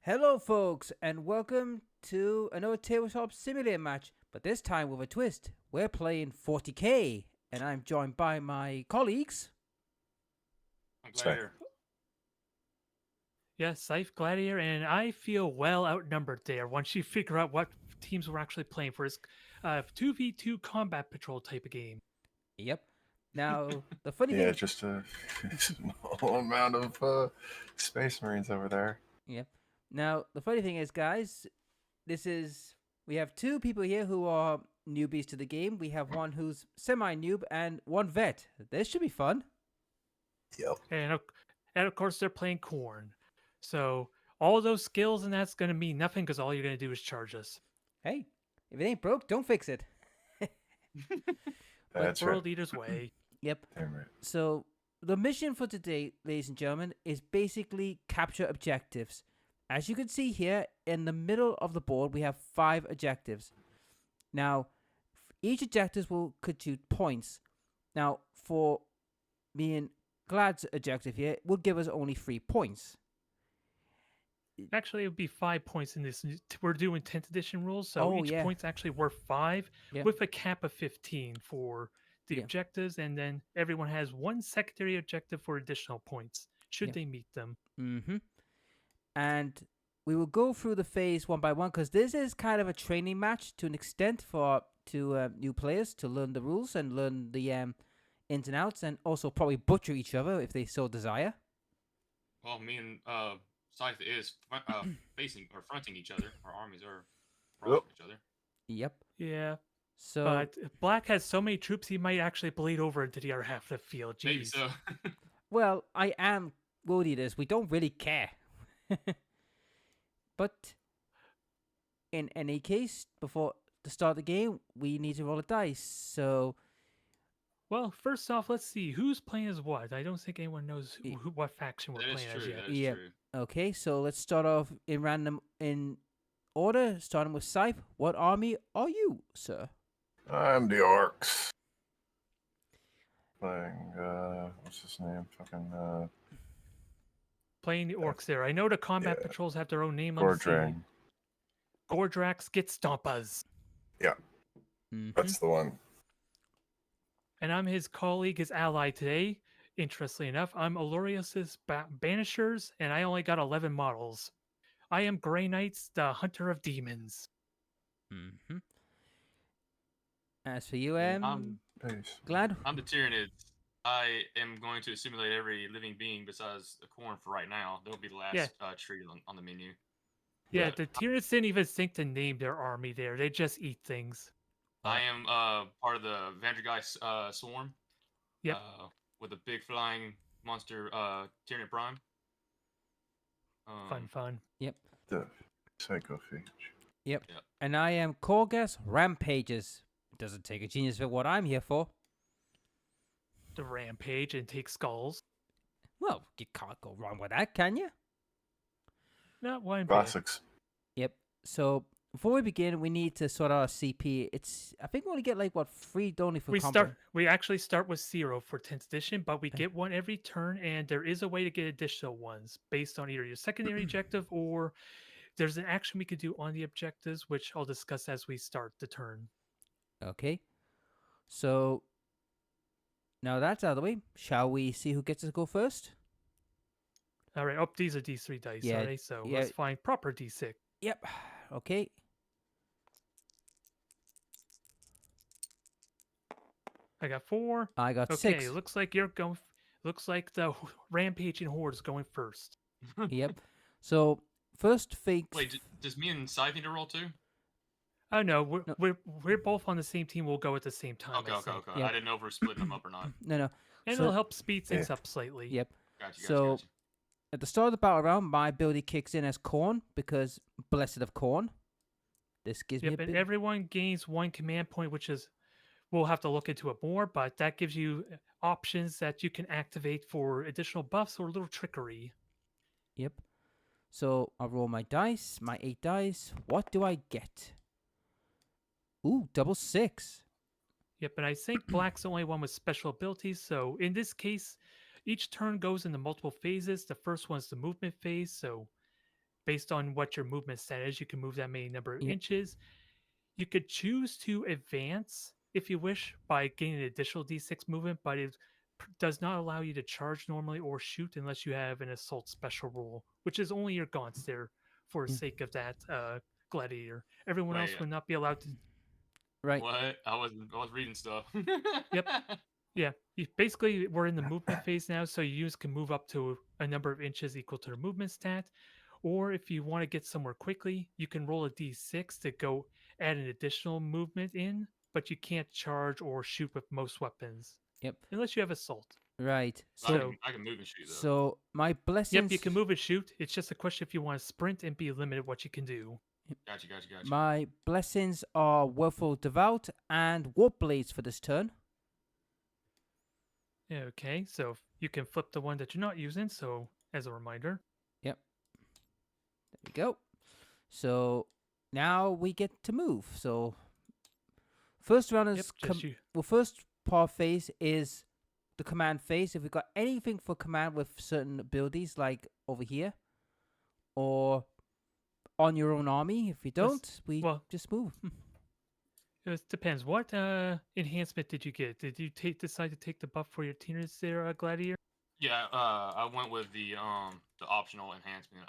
Hello, folks, and welcome to another Tabletop Simulator match, but this time with a twist. We're playing 40k, and I'm joined by my colleagues. I'm glad you're here. Yes, Scythe Gladiator, and I feel well outnumbered there once you figure out what teams we're actually playing for. It's 2v2 combat patrol type of game. Yep. Now, the funny Yeah, thing. just a small amount of Space Marines over there. Yep. Now, the funny thing is, guys, we have two people here who are newbies to the game. We have one who's semi-noob and one vet. This should be fun. Yep. And of course, they're playing Corn. So all those skills and that's going to mean nothing because all you're going to do is charge us. Hey, if it ain't broke, don't fix it. That's World right. Leader's way. Yep. Damn right. So the mission for today, ladies and gentlemen, is basically capture objectives. As you can see here, in the middle of the board, we have 5 objectives. Now, each objective will contribute points. Now, for me and Glad's objective here, it will give us only 3 points. Actually, it would be 5 points in this. We're doing 10th edition rules, so each point's actually worth 5 with a cap of 15 for the objectives, and then everyone has 1 secondary objective for additional points, should they meet them. Mm-hmm. And we will go through the phase one by one, because this is kind of a training match to an extent for new players to learn the rules and learn the ins and outs, and also probably butcher each other if they so desire. Well, me and Scythe is facing or fronting each other. Our armies are across each other. Yep. Yeah. So, but Black has so many troops, he might actually bleed over into the other half of the field. Jeez. Maybe so. Well, I am world eaters. We don't really care. But in any case, before the start of the game, we need to roll a dice. So, well, first off, let's see who's playing as what. I don't think anyone knows what faction we're playing as yet. That is true. Okay, so let's start off in order, starting with Scythe. What army are you, sir? I'm the Orcs. Playing, what's his name? Playing the Orcs there. I know the combat patrols have their own name. Gordrang. Gordrax get Stompas. Yeah, that's the one. And I'm his colleague, his ally today. Interestingly enough, I'm Alorius's Banishers, and I only got 11 models. I am Grey Knights, the Hunter of Demons. Mm-hmm. As for you, Glad? I'm the Tyranids. I am going to assimilate every living being besides the Corn for right now. They'll be the last tree on the menu. Yeah, the Tyranids didn't even think to name their army there. They just eat things. I am part of the Vandergeist swarm. Yep. With a big flying monster, Tyranid Prime. Fun. Yep. The Psychophage. Yep. And I am Korgas Rampages. Doesn't take a genius for what I'm here for. The Rampage and take skulls. Well, you can't go wrong with that, can you? Not one Classics. Yep. So before we begin, we need to sort out our CP. I think we only get 3 only for we actually start with 0 for 10th edition, but we get 1 every turn, and there is a way to get additional ones based on either your secondary objective or there's an action we could do on the objectives, which I'll discuss as we start the turn. Okay. So now that's out of the way. Shall we see who gets to go first? All right. These are D3 dice. Yeah, all right. So let's find proper D6. Yep. Okay. I got 4. I got 6. Okay. Looks like you're going. Looks like the rampaging horde is going first. Yep. So first fake. Wait, does me and Scythe need to roll too? Oh no, we're both on the same team. We'll go at the same time. Okay. Yep. I didn't know if we're splitting them up or not. No. And it'll help speed things up slightly. Yep. Gotcha. At the start of the battle round, my ability kicks in as Corn because Blessed of Corn. This gives me a bit. And everyone gains 1 command point, which is we'll have to look into it more, but that gives you options that you can activate for additional buffs or a little trickery. Yep. So I'll roll my dice, my 8 dice. What do I get? Ooh, double 6. Yep, and I think Black's the only one with special abilities. So in this case, each turn goes into multiple phases. The first one's the movement phase. So based on what your movement stat is, you can move that many number of inches. You could choose to advance if you wish by gaining an additional d6 movement, but it does not allow you to charge normally or shoot unless you have an assault special rule, which is only your gaunts there for the sake of that gladiator. Everyone else would not be allowed to. Right. What? I was reading stuff. Yep. Yeah. Basically, we're in the movement phase now, so you can move up to a number of inches equal to the movement stat. Or if you want to get somewhere quickly, you can roll a d6 to go add an additional movement in, but you can't charge or shoot with most weapons. Yep. Unless you have assault. Right. So I can move and shoot, though. So my blessings... Yep, you can move and shoot. It's just a question if you want to sprint and be limited what you can do. Gotcha. My blessings are Willful Devout and Warp Blades for this turn. Okay, so you can flip the one that you're not using, so as a reminder. Yep. There we go. So now we get to move. So first round is... first part phase is the command phase. If we've got anything for command with certain abilities, like over here, or on your own army. If we don't, just move. It depends. What enhancement did you get? Did you decide to take the buff for your teenagers there, Gladiator? Yeah, I went with the optional enhancement.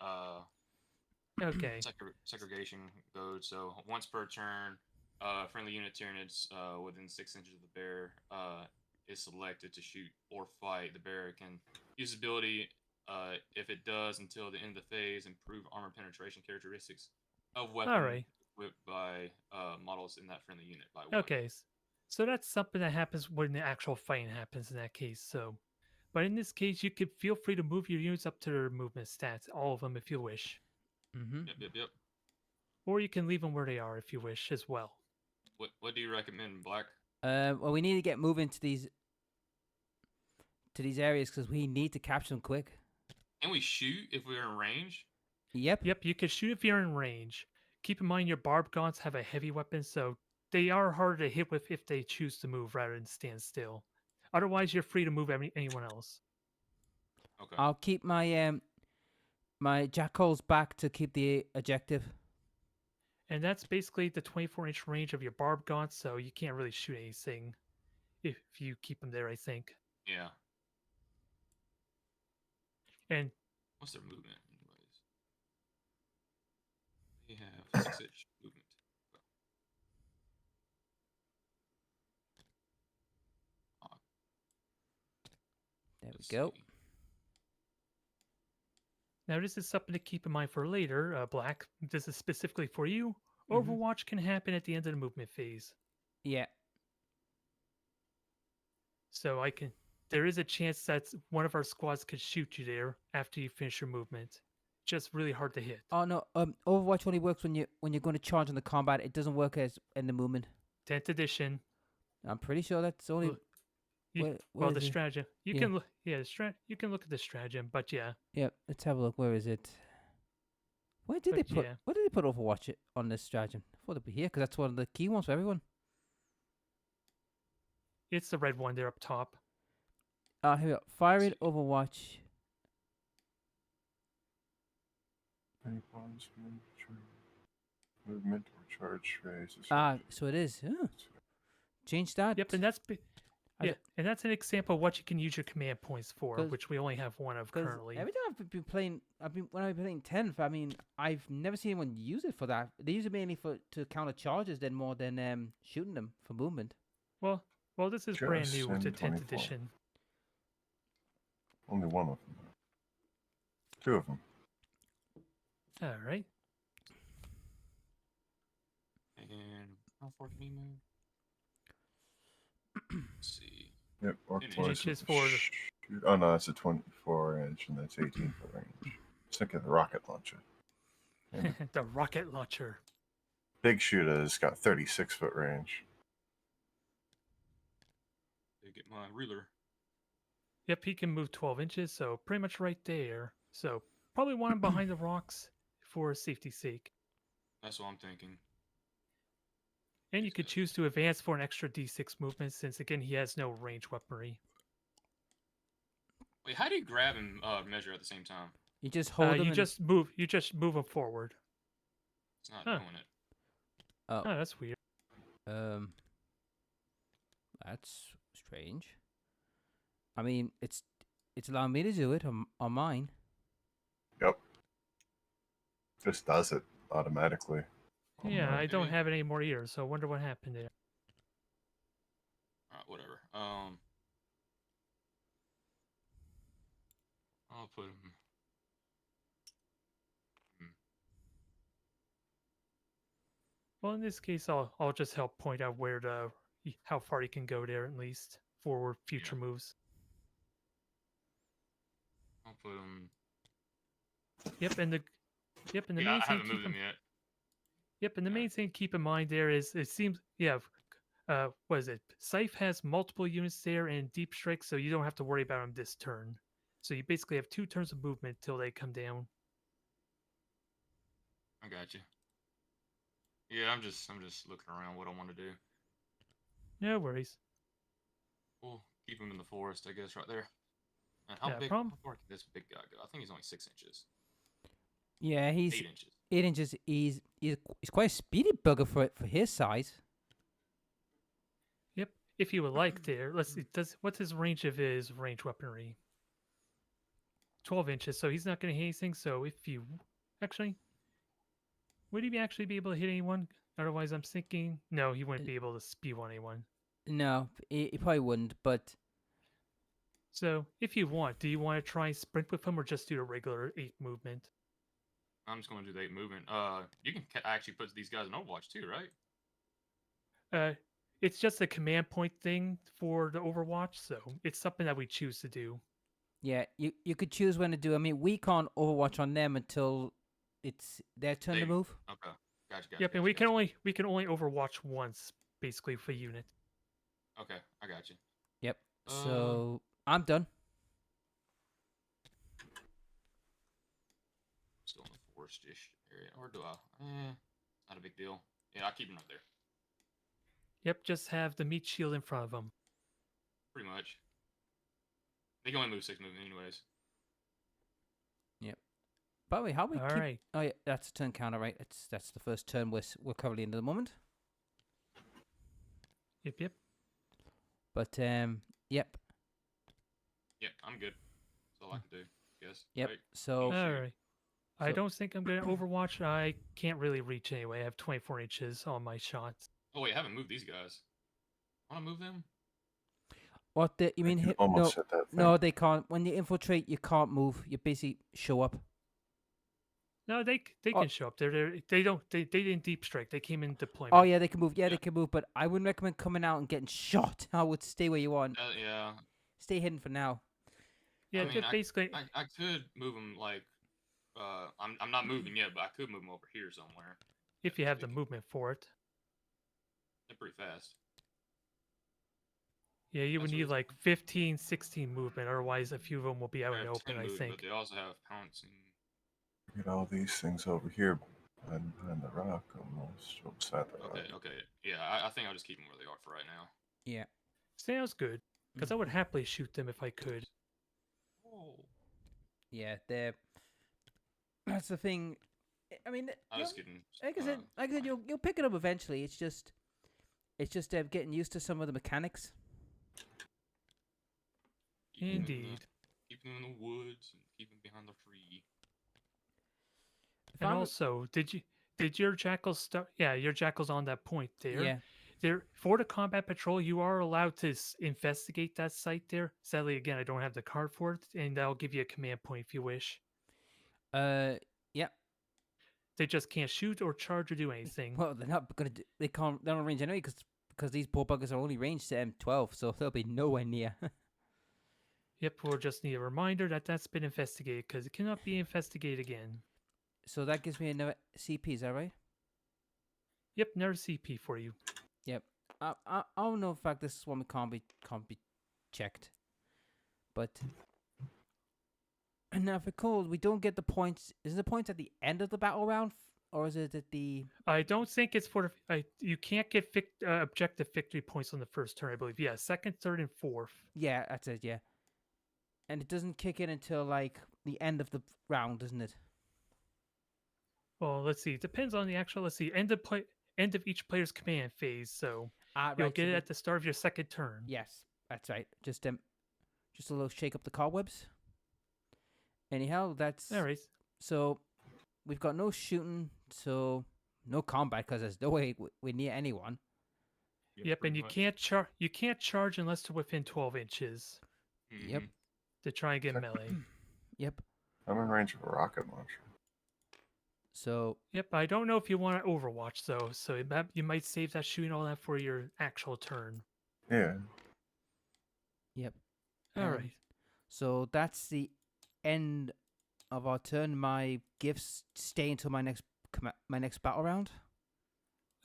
Okay. Segregation code. So once per turn, friendly unit Tyranids within 6 inches of the bear is selected to shoot or fight. The bear can use ability if it does until the end of the phase, improve armor penetration characteristics of weapon. All right. By models in that friendly unit. Okay, so that's something that happens when the actual fighting happens in that case. So, but in this case, you could feel free to move your units up to their movement stats, all of them if you wish. Mm-hmm. Yep. Or you can leave them where they are if you wish as well. What do you recommend, Black? Well, we need to get moving to these areas because we need to capture them quick. Can we shoot if we're in range? Yep, you can shoot if you're in range. Keep in mind your barbed gaunts have a heavy weapon, so they are harder to hit with if they choose to move rather than stand still. Otherwise, you're free to move anyone else. Okay. I'll keep my my jackals back to keep the objective. And that's basically the 24-inch range of your barbed gaunts, so you can't really shoot anything if you keep them there, I think. Yeah. And what's their movement? We have 6-inch movement. There we go. Now, this is something to keep in mind for later, Black. This is specifically for you. Overwatch can happen at the end of the movement phase. Yeah. So there is a chance that one of our squads could shoot you there after you finish your movement. Just really hard to hit. Oh no, Overwatch only works when you're going to charge on the combat. It doesn't work as in the movement. 10th edition. I'm pretty sure that's only. The stratagem. You can look. Yeah, you can look at the stratagem, but yeah. Yeah, let's have a look. Where is it? Where did they put Overwatch on this stratagem? I thought it'd be here because that's one of the key ones for everyone. It's the red one there up top. Here we go. Firing Overwatch. Movement or charge phase. So it is. Oh. Change that. Yep, and that's an example of what you can use your command points for, which we only have one of currently. Every time I've been playing, when I've been playing 10th, I mean, I've never seen anyone use it for that. They use it mainly to counter charges, more than shooting them for movement. Well, this is brand new to 10th edition. Only one of them. 2 of them. All right. And how far can he move? Let's see. Yep. Oh no, that's a 24-inch and that's 18-foot range. Let's think of the rocket launcher. The rocket launcher. Big shooter's got 36-foot range. Get my ruler. Yep, he can move 12 inches, so pretty much right there. So probably want him behind the rocks for safety's sake. That's what I'm thinking. And you could choose to advance for an extra d6 movement, since again he has no range weaponry. Wait, how do you grab and measure at the same time? You just hold them. You just move. You just move them forward. It's not doing it. Oh, that's weird. That's strange. I mean, it's allowing me to do it on mine. Yep. Just does it automatically. Yeah, I don't have it anymore either, so I wonder what happened there. Alright, whatever. I'll put him. Well, in this case, I'll just help point out how far you can go there at least for future moves. I'll put him. Yep, and the main I thing haven't moved him yet. Yep, and the main thing to keep in mind there is it seems what is it? Scythe has multiple units there and Deep Strike, so you don't have to worry about them this turn. So you basically have 2 turns of movement till they come down. I got you. Yeah, I'm just looking around what I want to do. No worries. We'll keep him in the forest, I guess, right there. And how Yeah, far can this big guy go? I think he's only 6 inches. Yeah, he's 8 inches. 8 inches. He's quite a speedy bugger for his size. Yep. If you would like there, let's see. What's his range of his range weaponry? 12 inches. So he's not going to hit anything. So if you actually, would he actually be able to hit anyone? Otherwise, I'm thinking no, he wouldn't be able to spew on anyone. No, he probably wouldn't. But so if you want, do you want to try sprint with him or just do a regular 8 movement? I'm just going to do the 8 movement. You can actually put these guys in Overwatch too, right? It's just a command point thing for the Overwatch, so it's something that we choose to do. Yeah, you could choose when to do. I mean, we can't Overwatch on them until it's their turn to move. Okay, gotcha. Yep, and we can only Overwatch once, basically, for unit. Okay, I got you. Yep. So I'm done. Still in the forest-ish area, or do I? Not a big deal. Yeah, I'll keep him right there. Yep, just have the meat shield in front of him. Pretty much. They can only move 6 movement anyways. Yep. By the way, how we All keep... right. Oh yeah, that's a turn counter, right? That's the first turn we're currently in at the moment. Yep. But yep. Yep, I'm good. That's all I can do, I guess. Yep. Right? So All right. I don't think I'm going to Overwatch. I can't really reach anyway. I have 24 inches on my shots. Oh wait, I haven't moved these guys. Want to move them? what you mean? Almost hit that thing. No, they can't. When you infiltrate, you can't move. You basically show up. No, they can show up. They didn't deep strike. They came in deployment. Oh yeah, they can move. Yeah, they can move. But I wouldn't recommend coming out and getting shot. I would stay where you are. Yeah. Stay hidden for now. Yeah, I mean, basically. I could move them like. I'm not moving yet, but I could move them over here somewhere. If you have the movement for it. They're pretty fast. Yeah, you would need like 15, 16 movement. Otherwise, a few of them will be out in the open, I think. But they also have pouncing. Get all these things over here behind the rock, almost beside the rock. Okay. Yeah, I think I'll just keep them where they are for right now. Yeah. Sounds good. Because I would happily shoot them if I could. Oh. Yeah, that's the thing. I mean, I was kidding. Like I said, you'll pick it up eventually. It's just getting used to some of the mechanics. Indeed. Keep them in the woods and keep them behind the tree. And also, did your jackals start? Yeah, your jackal's on that point there. Yeah. There for the combat patrol, you are allowed to investigate that site there. Sadly, again, I don't have the card for it, and I'll give you a command point if you wish. Yeah. They just can't shoot or charge or do anything. Well, they're not gonna. They can't. They're not range anyway because these poor buggers are only ranged to M12, so they'll be nowhere near. Yep, we'll just need a reminder that that's been investigated because it cannot be investigated again. So that gives me another CP. Is that right? Yep, another CP for you. Yep. I don't know. In fact, this one can't be checked. But now, if recall, we don't get the points. Is the points at the end of the battle round, or is it at the? I don't think it's for the. You can't get objective victory points on the first turn. I believe. Yeah, second, third, and fourth. Yeah, that's it. Yeah. And it doesn't kick in until like the end of the round, isn't it? Well, let's see. It depends on the actual. Let's see. End of each player's command phase. So you'll get it at the start of your second turn. Yes, that's right. Just a little shake up the cobwebs. Anyhow, that's all right. So we've got no shooting, so no combat because there's no way we're near anyone. Yep, and you can't charge unless they're within 12 inches. Yep. To try and get melee. Yep. I'm in range of a rocket launcher. So. Yep, I don't know if you want to Overwatch though, so you might save that shooting all that for your actual turn. Yeah. Yep. All right. So that's the end of our turn. My gifts stay until my next battle round.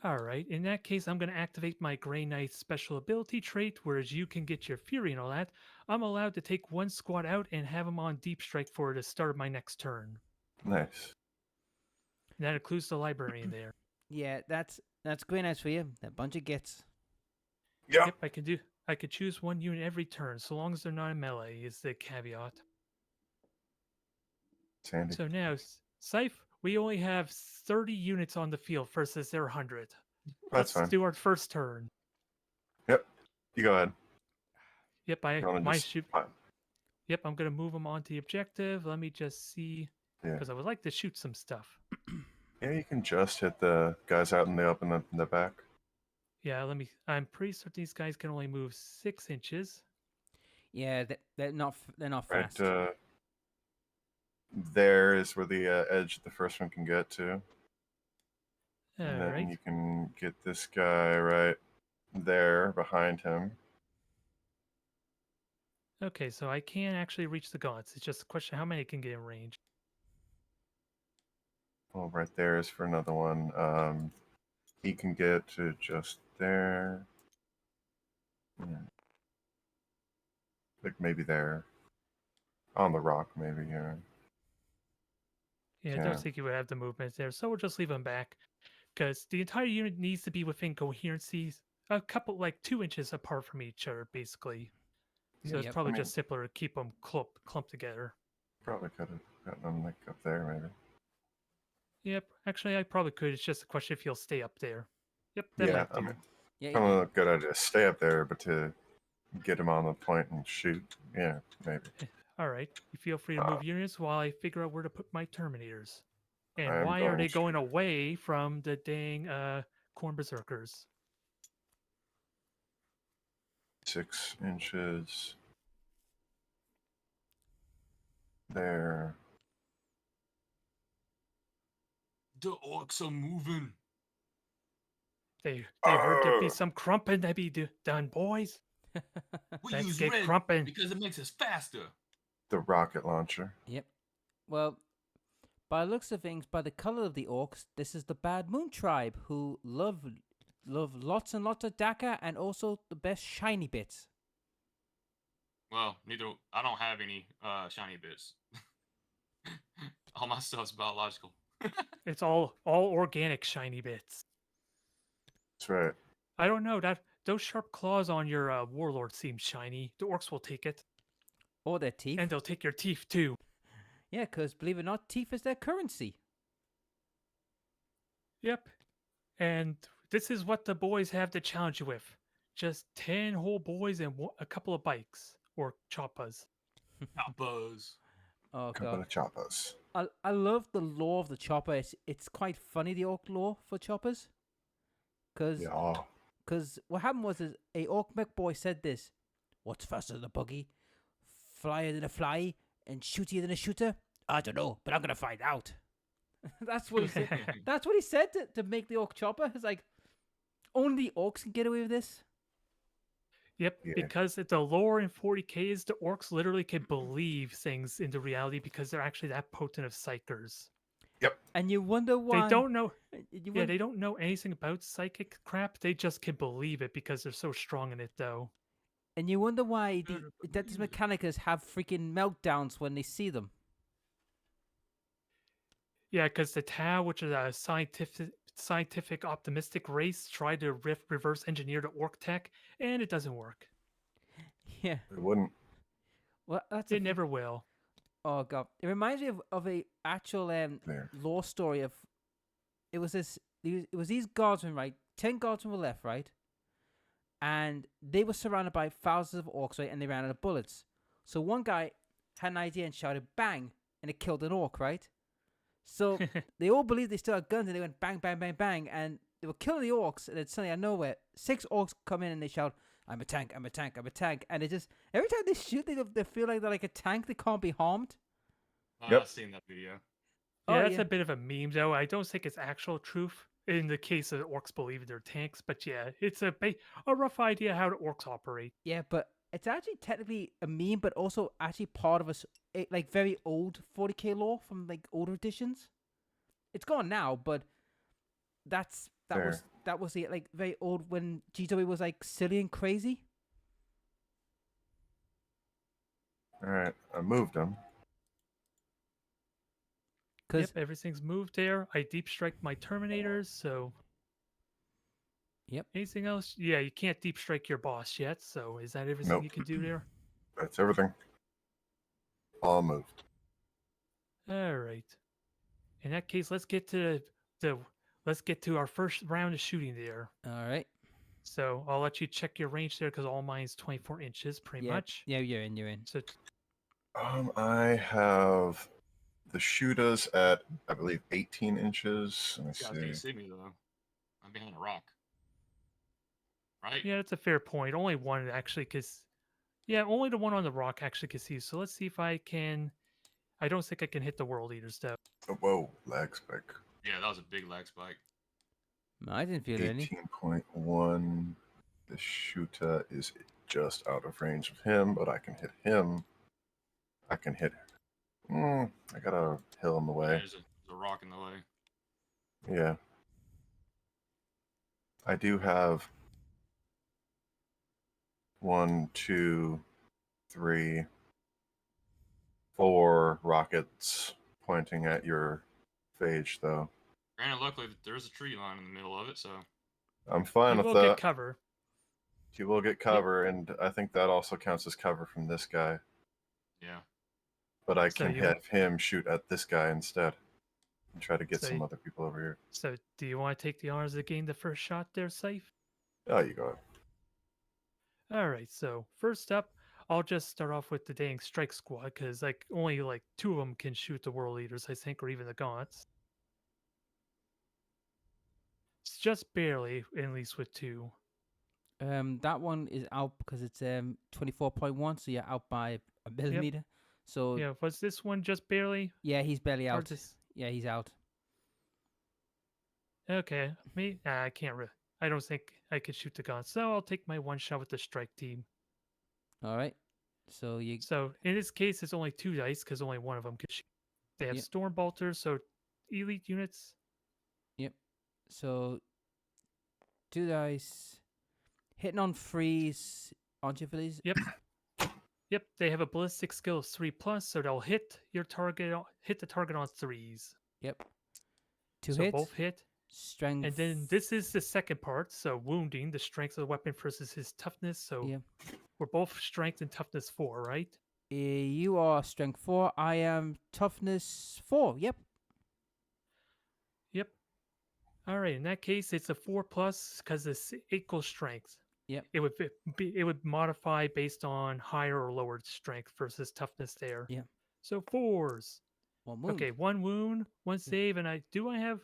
All right. In that case, I'm going to activate my Grey Knight special ability trait, whereas you can get your Fury and all that. I'm allowed to take one squad out and have them on Deep Strike for the start of my next turn. Nice. And that includes the librarian there. Yeah, that's Grey Knights for you. That bunch of gets. Yep. I could choose one unit every turn, so long as they're not in melee, is the caveat. Sandy. So now, Scythe, we only have 30 units on the field versus their 100. That's fine. Let's do our first turn. Yep. You go ahead. Yep, Yep, I'm going to move them onto the objective. Let me just see, because I would like to shoot some stuff. Yeah, you can just hit the guys out in the open in the back. Yeah, I'm pretty certain these guys can only move 6 inches. Yeah, they're not fast. Right, there is where the edge of the first one can get to. And then you can get this guy right there behind him. Okay, so I can actually reach the gaunts. It's just a question how many can get in range. Oh, right there is for another one. He can get to just there. Yeah. Like maybe there. On the rock, maybe, yeah. Yeah, I don't think you would have the movement there, so we'll just leave him back. Because the entire unit needs to be within coherency, a couple, like 2 inches apart from each other, basically. So it's probably just simpler to keep them clumped together. Probably could have gotten them like up there, maybe. Yep, actually, I probably could. It's just a question if he'll stay up there. Yep, I mean, a good idea. Stay up there, but to get him on the point and shoot, yeah, maybe. All right, you feel free to move units while I figure out where to put my Terminators. And why are they going away from the dang Corn Berserkers? 6 inches. There. The orcs are moving. They heard there'd be some crumping that be done, boys. We use red crumping because it makes us faster. The rocket launcher. Yep. Well, by the looks of things, by the color of the orcs, this is the Bad Moon tribe who love lots and lots of Daka and also the best shiny bits. Well, I don't have any shiny bits. All my stuff's biological. It's all organic shiny bits. That's right. I don't know that those sharp claws on your warlord seem shiny. The orcs will take it. Or their teeth. And they'll take your teeth too. Yeah, because believe it or not, teeth is their currency. Yep. And this is what the boys have to challenge you with. Just 10 whole boys and a couple of bikes. Or choppas. Choppas. Oh, couple of choppas. I love the lore of the chopper. It's quite funny, the orc lore for choppers. Because what happened was a orc mech boy said this. What's faster than a buggy? Flyer than a fly? And shootier than a shooter? I don't know, but I'm going to find out. That's what he said. That's what he said to make the orc chopper. It's like, only orcs can get away with this. Yep, because the lore in 40k is the orcs literally can believe things into reality because they're actually that potent of psychers. Yep. And you wonder why. They don't know. They don't know anything about psychic crap. They just can believe it because they're so strong in it, though. And you wonder why the Adeptus Mechanicus have freaking meltdowns when they see them. Yeah, because the Tau, which is a scientific optimistic race, tried to reverse engineer the orc tech, and it doesn't work. Yeah. It wouldn't. Well, it never will. Oh god, it reminds me of a actual lore story of. It was these guardsmen, right? 10 guardsmen were left, right? And they were surrounded by thousands of orcs, right? And they ran out of bullets. So one guy had an idea and shouted "bang," and it killed an orc, right? So they all believed they still had guns, and they went bang, bang, bang, bang, and they were killing the orcs. And then suddenly, out of nowhere, 6 orcs come in and they shout, "I'm a tank! I'm a tank! I'm a tank!" And it just every time they shoot, they feel like they're like a tank. They can't be harmed. Yep. I've seen that video. Yeah, that's a bit of a meme, though. I don't think it's actual truth in the case of the orcs believing they're tanks, but yeah, it's a rough idea how the orcs operate. Yeah, but it's actually technically a meme, but also actually part of like very old 40k lore from like older editions. It's gone now, but that was the like very old when GW was like silly and crazy. All right, I moved them. Yep, everything's moved there. I deep strike my Terminators, so. Yep. Anything else? Yeah, you can't deep strike your boss yet, so is that everything you can do there? That's everything. All moved. All right. In that case, let's get to our first round of shooting there. All right. So I'll let you check your range there because all mine's 24 inches, pretty much. Yeah, you're in. So. I have the shooters at, I believe, 18 inches. Let me see. You see me though. I'm behind a rock. Right? Yeah, that's a fair point. Only one actually, only the one on the rock actually can see. So let's see if I can. I don't think I can hit the World Eaters though. Oh, whoa, lag spike. Yeah, that was a big lag spike. No, I didn't feel any. 18.1. The shooter is just out of range of him, but I can hit him. I can hit. I got a hill in the way. There's a rock in the way. Yeah. I do have 1, 2, 3, 4 rockets pointing at your phage, though. Granted, luckily there's a tree line in the middle of it, so I'm fine with that. You will get cover. You will get cover, and I think that also counts as cover from this guy. Yeah. But I can have him shoot at this guy instead and try to get some other people over here. So, do you want to take the honors of getting the first shot there, Safe? Oh, you go. All right. So first up, I'll just start off with the dang strike squad because only 2 of them can shoot the World Eaters, I think, or even the Gaunts. It's just barely, at least with 2. That one is out because it's 24.1, so you're out by a millimeter. Yep. So yeah, was this one just barely? Yeah, he's barely out. Yeah, he's out. Okay, me? I can't really. I don't think I could shoot the gun, so I'll take my one shot with the strike team. All right. So in this case, it's only 2 dice because only one of them could shoot. They have storm bolters, so elite units. Yep. So 2 dice. Hitting on 3s, aren't you, for these? Yep. Yep. They have a ballistic skill of 3+, so they'll hit your target. Hit the target on 3s. Yep. 2 so hits. Both hit. Strength. And then this is the second part. So wounding, the strength of the weapon versus his toughness. So we're both strength and toughness 4, right? You are strength 4. I am toughness 4. Yep. Yep. All right. In that case, it's a 4+ because it's equal strength. Yep. It would modify based on higher or lower strength versus toughness there. Yeah. So 4s. 1 wound. Okay, 1 wound, 1 save, and I have.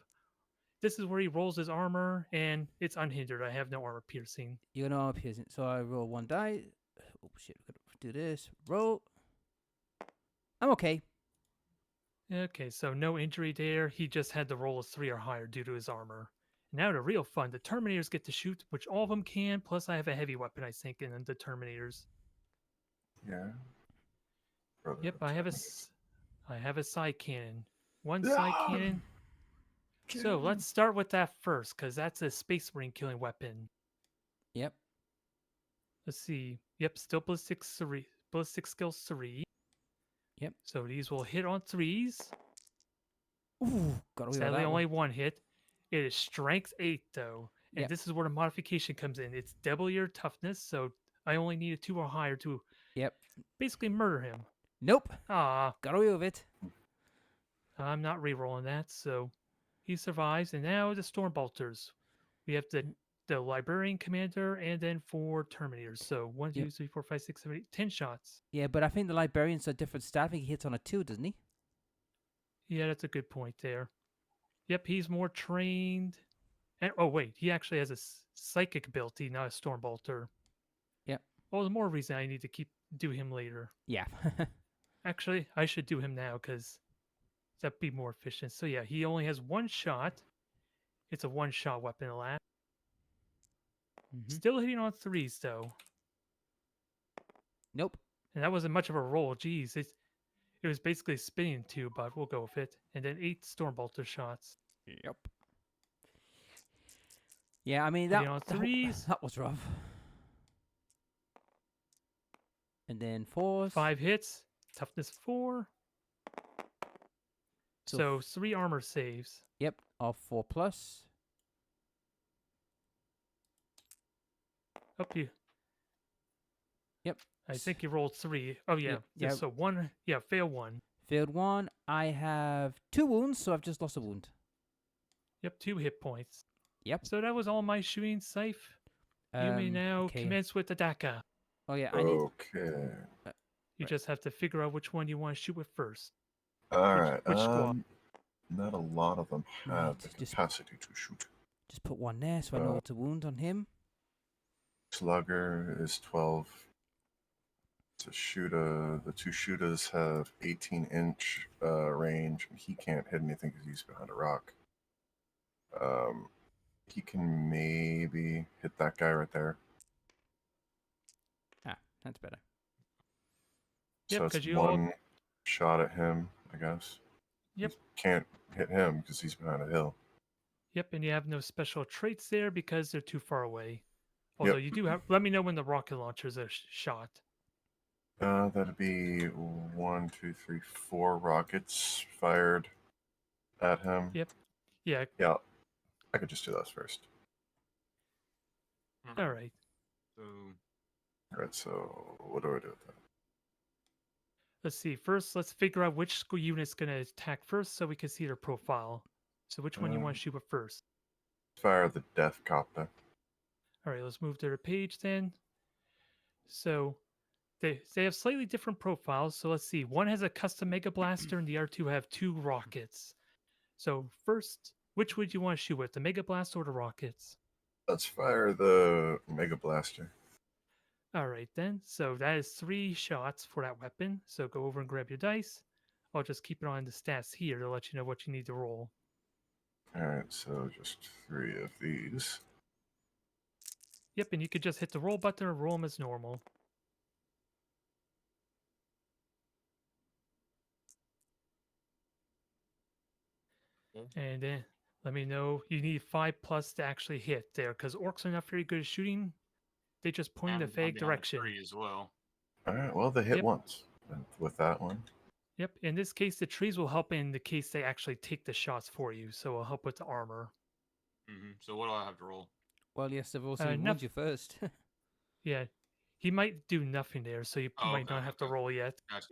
This is where he rolls his armor, and it's unhindered. I have no armor piercing. You got no armor piercing. So I roll 1 die. Oh shit! We gotta do this. Roll. I'm okay. Okay, so no injury there. He just had to roll a 3 or higher due to his armor. Now the real fun. The Terminators get to shoot, which all of them can. Plus, I have a heavy weapon, I think, in the Terminators. Yeah. Brother, yep, I have a side cannon. 1 side cannon. So let's start with that first, because that's a Space Marine killing weapon. Yep. Let's see. Yep, still ballistic skill 3. Yep. So these will hit on 3s. Ooh, got away with Sadly, that only one hit. It is strength 8 though, and this is where the modification comes in. It's double your toughness, so I only need a 2 or higher to basically murder him. Nope. Ah, Got away with it. I'm not re-rolling that, so he survives. And now the Stormbolters. We have the Librarian Commander and then 4 Terminators. So 1, 2, 3, 4, 5, 6, 7, 8, 10 shots. Yeah, but I think the Librarian's a different stat. I think he hits on a 2, doesn't he? Yeah, that's a good point there. Yep, he's more trained. And oh wait, he actually has a psychic ability, not a Stormbolter. Yep. Oh, the more reason I need to do him later. Yeah. Actually, I should do him now because that'd be more efficient. So yeah, he only has 1 shot. It's a 1-shot weapon, last. Still hitting on 3s though. Nope. And that wasn't much of a roll. Jeez, it was basically a spinning 2, but we'll go with it. And then 8 Stormbolter shots. Yep. Yeah, I mean Hitting on 3s. that was rough. And then 4s. 5 hits. Toughness 4. So 3 armor saves. Yep, of 4 plus. Up you. Yep. I think you rolled 3. Oh yeah. Yeah. So 1. Yeah, fail 1. Failed 1. I have 2 wounds, so I've just lost a wound. Yep, 2 hit points. Yep. So that was all my shooting, Safe. You may now commence with the Daka. Oh yeah, Okay. You just have to figure out which one you want to shoot with first. All right. Which squad? Not a lot of them have Right, the just- capacity to shoot. Just put 1 there, so I know it's a wound on him. Slugger is 12. It's a shooter. The 2 shooters have 18-inch range. He can't hit anything because he's behind a rock. He can maybe hit that guy right there. Ah, that's better. Yep, So it's 'cause you 1 shot at him, I guess. Yep. You can't hit him because he's behind a hill. Yep, and you have no special traits there because they're too far away. Although you do have. Let me know when the rocket launchers are shot. That'd be 1, 2, 3, 4 rockets fired at him. Yep. Yeah. Yeah. I could just do those first. All right. So Alright, so what do I do with that? Let's see. First, let's figure out which school unit's going to attack first so we can see their profile. So which one you want to shoot with first? Fire the death copter. All right, let's move to the page then. So they have slightly different profiles. So let's see. One has a custom Mega Blaster and the other 2 have 2 rockets. So first, which would you want to shoot with, the Mega Blaster or the rockets? Let's fire the Mega Blaster. All right then. So that is 3 shots for that weapon. So go over and grab your dice. I'll just keep it on the stats here to let you know what you need to roll. Alright, so just 3 of these. Yep, and you could just hit the roll button or roll them as normal. And then let me know. You need 5 plus to actually hit there because orcs are not very good at shooting. They just point in the vague direction. 3 as well. Alright, well, they hit once with that one. Yep, in this case, the trees will help in the case they actually take the shots for you, so it'll help with the armor. So what do I have to roll? Well, yes, they've also warned you first. Yeah, he might do nothing there, so you might not have to roll yet. Gotcha.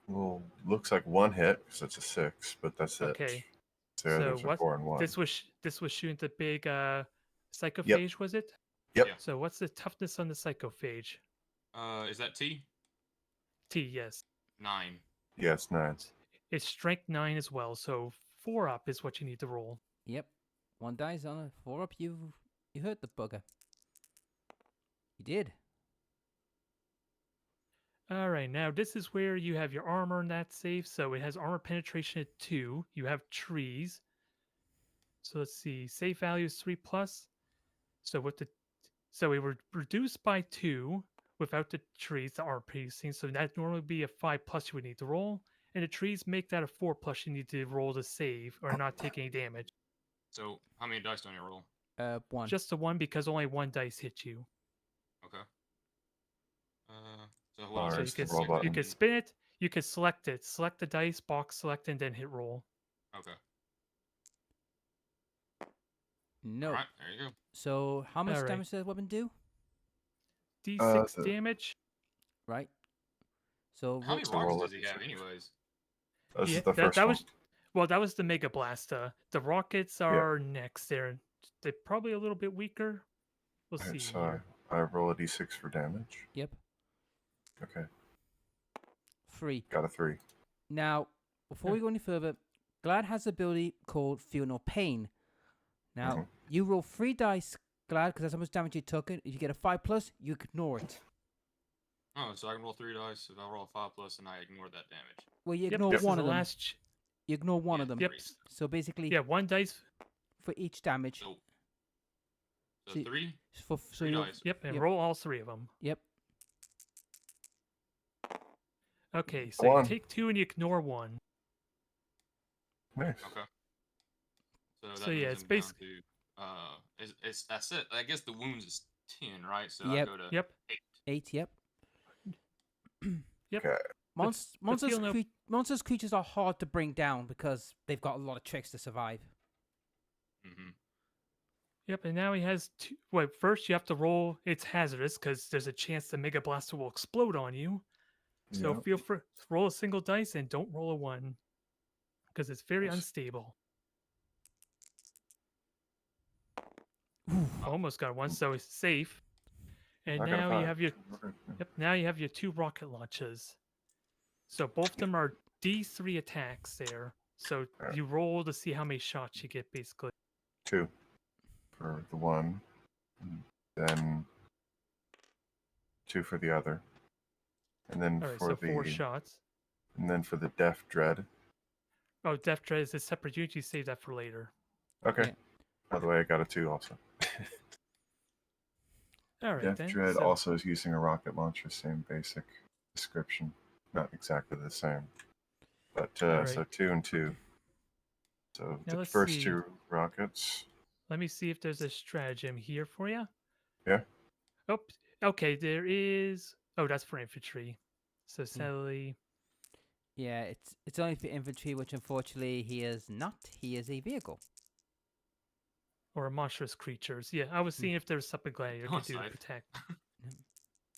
Well, looks like 1 hit because it's a 6, but that's it. Okay. So those are 4 and 1. This was shooting the big psychophage, was it? Yep. Yeah. So what's the toughness on the psychophage? Is that T? T, yes. 9. Yes, 9. It's strength 9 as well, so 4 up is what you need to roll. Yep. 1 dice on a 4 up. You hurt the bugger. You did. All right, now this is where you have your armor in that save. So it has armor penetration at 2. You have trees. So let's see. Save value is 3 plus. So it would reduce by 2 without the trees, the armor piercing. So that normally would be a 5 plus you would need to roll. And the trees make that a 4 plus you need to roll to save or not take any damage. So how many dice do I roll? 1. Just the 1 because only 1 dice hit you. Okay. So what So you can spin it. You can select it. Select the dice, box select, and then hit roll. Okay. No. All right, there you go. So how much All right. damage does that weapon do? D6 damage. Right. So How many rockets does he have, anyways? This is the first one. That was the Mega Blasta. The rockets are next. They're probably a little bit weaker. We'll see. So I roll a d6 for damage. Yep. Okay. 3. Got a 3. Now, before we go any further, Glad has the ability called Feel No Pain. Now, you roll 3 dice, Glad, because that's how much damage you took. If you get a 5+, you ignore it. Oh, so I can roll 3 dice. If I roll a 5+, and I ignore that damage. Well, you ignore one of them. You ignore one of them. Yep. So basically... Yeah, 1 dice. For each damage. So 3? So 3 dice. Yep, and roll all 3 of them. Yep. Okay, so you take 2 and you ignore 1. Nice. Okay. So yeah, it's basically... that's it. I guess the wounds is 10, right? So yep. I go to 8, yep. Yep. Okay. Monsters creatures are hard to bring down because they've got a lot of tricks to survive. Mm-hmm. Yep, and now he has 2. Wait, first you have to roll. It's hazardous because there's a chance the Mega Blaster will explode on you. So feel free roll a single dice and don't roll a 1 because it's very unstable. Almost got 1, so it's safe. And now you have your now you have your 2 rocket launches. So both of them are D3 attacks there. So you roll to see how many shots you get, basically. 2 for the one, then 2 for the other, and then for so 4 shots. And then for the Death Dread. Oh, Death Dread is a separate unit. You save that for later. Okay. Yeah. By the way, I got a 2 also. All right, Death Dread also is using a rocket launcher, same basic description. Not exactly the same. But, so 2 and 2. So now the first 2 rockets. Let me see if there's a stratagem here for you. Yeah. Oh, okay, there is... Oh, that's for infantry. So sadly... Yeah, it's only for infantry, which unfortunately he is not. He is a vehicle. Or monstrous creatures. Yeah, I was seeing if there's something Gladiator could do to protect.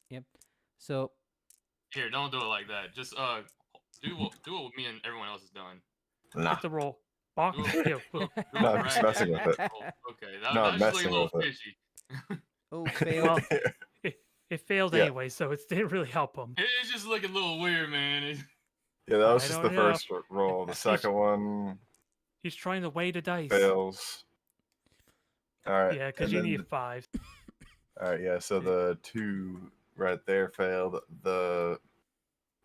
Yep. So... Here, don't do it like that. Just do what me and everyone else has done. Nah. Hit the roll. No, I'm just messing with it. Okay, that's just like a little fishy. Oh, failed. Well, it failed anyway, so it didn't really help him. It's just looking a little weird, man. Yeah, that was just the first roll. The second one... He's trying to weigh the dice. Fails. Alright. Yeah, because you need 5. Alright, yeah, so the 2 right there failed. The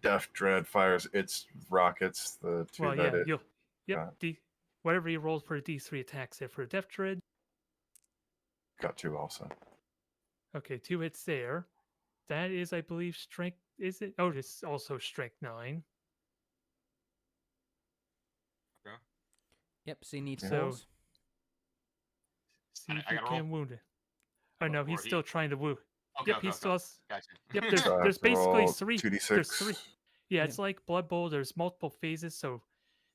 Death Dread fires its rockets. The 2 whatever you rolled for a D3 attacks there for a Death Dread. Got 2 also. Okay, 2 hits there. That is, I believe, strength. Is it? Oh, it's also strength 9. Okay. Yep, so you need 4. See if you can wound it. Oh, no, he's still trying to wound. Okay, yep, he still has... Gotcha. Yep, there's basically 3. 2d6. There's 3. Yeah, it's like Blood Bowl. There's multiple phases, so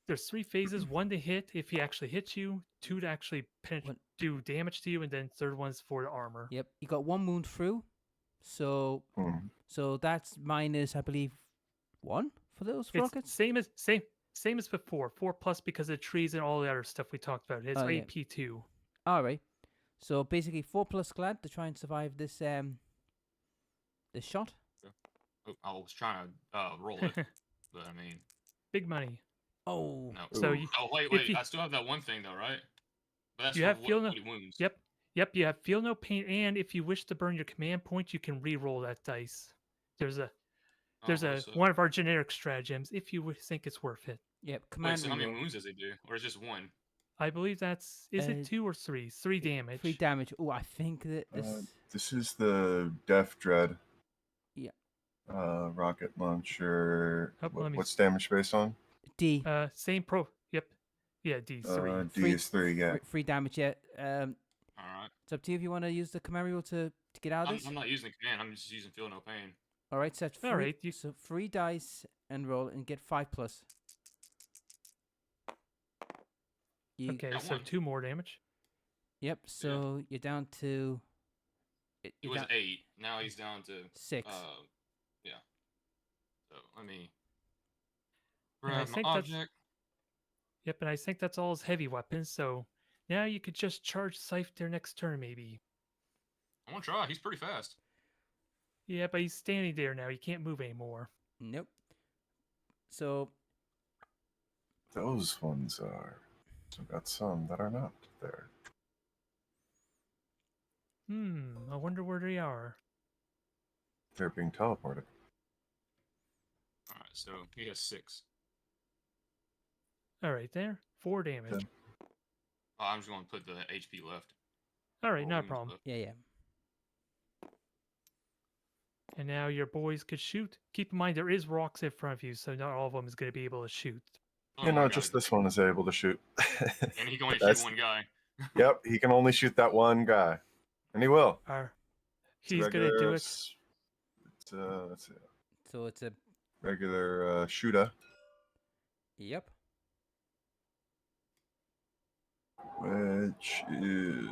there's 3 phases. 1 to hit if he actually hits you, 2 to actually do damage to you, and then 3rd one's for the armor. Yep, you got 1 wound through, so that's minus, I believe, 1 for those rockets. Same as before. 4+ because of the trees and all the other stuff we talked about. It's AP 2. All right, so basically 4+ Glad to try and survive this this shot. I was trying to roll it, but I mean, big money. Oh, no. So wait. I still have that one thing though, right? But that's you have feel no wounds. Yep. You have feel no pain, and if you wish to burn your command point, you can re-roll that dice. There's one of our generic stratagems if you think it's worth it. Yep. Command. So how many wounds does it do, or is it just 1? I believe that's it 2 or 3? 3 damage. 3 damage. Oh, I think that this is the Death Dread. Yeah. Rocket launcher. Oh, what's damage based on? D. Same pro. Yep. Yeah, D3. D is 3. Yeah. 3 damage. Yeah. All right. It's up to you if you want to use the command rule to get out of this. I'm not using the command. I'm just using feel no pain. All right. So 3. All right. So 3 dice and roll and get 5+. Okay, so 2 more damage. Yep. So you're down to. It was 8. Now he's down to 6. Yeah. So let me And I grab my think object. Yep, and I think that's all his heavy weapons. So now you could just charge Scythe their next turn, maybe. I want to try. He's pretty fast. Yeah, but he's standing there now. He can't move anymore. Nope. So Those ones are. So I've got some that are not there. I wonder where they are. They're being teleported. All right, so he has 6. All right, there. 4 damage. Okay. Oh, I'm just going to put the HP left. All right, Or not a wounds problem. left. yeah. And now your boys could shoot. Keep in mind there is rocks in front of you, so not all of them is going to be able to shoot. Oh You my know, God, just it's this big. one is able to shoot. And he can only That's- shoot one guy. Yep, he can only shoot that one guy. And he will. He's going to do it. Let's see. So it's a Regular shooter, yep. which is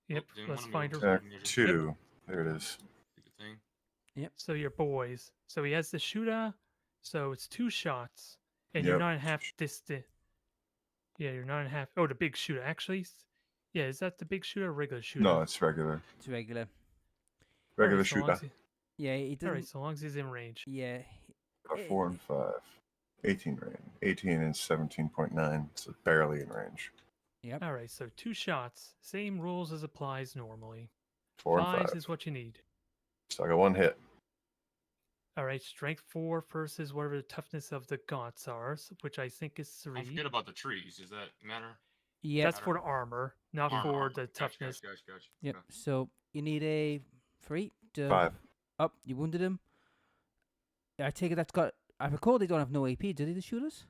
Yep, Didn't let's wanna find move. her. attack 2. There it is. Take a thing. So your boys. So he has the shooter. So it's 2 shots. And you're Yep. not in half distance. Yeah, you're not in half. Oh, the big shooter. Actually, yeah, is that the big shooter or regular shooter? No, it's regular. It's regular. Regular so long shooter. as Yeah, he All doesn't. right, so long as he's in range. Yeah. 4 and 5. 18 range. 18 and 17.9. So barely in range. Yep. All right, so 2 shots. Same rules as applies normally. 4 and 5 5. is what you need. So I got 1 hit. All right, strength 4 versus whatever the toughness of the gaunts are, which I think is 3. Don't forget about the trees. Does that matter? Yep. That's for the armor, not Armor, for armor. the Gotcha, toughness. Gotcha. Yep. Okay. So you need a 3 to 5. up. You wounded him. I take it that's got. I recall they don't have no AP. Do they, the shooters?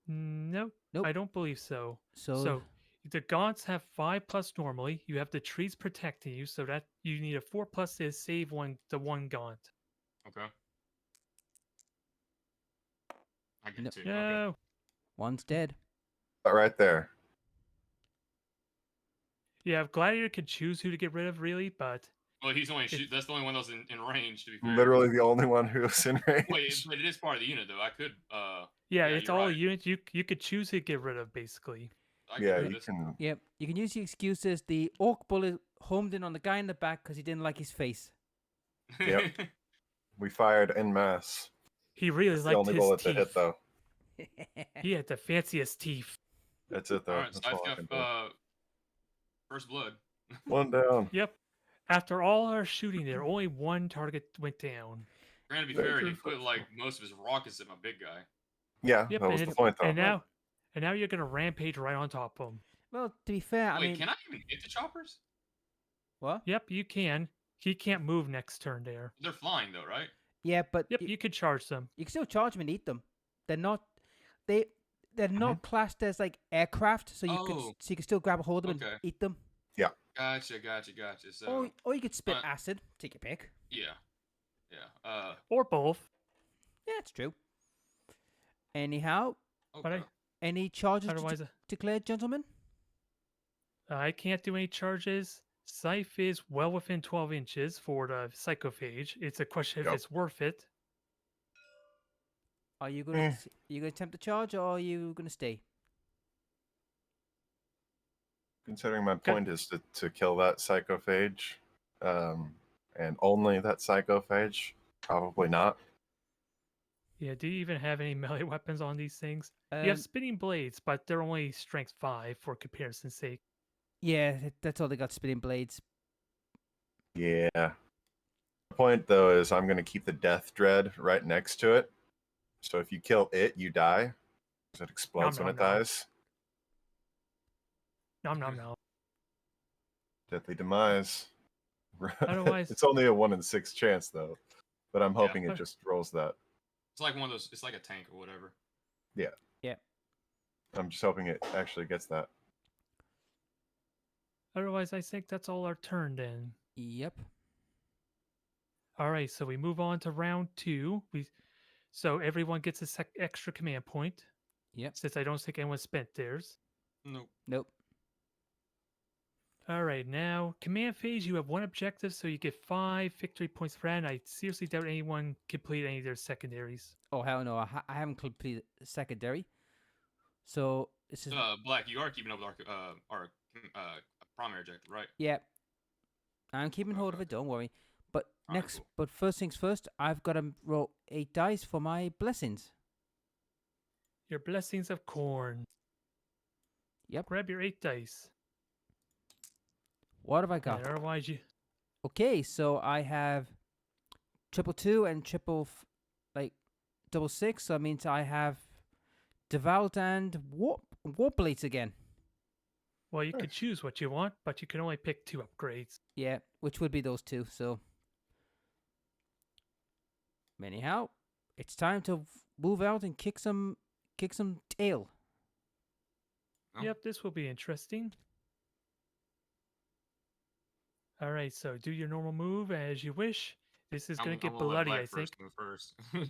No, Nope. I don't believe so. So, So the gaunts have 5+ normally. You have the trees protecting you, so that you need a 4+ to save the one gaunt. Okay. I get No. 2. Okay. No. one's dead. Right there. Yeah, Gladiator could choose who to get rid of, really, but Well, he's only shoot. That's the only one that's in range. To be fair. Literally the only one who's in range. Wait, but it is part of the unit, though. I could. yeah, Yeah, it's you're all right. units you could choose who to get rid of, basically. I can Yeah, do you this. can. Yep. You can use the excuses. The orc bullet homed in on the guy in the back because he didn't like his face. Yep. We fired en masse. He really That's the liked only his bullet teeth. to hit, though. He had the fanciest teeth. That's it, though. All right, That's so all I I've can got do. first blood. 1 down. Yep. After all our shooting there, only 1 target went down. Granted, to be Very fair, he true, put folks. like most of his rockets at my big guy. Yeah, Yep, that was and, the point, though. and now you're gonna rampage right on top of him. Well, to be fair, I Wait, mean, can I even hit the choppers? what? Yep, you can. He can't move next turn there. They're flying though, right? Yeah, but Yep, you could charge them. you can still charge them and eat them. They're not. They're not classed as like aircraft, so you can Oh. still grab a hold of them Okay. and eat them. Gotcha. So Or you could spit uh, acid. Take your pick. yeah. Or both. Yeah, it's true. Anyhow, But Okay. any charges otherwise, declared, gentlemen? I can't do any charges. Scythe is well within 12 inches for the psychophage. It's a question if Yep. it's worth it. Are you gonna attempt to charge, or are you gonna stay? Considering my point is to kill that psychophage, and only that psychophage, probably not. Yeah, do you even have any melee weapons on these things? You Um, have spinning blades, but they're only strength 5 for comparison's sake. Yeah, that's all they got. Spitting blades. Yeah. The point, though, is I'm going to keep the death dread right next to it. So if you kill it, you die. 'Cause it explodes Nom, when it nom, nom. dies. Nom nom nom. Deadly demise. Otherwise- it's only a 1 in 6 chance, though. But I'm hoping it but- just rolls that. It's like one of those. It's like a tank or whatever. I'm just hoping it actually gets that. Otherwise, I think that's all our turn then. Yep. All right, so we move on to round 2. So everyone gets a extra command point. Yep. Since I don't think anyone spent theirs. Nope. Nope. All right, now command phase. You have 1 objective, so you get 5 victory points for that. And I seriously doubt anyone complete any of their secondaries. Oh hell no! I haven't completed secondary. So this is Black, you are keeping up with our primary objective, right? yeah. I'm keeping hold of it. Don't worry. But Alright, cool. but first things first. I've got to roll 8 dice for my blessings. Your blessings of corn. Yep. Grab your 8 dice. What have I got? And otherwise you. Okay, so I have 222 and double six. So that means I have Devout and Warp Blades again. Well, you could choose what you want, but you can only pick 2 upgrades. Yeah, which would be those 2. So anyhow, it's time to move out and kick some tail. Oh. Yep, this will be interesting. All right, so do your normal move as you wish. This is going to get bloody, I think. First. Oh,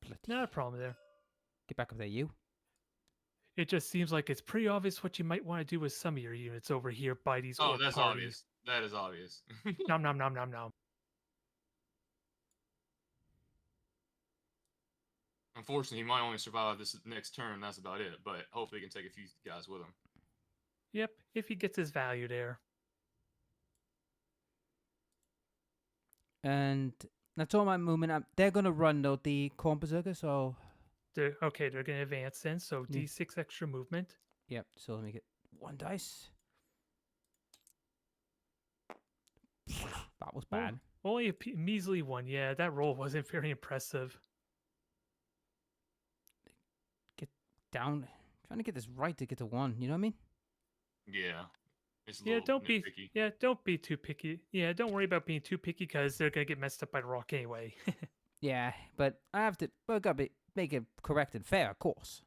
bloody. Not a problem there. Get back up there, you. It just seems like it's pretty obvious what you might want to do with some of your units over here by these orc that's parties. obvious. That is obvious. Nom nom nom nom nom. Unfortunately, he might only survive this next turn. That's about it. But hopefully, he can take a few guys with him. Yep, if he gets his value there. And that's all my movement. They're gonna run though, the Corn Berserker. So They're going to advance then. So D6 extra movement. yep. So let me get 1 dice. That was bad. Only a measly 1. Yeah, that roll wasn't very impressive. Get down. Trying to get this right to get to 1. You know what I mean? Yeah. It's Don't nitpicky. don't be too picky. Yeah, don't worry about being too picky because they're gonna get messed up by the rock anyway. Yeah, but I have to. But I gotta make it correct and fair, of course.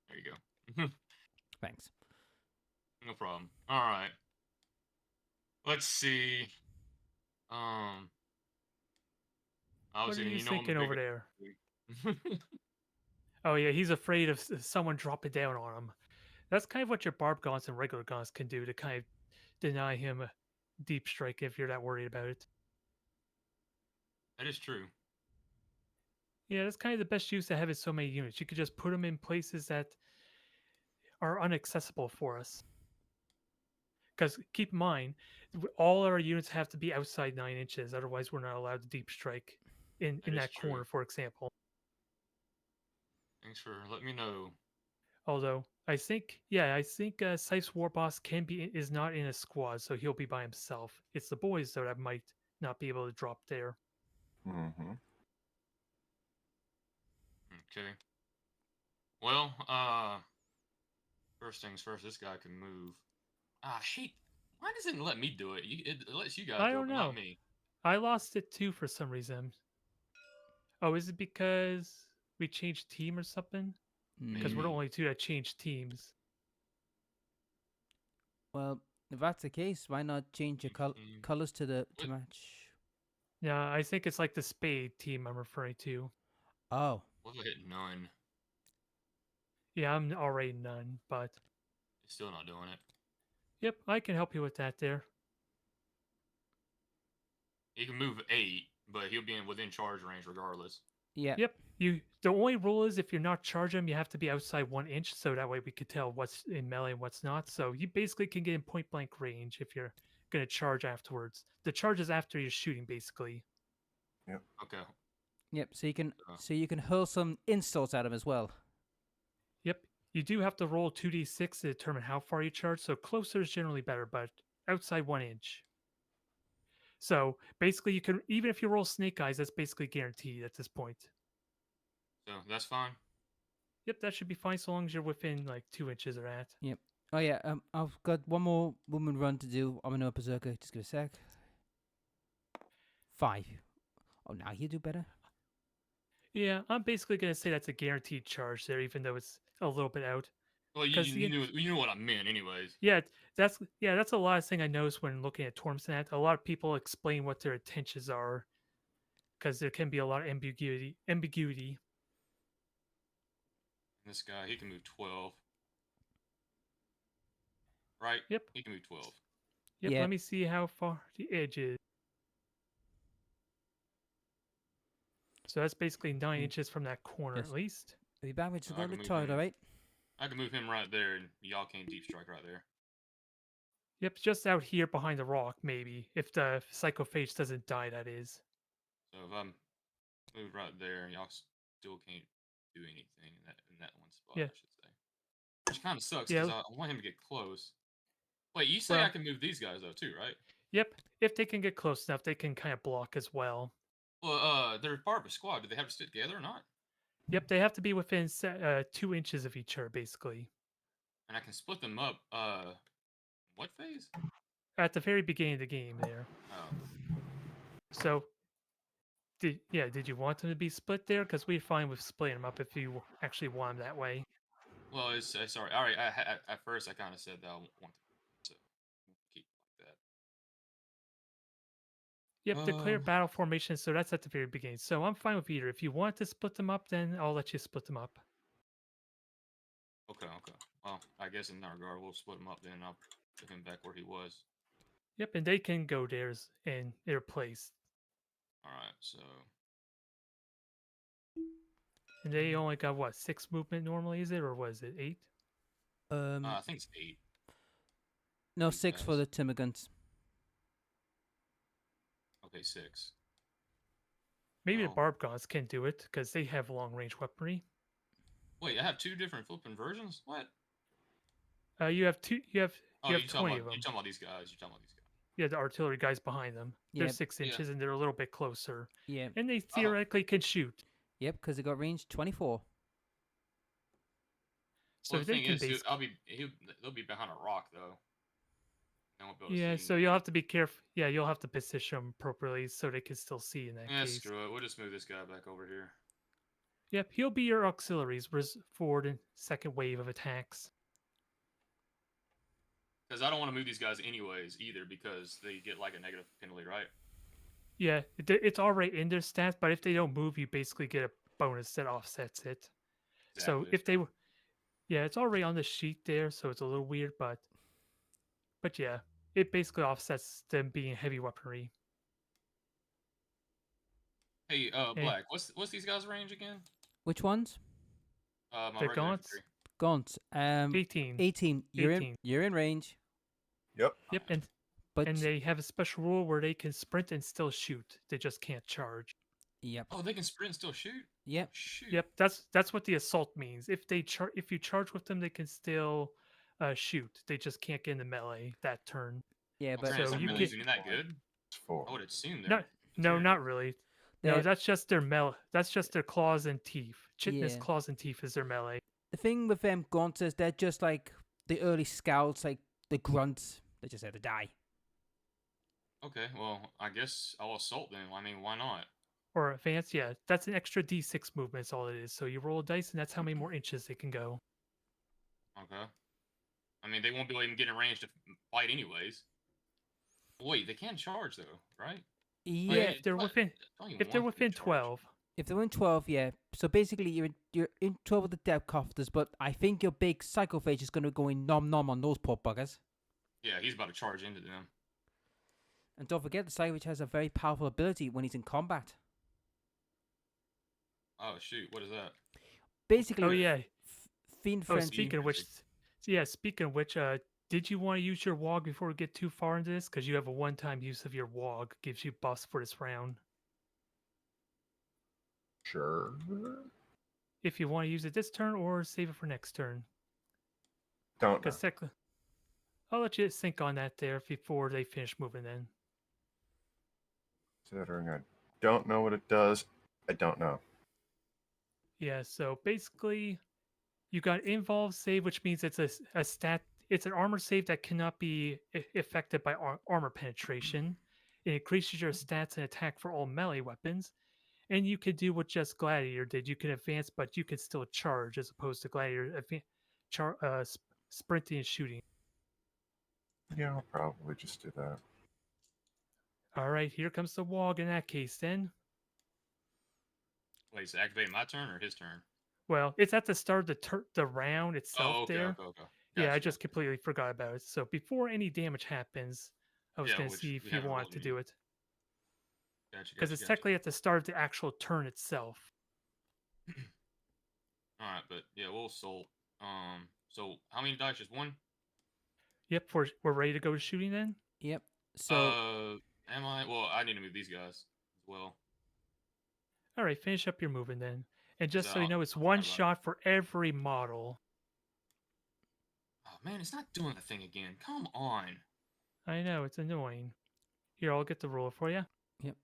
There you go. Thanks. No problem. All right. Let's see. I was What are you know thinking over there? Oh yeah, he's afraid of someone dropping down on him. That's kind of what your barb gaunts and regular gaunts can do to kind of deny him a deep strike if you're that worried about it. That is true. Yeah, that's kind of the best use to having so many units. You could just put them in places that are inaccessible for us. Because keep in mind, all our units have to be outside 9 inches. Otherwise, we're not allowed to deep strike in that corner, for example. Thanks for letting me know. Although I think Sife's War Boss is not in a squad, so he'll be by himself. It's the boys though that might not be able to drop there. Mm-hmm. Okay. Well, first things first, this guy can move. Why does it let me do it? It lets you guys do it, but not me. I lost it too for some reason. Oh, is it because we changed team or something? Because we're the only 2 that changed teams. Well, if that's the case, why not change your colors to match? Yeah, I think it's like the spade team I'm referring to. Oh. What if I hit none? Yeah, I'm already none, but it's still not doing it. Yep, I can help you with that there. He can move 8, but he'll be within charge range regardless. Yeah. Yep. The only rule is if you're not charging him, you have to be outside 1 inch, so that way we could tell what's in melee and what's not. So you basically can get in point blank range if you're gonna charge afterwards. The charge is after you're shooting, basically. Yep. Okay. Yep. So you can hurl some insults at him as well. Yep. You do have to roll 2d6 to determine how far you charge. So closer is generally better, but outside 1 inch. So basically, you can even if you roll snake eyes, that's basically guaranteed at this point. So that's fine. Yep, that should be fine so long as you're within like 2 inches of that. Yep. Oh yeah. I've got one more woman run to do. I'm a berserker. Just give a sec. 5. Oh, now you do better. Yeah, I'm basically gonna say that's a guaranteed charge there, even though it's a little bit out. Well, you knew what I meant, anyways. Yeah, that's a lot of thing I noticed when looking at Torms and that. A lot of people explain what their intentions are, because there can be a lot of ambiguity. This guy, he can move 12. right? Yep. He can move 12. Yep. Let me see how far the edge is. So that's basically 9 inches from that corner at least. Be back with So a little tired, all right? I can move him right there, and y'all can't deep strike right there. Yep, just out here behind the rock, maybe. If the psychophage doesn't die, that is. So if I'm moved right there, y'all still can't do anything in that one spot, I should say. Which kind of sucks, because I want him to get close. Wait, you say I can move these guys, though, too, right? Yep, if they can get close enough, they can kind of block as well. Well, they're part of a squad. Do they have to stick together or not? Yep, they have to be within 2 inches of each other, basically. And I can split them up, what phase? At the very beginning of the game there. Oh. So, did you want them to be split there? Because we're fine with splitting them up if you actually want them that way. Well, it's sorry. All right, at first I kind of said that I want to keep like that. Yep, declare battle formation, so that's at the very beginning. So I'm fine with either. If you want to split them up, then I'll let you split them up. Okay. Well, I guess in that regard, we'll split them up then. I'll put him back where he was. Yep, and they can go theirs in their place. All right, so. And they only got what, 6 movement normally? Is it, or was it 8? I think it's 8. No, 6 for the Timogans. Okay, 6. Maybe the Barb Gods can do it because they have long range weaponry. Wait, I have 2 different flipping versions. What? You have 2. You have 20 of them. You're talking about these guys. Yeah, the artillery guys behind them. They're 6 inches and they're a little bit closer. Yeah. And they theoretically can shoot. Yep, because they got range 24. So well, the thing is, they'll be behind a rock though. Yeah, so you'll have to be careful. Yeah, you'll have to position them appropriately so they can still see in that case. Screw it. We'll just move this guy back over here. Yep, he'll be your auxiliaries for the second wave of attacks. Because I don't want to move these guys anyways either, because they get like a negative penalty, right? Yeah, it's already in their stats, but if they don't move, you basically get a bonus that offsets it. Exactly. So if they were... Yeah, it's already on the sheet there, so it's a little weird, but yeah, it basically offsets them being heavy weaponry. Hey, Black, what's these guys' range again? Which ones? The Gaunts. Gaunts. 18. 18. You're in range. Yep, and they have a special rule where they can sprint and still shoot. They just can't charge. Yep. Oh, they can sprint and still shoot? Yep. Shoot. Yep, that's what the assault means. If you charge with them, they can still shoot. They just can't get in the melee that turn. Yeah, but so you can isn't that good? I would assume they're No, not really. No, that's just their melee. That's just their claws and teeth. Chitinous claws and teeth is their melee. The thing with them Gaunts is they're just like the early scouts, like the grunts. They just have to die. Okay, well, I guess I'll assault them. I mean, why not? Or advance, yeah. That's an extra D6 movement is all it is. So you roll a dice, and that's how many more inches they can go. Okay. I mean, they won't be able to even get in range to fight anyways. Wait, they can charge, though, right? Yeah, like, if they're within 12. If they're in 12, yeah. So basically, you're in 12 with the depth cofters, but I think your big psychophage is going to go in nom on those poor buggers. Yeah, he's about to charge into them. And don't forget, the psychophage has a very powerful ability when he's in combat. Oh shoot! What is that? Basically, oh yeah, fiend friend. Speaking of which, did you want to use your wog before we get too far into this? Because you have a one-time use of your wog, gives you buffs for this round. Sure. If you want to use it this turn or save it for next turn. Don't know. I'll let you think on that there before they finish moving then. Considering I don't know what it does, I don't know. Yeah, so basically, you got involved save, which means it's a stat. It's an armor save that cannot be affected by armor penetration. It increases your stats and attack for all melee weapons. And you could do what just Gladiator did. You can advance, but you can still charge, as opposed to Gladiator sprinting and shooting. Yeah, I'll probably just do that. All right, here comes the wog in that case then. Wait, so activate my turn or his turn? Well, it's at the start of the round itself there. Okay. Yeah, I just completely forgot about it. So before any damage happens, I was going to see if you want to do it. Because it's technically at the start of the actual turn itself. All right, but yeah, we'll assault. So how many dice? Just one? Yep, we're ready to go to shooting then? Yep. So am I? Well, I need to move these guys as well. All right, finish up your moving then. And just so you know, it's one shot for every model. Oh man, it's not doing the thing again. Come on. I know, it's annoying. Here, I'll get the roller for you. Yep.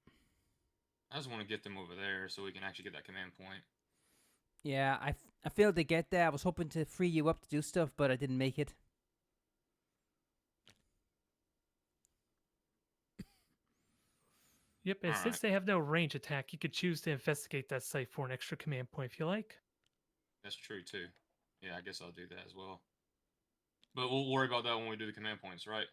I just want to get them over there so we can actually get that command point. Yeah, I failed to get there. I was hoping to free you up to do stuff, but I didn't make it. Yep, and since they have no range attack, you could choose to investigate that site for an extra command point if you like. That's true, too. Yeah, I guess I'll do that as well. But we'll worry about that when we do the command points, right?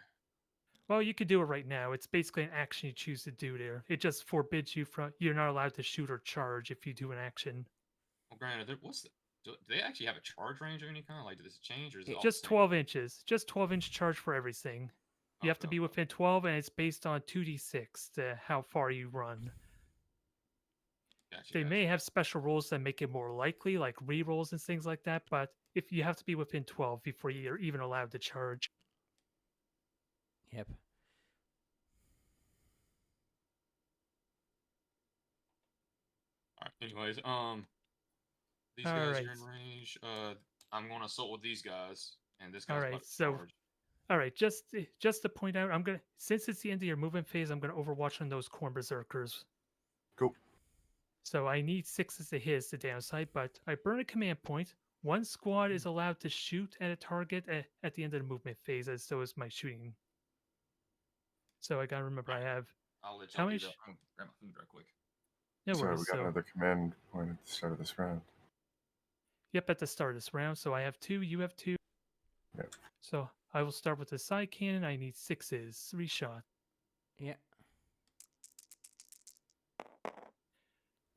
Well, you could do it right now. It's basically an action you choose to do there. It just forbids you from... You're not allowed to shoot or charge if you do an action. Well, granted, do they actually have a charge range of any kind? Like, does it change, or is it just 12 inches? Just 12-inch charge for everything. You have to be within 12, and it's based on 2d6 to how far you run. They may have special rules that make it more likely, like rerolls and things like that, but if you have to be within 12 before you're even allowed to charge. Yep. All right. Anyways, these guys are in range. I'm going to assault with these guys, and this guy's about to charge. All right, just to point out, since it's the end of your movement phase, I'm gonna overwatch on those Corn Berserkers. Cool. So I need 6 to hit the downside, but I burn a command point. One squad is allowed to shoot at a target at the end of the movement phase, as so is my shooting. So I gotta remember I have. I'll let you do that. I'm gonna grab my food right quick. No worries. We got another command point at the start of this round. Yep, at the start of this round. So I have 2. You have 2. Yep. So I will start with the side cannon. I need 6s, 3 shots. Yeah.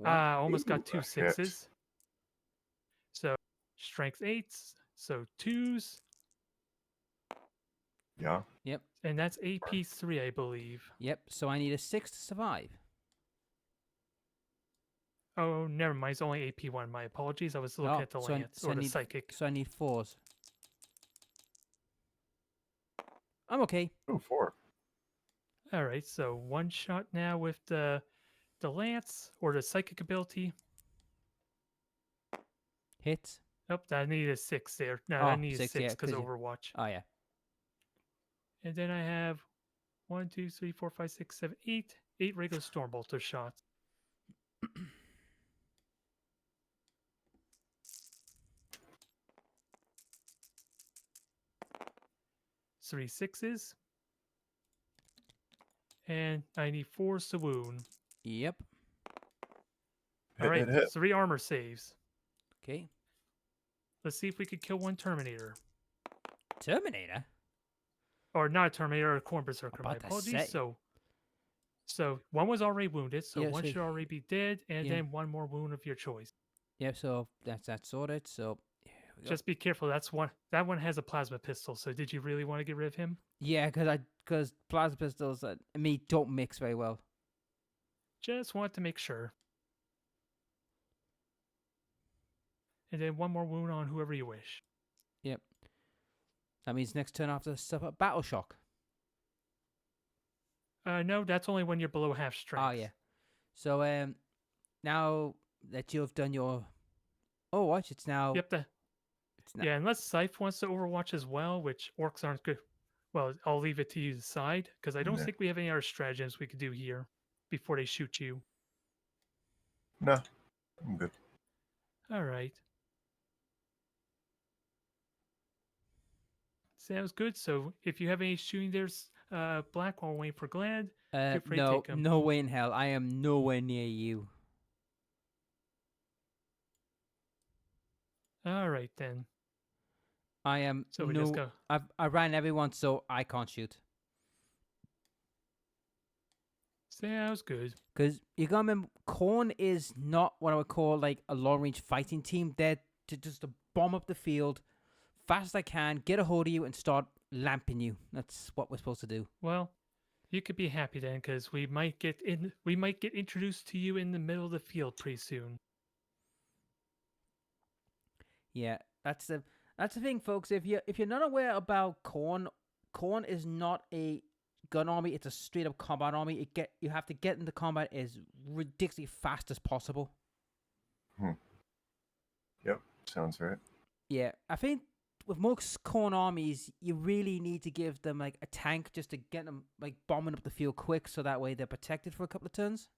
Almost got 2 6s. Hit. So strength 8s. So 2s. Yeah. Yep. And that's AP 3, I believe. Yep. So I need a 6 to survive. Oh, never mind. It's only AP 1. My apologies. I was looking at the lance or the psychic. So I need 4s. I'm okay. Oh, 4. All right, so 1 shot now with the lance or the psychic ability. Hits. Nope, I needed a 6 there. No, I needed 6 because Overwatch. Oh, yeah. And then I have 1, 2, 3, 4, 5, 6, 7, 8. 8 regular Stormbolter shots. 3 6s. And I need 4 Swoon. Yep. All right, 3 armor saves. Okay. Let's see if we could kill 1 Terminator. Terminator? Or not a Terminator, a Corn Berserker. My apologies. So 1 was already wounded, so 1 should already be dead, and then 1 more wound of your choice. Yeah, so that's sorted. So just be careful. That one has a plasma pistol. So did you really want to get rid of him? Yeah, because plasma pistols and me don't mix very well. Just want to make sure. And then 1 more wound on whoever you wish. Yep. That means next turn after suffer battle shock. No, that's only when you're below half strength. Oh yeah. So now that you have done your Overwatch, it's now. Yep. Yeah, unless Scythe wants to Overwatch as well, which orcs aren't good. Well, I'll leave it to you to decide, because I don't think we have any other stratagems we could do here before they shoot you. No, I'm good. All right. Sounds good. So if you have any shooting there's Black while waiting for Glad, feel free to take them. No way in hell. I am nowhere near you. All right, then. I am. So we just go. I ran everyone, so I can't shoot. Sounds good. Because you gotta remember, Khorne is not what I would call like a long-range fighting team. They're to just to bomb up the field, fast as I can, get a hold of you, and start lamping you. That's what we're supposed to do. Well, you could be happy then, because we might get introduced to you in the middle of the field pretty soon. Yeah, that's the thing, folks. If you're not aware about Khorne is not a gun army. It's a straight up combat army. You have to get into combat as ridiculously fast as possible. Yep, sounds right. Yeah, I think with most Khorne armies, you really need to give them like a tank just to get them like bombing up the field quick, so that way they're protected for a couple of turns.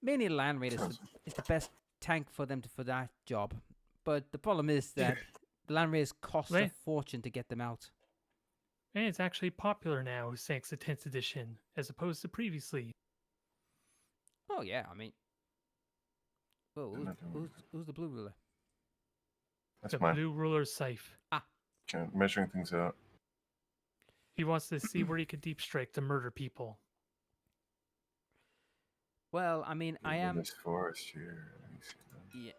Mainly Land Raiders is the best tank for them for that job, but the problem is that the Land Raiders cost a fortune to get them out. And it's actually popular now thanks to 10th edition, as opposed to previously. Oh yeah, I mean, who's the blue ruler? That's mine. Blue ruler's safe. Measuring things out. He wants to see where he can deep strike to murder people. Well, I mean, I am. This forest here. Yeah.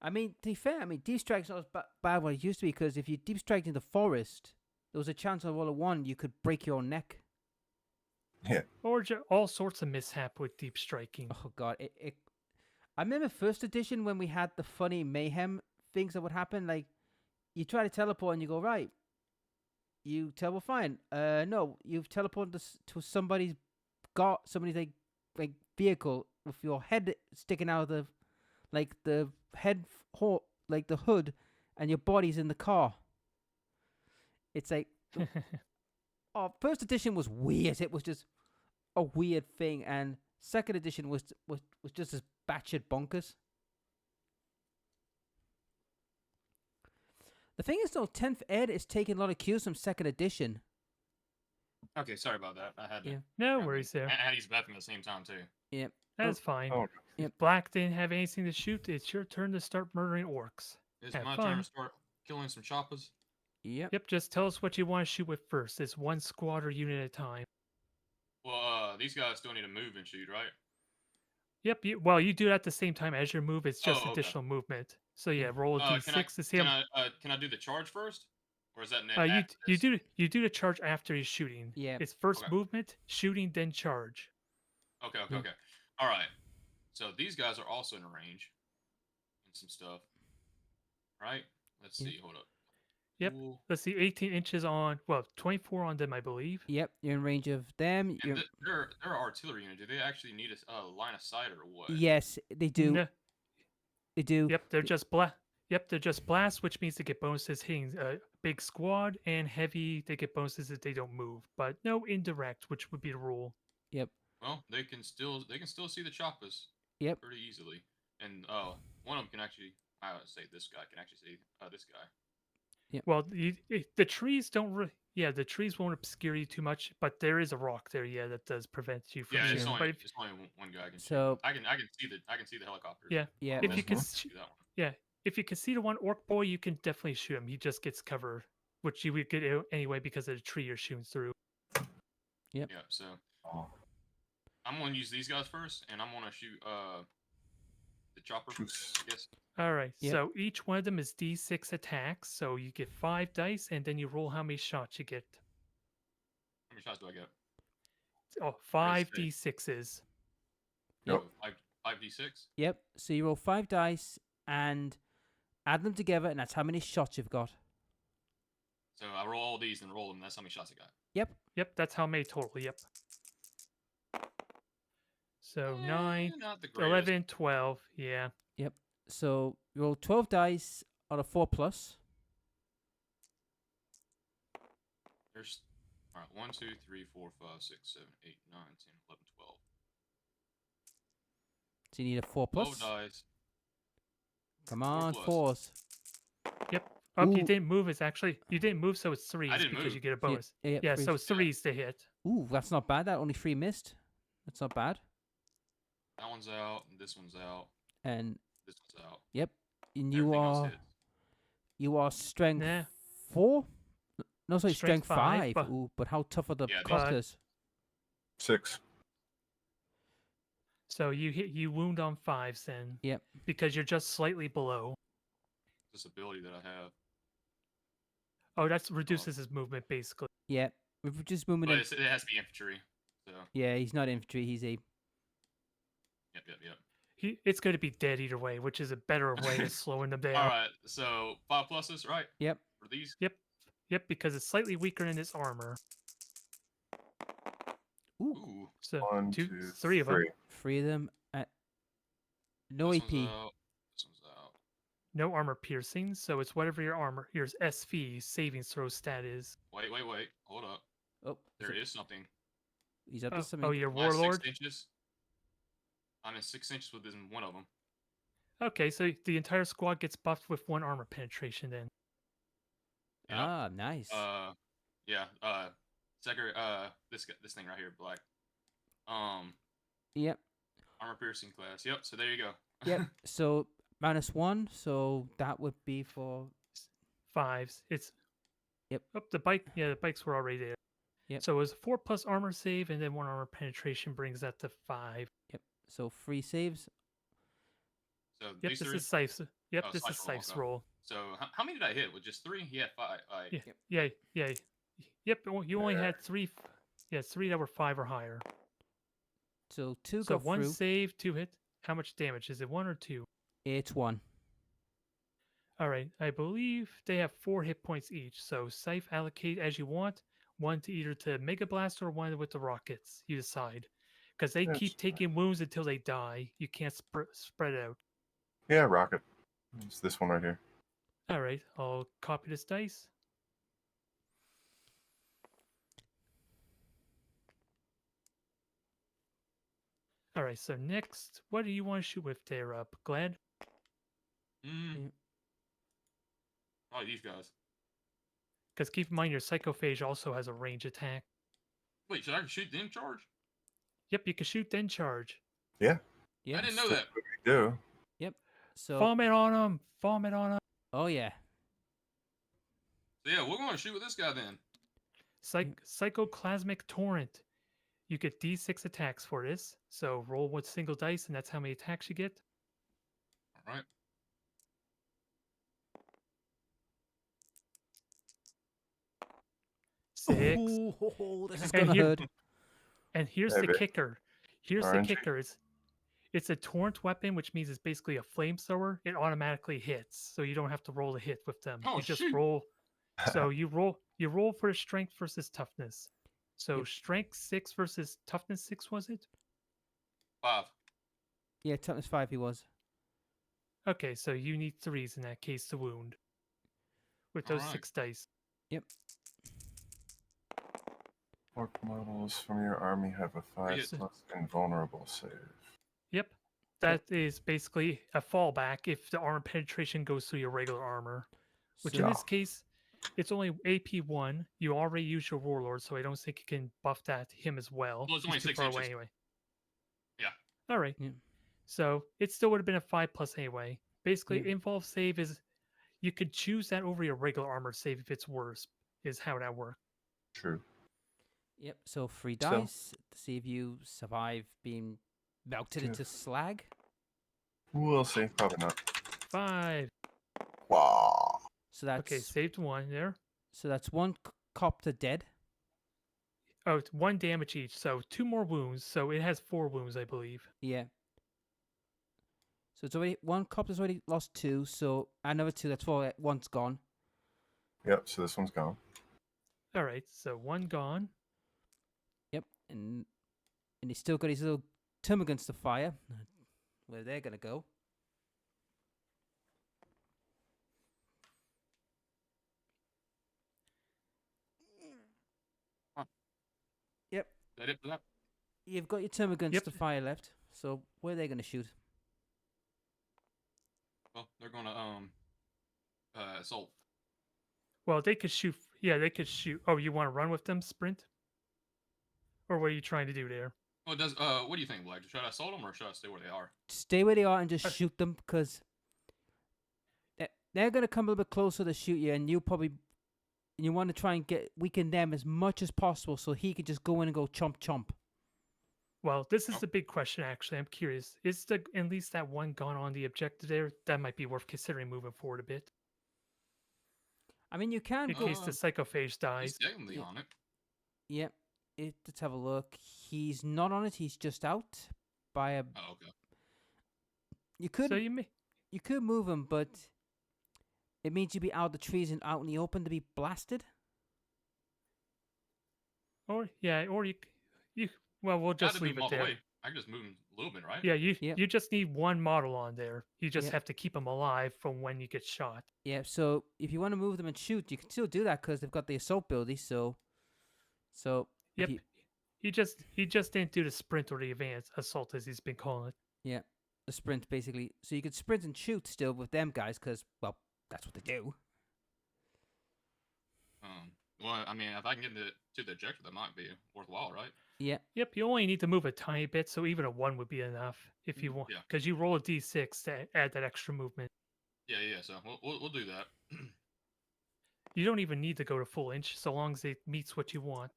I mean, to be fair, deep strike's not as bad what it used to be, because if you deep strike in the forest, there was a chance on roll of 1 you could break your neck. Yeah. Or all sorts of mishap with deep striking. Oh god, I remember first edition when we had the funny mayhem things that would happen. Like, you try to teleport and you go right. You teleport fine. No, you've teleported to somebody's like vehicle with your head sticking out of the hood, and your body's in the car. It's like, first edition was weird. It was just a weird thing, and second edition was just as batshit bonkers. The thing is, though, 10th Ed is taking a lot of cues from second edition. Okay, sorry about that. I had no worries there. I had to use the bathroom at the same time too. Yep, that's fine. Oh. If Black didn't have anything to shoot, it's your turn to start murdering orcs. It's my turn to start killing some choppers. Yep. Just tell us what you want to shoot with first. It's one squad or unit at a time. Well, these guys still need to move and shoot, right? Yep. You do it at the same time as your move. It's just additional movement. So yeah, roll a d6 to see how. Can I do the charge first, or is that next? You do the charge after he's shooting. Yeah. It's first movement, shooting, then charge. Okay. All right. So these guys are also in range and some stuff, right? Let's see. Hold up. Yep. Ooh. Let's see. 18 inches on. 24 on them, I believe. Yep. You're in range of them. They're artillery unit. Do they actually need a line of sight or what? Yes, they do. No. They do. Yep. They're just blast. Yep. They're just blast, which means they get bonuses hitting a big squad, and heavy they get bonuses if they don't move. But no indirect, which would be the rule. Yep. Well, they can still see the choppers. Yep. Pretty easily, and one of them can actually. I would say this guy can actually see this guy. Yeah. Well, the trees don't. The trees won't obscure you too much, but there is a rock there. Yeah, that does prevent you from. Yeah, seeing. it's only one guy can. So I can see the helicopter. Yeah. Yeah. If you can see that one. Yeah, if you can see the one orc boy, you can definitely shoot him. He just gets cover, which you would get anyway because of the tree you're shooting through. Yep. Yeah. So I'm gonna use these guys first, and I'm gonna shoot the chopper. Yes. All right. Yep. So each one of them is D6 attacks. So you get 5 dice, and then you roll how many shots you get. How many shots do I get? Oh, 5 D6s. Yep. 5 D6. Yep. So you roll 5 dice and add them together, and that's how many shots you've got. So I roll all these and roll them. That's how many shots I got. Yep. That's how many total. Yep. So 9, not the 11, 12. Yeah. Yep. So you roll 12 dice on a 4+. There's all right. 1, 2, 3, 4, 5, 6, 7, 8, 9, 10, 11, 12. So you need a 4+. 12 dice. Come on, 4+. 4s. Yep. Oh, you didn't move. You didn't move, so it's 3s because move. you get a bonus. Yeah, so 3s to hit. Ooh, that's not bad. That only 3 missed. That's not bad. That one's out, and this one's out. And this one's out. Yep. And Everything you are strength Nah. 4? No, sorry, strength 5. but- Ooh, but how tough are the Yeah, clusters? 6. So you wound on 5s then. Yep. Because you're just slightly below. This ability that I have. Oh, that reduces his movement basically. Yep. We've just moving. But it has to be infantry. So. Yeah, he's not infantry. He's a. Yep. It's going to be dead either way, which is a better way of slowing them down. All right. So 5 pluses, right? Yep. For these. Yep. Because it's slightly weaker in its armor. Ooh. So 1, 2, 3 of them. 3 of them at no This AP. one's out. No armor piercing, so it's whatever your SV savings throw stat is. Wait. Hold up. Oh, there is something. He's up to something. Oh, your warlord. 6 inches. I'm in 6 inches within one of them. Okay, so the entire squad gets buffed with 1 armor penetration then. Yep. Ah, nice. Yeah. This thing right here, black. Yep. Armor piercing class. Yep. So there you go. Yep. So -1. So that would be for 5s. It's. Yep. Oh, the bikes were already there. Yep. So it was 4+ armor save, and then 1 armor penetration brings that to 5. Yep. So 3 saves. So yep, this is Sife's. Yep, this is Sife's roll. So how many did I hit? With just 3? Yeah, 5. Yeah. Yep. You only had 3. Yeah, 3 that were 5 or higher. So 2 So go 1 through. save, 2 hit. How much damage is it? 1 or 2? It's 1. All right. I believe they have 4 hit points each. So Sife, allocate as you want. 1 to either to Mega Blast or 1 with the rockets. You decide, because they keep taking wounds until they die. You can't spread it out. Yeah, rocket. It's this one right here. All right. I'll copy this dice. All right. So next, what do you want to shoot with there, Glad? Oh, these guys. Because keep in mind, your Psychophage also has a range attack. Wait, should I shoot then charge? Yep, you can shoot then charge. Yeah. Yep. I didn't know that. We do. Yep. So Vomit on him. Vomit on him. Oh yeah. So yeah, we're going to shoot with this guy then. Psychoplasmic Torrent. You get D6 attacks for this. So roll with single dice, and that's how many attacks you get. All right. Six. Oh, this is gonna hurt. And here's the kicker. Here's RNG. the kicker. It's a torrent weapon, which means it's basically a flamethrower. It automatically hits, so you don't have to roll a hit with them. Oh, you just shoot. roll. So you roll for strength versus toughness. So Yep. strength 6 versus toughness 6, was it? 5. Yeah, toughness 5 he was. Okay, so you need 3s in that case to wound. With those Alright. 6 dice. Yep. Orc models from your army have a 5+ invulnerable save. Yep. That is basically a fallback if the armor penetration goes through your regular armor. Which in this case, it's only AP1. You already used your Warlord, so I don't think you can buff him as well. Well, it's only He's too 6 far inches. away anyway. Yeah. All right. Yeah. So it still would have been a 5+ anyway. Basically, Yeah. involve save is you could choose that over your regular armor save if it's worse, is how that works. True. Yep. So 3 So- dice to see if you survive being melted Yeah. into slag. We'll see. Probably not. 5. Wow. So that's Okay, saved 1 there. so that's 1 copter dead. Oh, it's 1 damage each, so 2 more wounds. So it has 4 wounds, I believe. Yeah. So it's already 1 copter's already lost 2. So another 2. That's 4. 1's gone. Yep. So this one's gone. All right, so 1 gone. Yep. And he's still got his little termagants to fire. Where they're gonna go. Yep. Is that it for that? You've got your termagants Yep. to fire left. So where are they gonna shoot? Well, they're going to assault. Well, they could shoot. Yeah, they could shoot. Oh, you want to run with them, sprint? Or what are you trying to do there? Well, what do you think, Black? Should I assault them or should I stay where they are? Stay where they are and just shoot them, because they're gonna come a little bit closer to shoot you, and you want to try and weaken them as much as possible, so he can just go in and go chomp chomp. Well, this is the big question, actually. I'm curious. Is the at least that one gun on the objective there? That might be worth considering moving forward a bit. I mean, you can in go. case the psychophage He's dies. definitely on it. Yep. Let's have a look. He's not on it. He's just out by a. Oh, okay. You could. So you could move him, but it means you'd be out of the trees and out in the open to be blasted. Or you. Well, we'll just leave it there. Away. I can just move him a little bit, right? Yeah, you just need one model on there. You just Yep. have to keep him alive from when you get shot. Yeah. So if you want to move them and shoot, you can still do that because they've got the assault ability. So. Yep. He just didn't do the sprint or the advanced assault as he's been calling it. Yeah, the sprint basically. So you could sprint and shoot still with them guys because, well, that's what they do. Well, I mean, if I can get to the objective, that might be worthwhile, right? Yeah. Yep. You only need to move a tiny bit, so even a 1 would be enough if you want. Yeah. Because you roll a d6 to add that extra movement. Yeah. So we'll do that. You don't even need to go to full inch, so long as it meets what you want.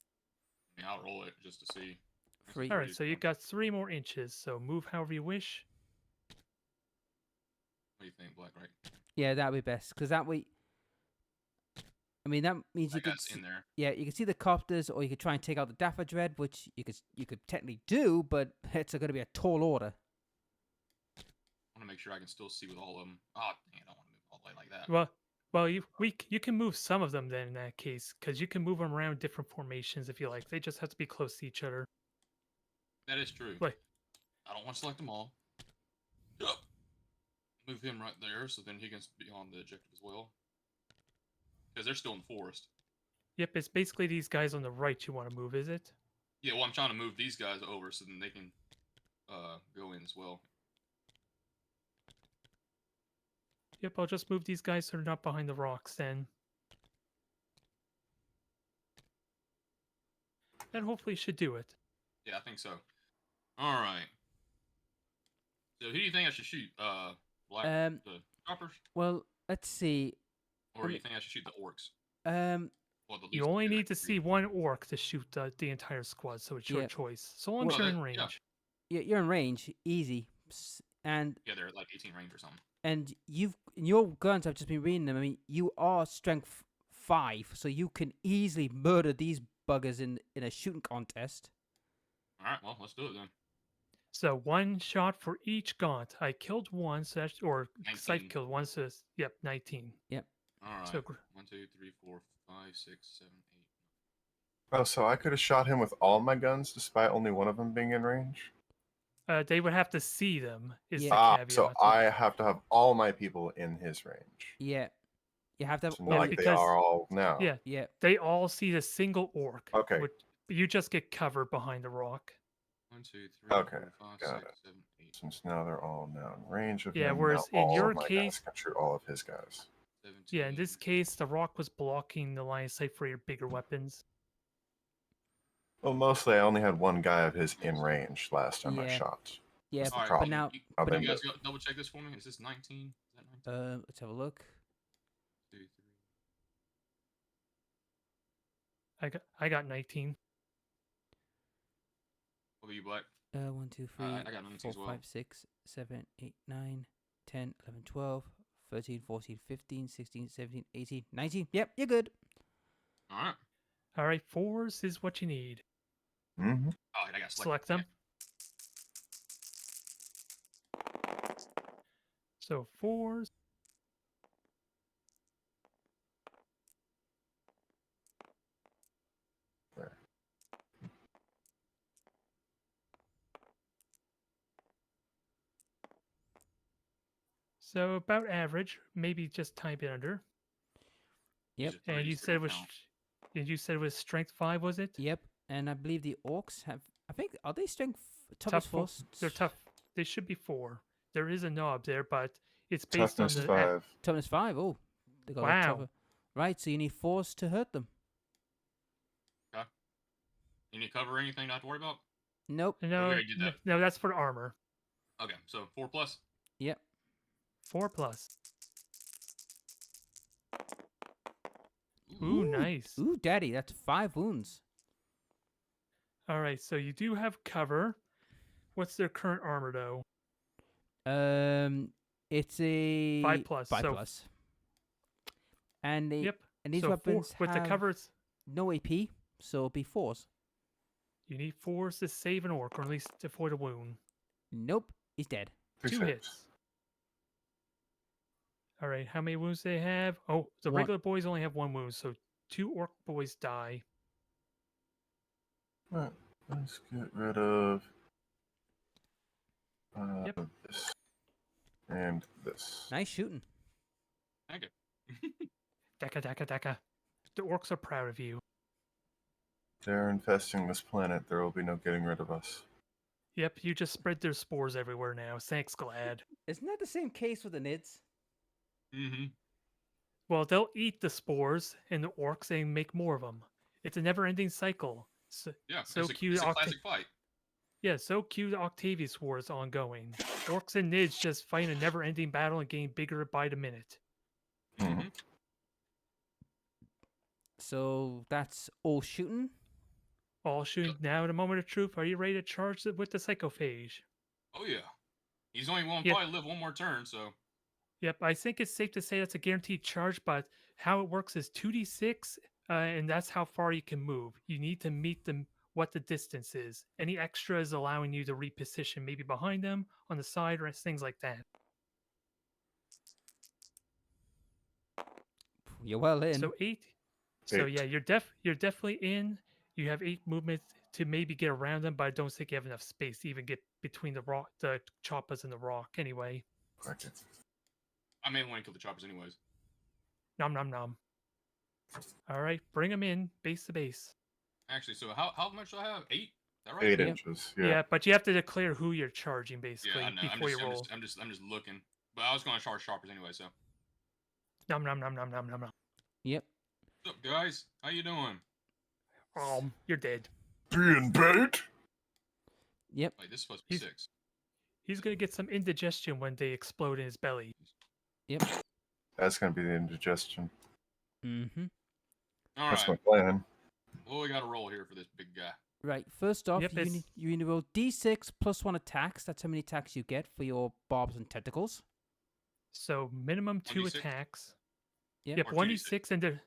I mean, I'll roll it just to see. Free. All right, so you've got 3 more inches. So move however you wish. What do you think, Black? Right? Yeah, that'd be best because that way. I mean, that means you could. In there. Yeah, you can see the copters, or you could try and take out the Dapper Dread, which you could technically do, but it's going to be a tall order. I want to make sure I can still see with all of them. Oh, dang, I don't want to move all the way like that. Well, you can move some of them then in that case, because you can move them around different formations if you like. They just have to be close to each other. That is true. Wait. I don't want to select them all. Move him right there, so then he can be on the objective as well. Because they're still in the forest. Yep, it's basically these guys on the right you want to move, is it? Yeah, well, I'm trying to move these guys over so then they can go in as well. Yep, I'll just move these guys so they're not behind the rocks then. And hopefully should do it. Yeah, I think so. All right. So who do you think I should shoot? Black, the choppers? Well, let's see. Or do you think I should shoot the orcs? You only need to see one orc to shoot the entire squad, so it's your choice. So long as you're in range. Yeah, you're in range, easy. And yeah, they're at like 18 range or something. And your guns, I've just been reading them. I mean, you are strength 5, so you can easily murder these buggers in a shooting contest. All right, well, let's do it then. So 1 shot for each gaunt. I killed 1, so that's, or 19. Scythe killed 1, so it's, 19. Yep. All right. So, 1, 2, 3, 4, 5, 6, 7, 8. Oh, so I could have shot him with all my guns despite only one of them being in range? They would have to see them. Is the caveat. So I have to have all my people in his range. Yeah. You have to have all like they are all now. Yeah. They all see the single orc. Okay. You just get cover behind the rock. 1, 2, 3, okay. 4, 5, Got 6, it. 7, 8. Since now they're all now in range of yeah, him, whereas in your case, can shoot all of his guys. 17. Yeah, in this case, the rock was blocking the line of sight for your bigger weapons. Well, mostly I only had one guy of his in range last time I shot. Yeah, right, but now... you guys double check this for me? Is this 19? Is that 19? Let's have a look. 2, 3. I got 19. What about you, Black? 1, 2, 3, I got 19 4, as well. 5, 6, 7, 8, 9, 10, 11, 12, 13, 14, 15, 16, 17, 18, 19. Yep, you're good. All right. All right, 4s is what you need. Mm-hmm. Oh, I got select them. So 4s. There. So about average, maybe just tiny bit under. Yep. And you said it was strength 5, was it? Yep. And I believe the orcs have... I think... Are they strength... Toughness 4? They're tough. They should be 4. There is a knob there, but it's based Toughness on the... 5. Toughness 5. Oh. They got a tougher. Right, so you need 4s to hurt them. Okay. You need cover or anything not to worry about? Nope. No, that's for armor. Okay, so 4 plus? Yep. 4 plus. Ooh, nice. Ooh, daddy, that's 5 wounds. All right, so you do have cover. What's their current armor though? It's a 5+. 5+. And they Yep. and these so weapons with the have covers, no AP, so it'll be 4s. you need 4s to save an orc, or at least to avoid a wound. Nope, he's dead. 2 hits. All right, how many wounds do they have? Oh, the One. regular boys only have 1 wound, so 2 orc boys die. Right. Let's get rid of this and this. Nice shooting. Thank you. Daka. The orcs are proud of you. They're infesting this planet. There will be no getting rid of us. Yep, you just spread their spores everywhere now. Thanks, Glad. Isn't that the same case with the Nids? Mm-hmm. Well, they'll eat the spores and the orcs and make more of them. It's a never-ending cycle. Yeah, so it's cute. a classic fight. Yeah, so cute. Octavius War is ongoing. Orcs and Nids just fight a never-ending battle and getting bigger by the minute. Mm-hmm. So that's all shooting. All shooting now in a moment of truth. Are you ready to charge it with the psychophage? Oh yeah. He's only going to probably live one more turn, so. Yep, I think it's safe to say that's a guaranteed charge, but how it works is 2d6, and that's how far you can move. You need to meet them what the distance is. Any extra is allowing you to reposition, maybe behind them, on the side, or things like that. You're well in. So 8. So yeah, you're definitely in. You have 8 movements to maybe get around them, but I don't think you have enough space to even get between the choppers and the rock anyway. Okay. I may want to kill the choppers anyways. Nom nom nom. All right, bring them in, base to base. Actually, so how much do I have? 8? Is that right? 8 inches. Yeah. Yeah, but you have to declare who you're charging basically Yeah, I know. before you roll. I'm just looking. But I was going to charge choppers anyway, so. Nom nom nom nom nom nom nom. Yep. What's up, guys? How you doing? You're dead. Being bait. Yep. Wait, this is supposed to be 6. He's gonna get some indigestion when they explode in his belly. Yep. That's gonna be the indigestion. Mm-hmm. All That's right. my plan. Well, we got to roll here for this big guy. Right. First off, Yep, you need to roll d6 plus 1 attacks. That's how many attacks you get for your barbs and tentacles. So minimum 2 1d6? attacks. Yep. Yep, Or 1d6, and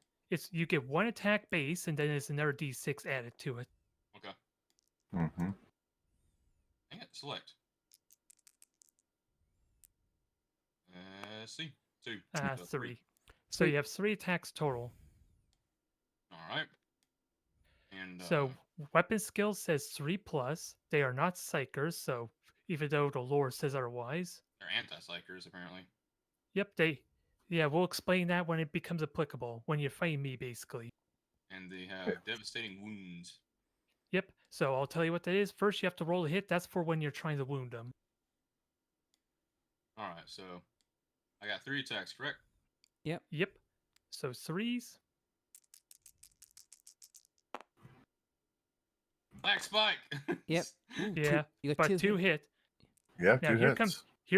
you get 1 attack base, and then there's another d6 added to it. Okay. Mm-hmm. Dang it, select. See. 2. 3. So you have 3 attacks total. All right. And So weapon skill says 3+. They are not psychers, so even though the lore says otherwise. they're anti-psychers, apparently. Yep, we'll explain that when it becomes applicable, when you're fighting me, basically. And they have devastating wounds. Yep, so I'll tell you what that is. First, you have to roll a hit. That's for when you're trying to wound them. All right, so I got 3 attacks, correct? Yep. So 3s. Black spike. Yep. Yeah, You got but 2 hit. Yeah, Now 2 here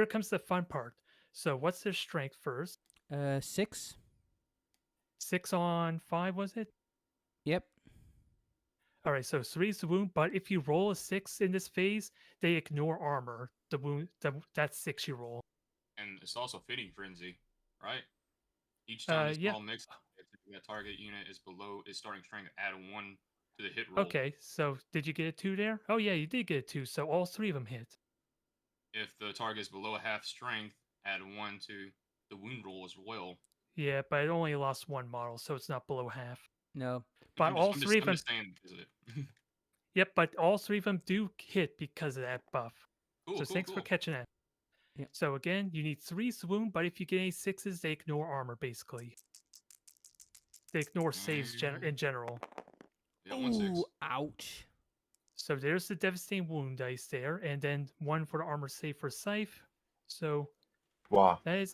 hits. comes the fun part. So what's their strength first? 6. 6 on 5, was it? Yep. All right, so 3's the wound, but if you roll a 6 in this phase, they ignore armor. The wound, that's 6 you roll. And it's also fitting frenzy, right? Each time this yeah. ball mixes, that target unit is starting strength, add 1 to the hit roll. Okay, so did you get a 2 there? Oh yeah, you did get a 2, so all 3 of them hit. If the target is below a half strength, add 1 to the wound roll as well. Yeah, but it only lost 1 model, so it's not below half. No. But all 3 of them. I'm just saying because of it. Yep, but all 3 of them do hit because of that buff. Cool, So thanks for catching that. Yep. So again, you need 3 wound, but if you get any 6s, they ignore armor basically. They ignore saves in general. Yeah, 1 6. Ooh, ouch. So there's the devastating wound dice there, and then 1 for the armor save for Scythe. So Wow. that is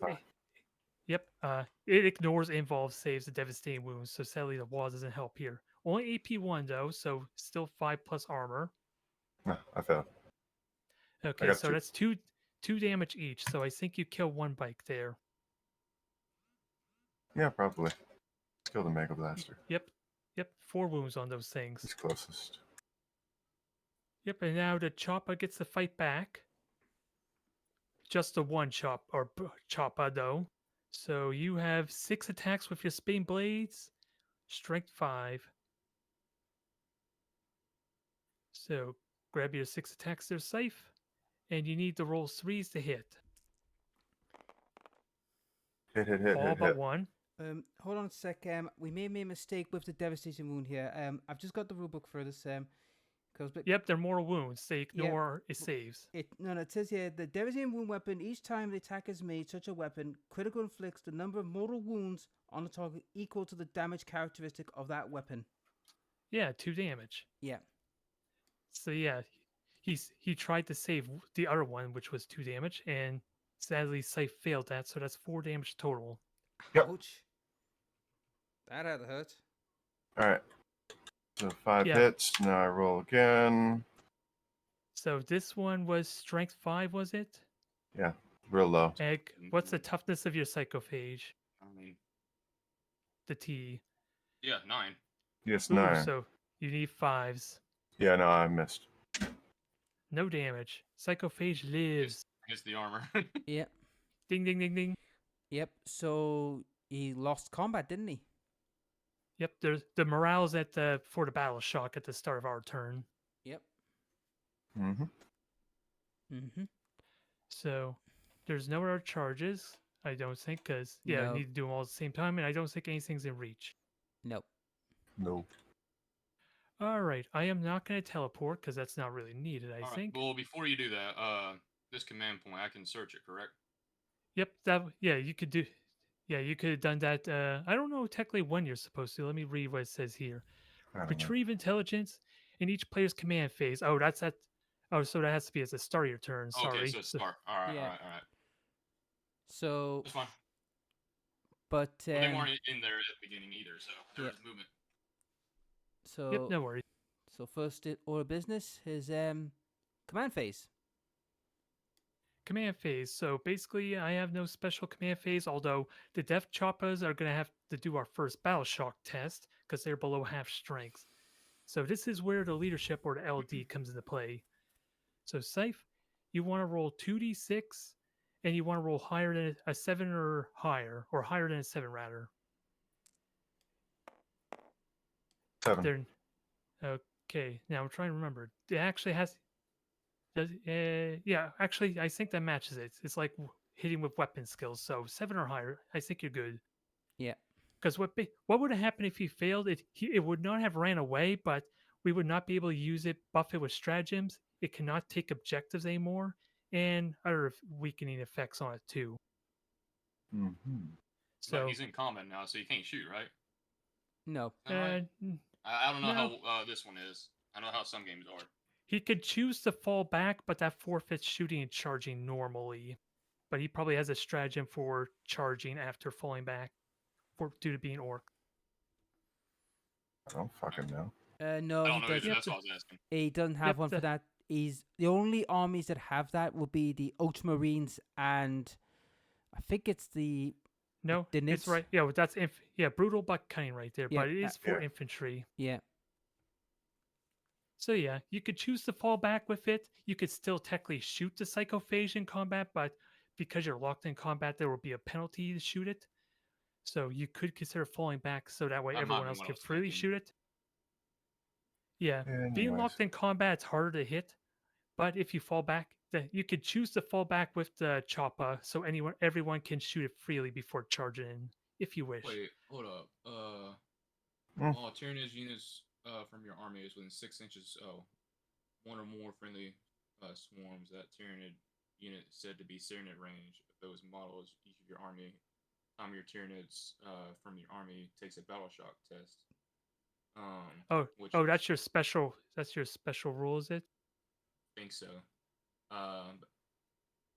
yep. It ignores involved saves the devastating wounds, so sadly the wall doesn't help here. Only AP 1 though, so still 5+ armor. No, I failed. Okay, so 2. that's 2 damage each. So I think you kill 1 bike there. Yeah, probably. Let's kill the Mega Blaster. Yep. 4 wounds on those things. He's closest. Yep, and now the Choppa gets to fight back. Just the one Choppa, though. So you have 6 attacks with your Spin Blades, Strength 5. So grab your 6 attacks there, safe, and you need to roll 3s to hit. Hit. All but one. Hold on a sec. We may have made a mistake with the devastation wound here. I've just got the rulebook for this. Yep, they're mortal wounds. They ignore it saves. It says here the devastating wound weapon. Each time the attack is made, such a weapon critical inflicts the number of mortal wounds on the target equal to the damage characteristic of that weapon. Yeah, 2 damage. Yeah. So yeah, he tried to save the other one, which was 2 damage, and sadly, Scythe failed that, so that's 4 damage total. Yep. Ouch. That had to hurt. All right. So 5 hits. Now I roll again. So this one was strength 5, was it? Yeah, real low. Egg. What's the toughness of your psychophage? I mean, the T. Yeah, 9. Yes, Ooh, 9. So you need 5s. Yeah, no, I missed. No damage. Psychophage lives. Against the armor. Yep. Ding, ding, ding, ding. Yep. So he lost combat, didn't he? Yep. There's the morale's for the battle shock at the start of our turn. Yep. Mm-hmm. So there's no other charges, I don't think, because No. I need to do them all at the same time, and I don't think anything's in reach. Nope. Nope. All right. I am not going to teleport because that's not really needed, I think. Well, before you do that, this command point, I can search it, correct? Yep. You could do. Yeah, you could have done that. I don't know technically when you're supposed to. Let me read what it says here. Retrieve intelligence in each player's command phase. Oh, that's that. Oh, so that has to be at the start of your turn. Sorry. Okay, so start. All right. So. That's fine. But well, they weren't in there at the beginning either, so there's movement. So. Yep, no worries. So first order of business is command phase. Command phase. So basically, I have no special command phase, although the Death Choppas are going to have to do our first battle shock test because they're below half strength. So this is where the leadership or the LD comes into play. So Scythe, you want to roll 2d6, and you want to roll higher than a 7 or higher than a 7 rather. 7. Okay, now I'm trying to remember. It actually has. Actually, I think that matches it. It's like hitting with weapon skills. So 7 or higher, I think you're good. Yeah. Because what would have happened if he failed? It would not have ran away, but we would not be able to use it, buff it with stratagems. It cannot take objectives anymore, and other weakening effects on it too. Mm-hmm. So but he's in combat now, so you can't shoot, right? No. Right? I don't know how this one is. I know how some games are. He could choose to fall back, but that forfeits shooting and charging normally. But he probably has a stratagem for charging after falling back, due to being orc. I don't fucking know. No, I don't know either. That's what I was asking. He doesn't have one for that. He's the only armies that have that will be the Ultramarines and I think it's the it's right. Yeah, that's brutal buck cutting right there, but it is for infantry. Yeah. So yeah, you could choose to fall back with it. You could still technically shoot the psychophage in combat, but because you're locked in combat, there will be a penalty to shoot it. So you could consider falling back so that way everyone else can freely shoot it. Yeah, being locked in combat, it's harder to hit. But if you fall back, you could choose to fall back with the Choppa, so everyone can shoot it freely before charging in, if you wish. Wait, hold up. All Tyranids units from your army is within 6 inches. One or more friendly swarms. That Tyranid unit is said to be Tyranid range. If those models, each of your army, your Tyranids from your army takes a battle shock test. That's your special. That's your special rule, is it? I think so.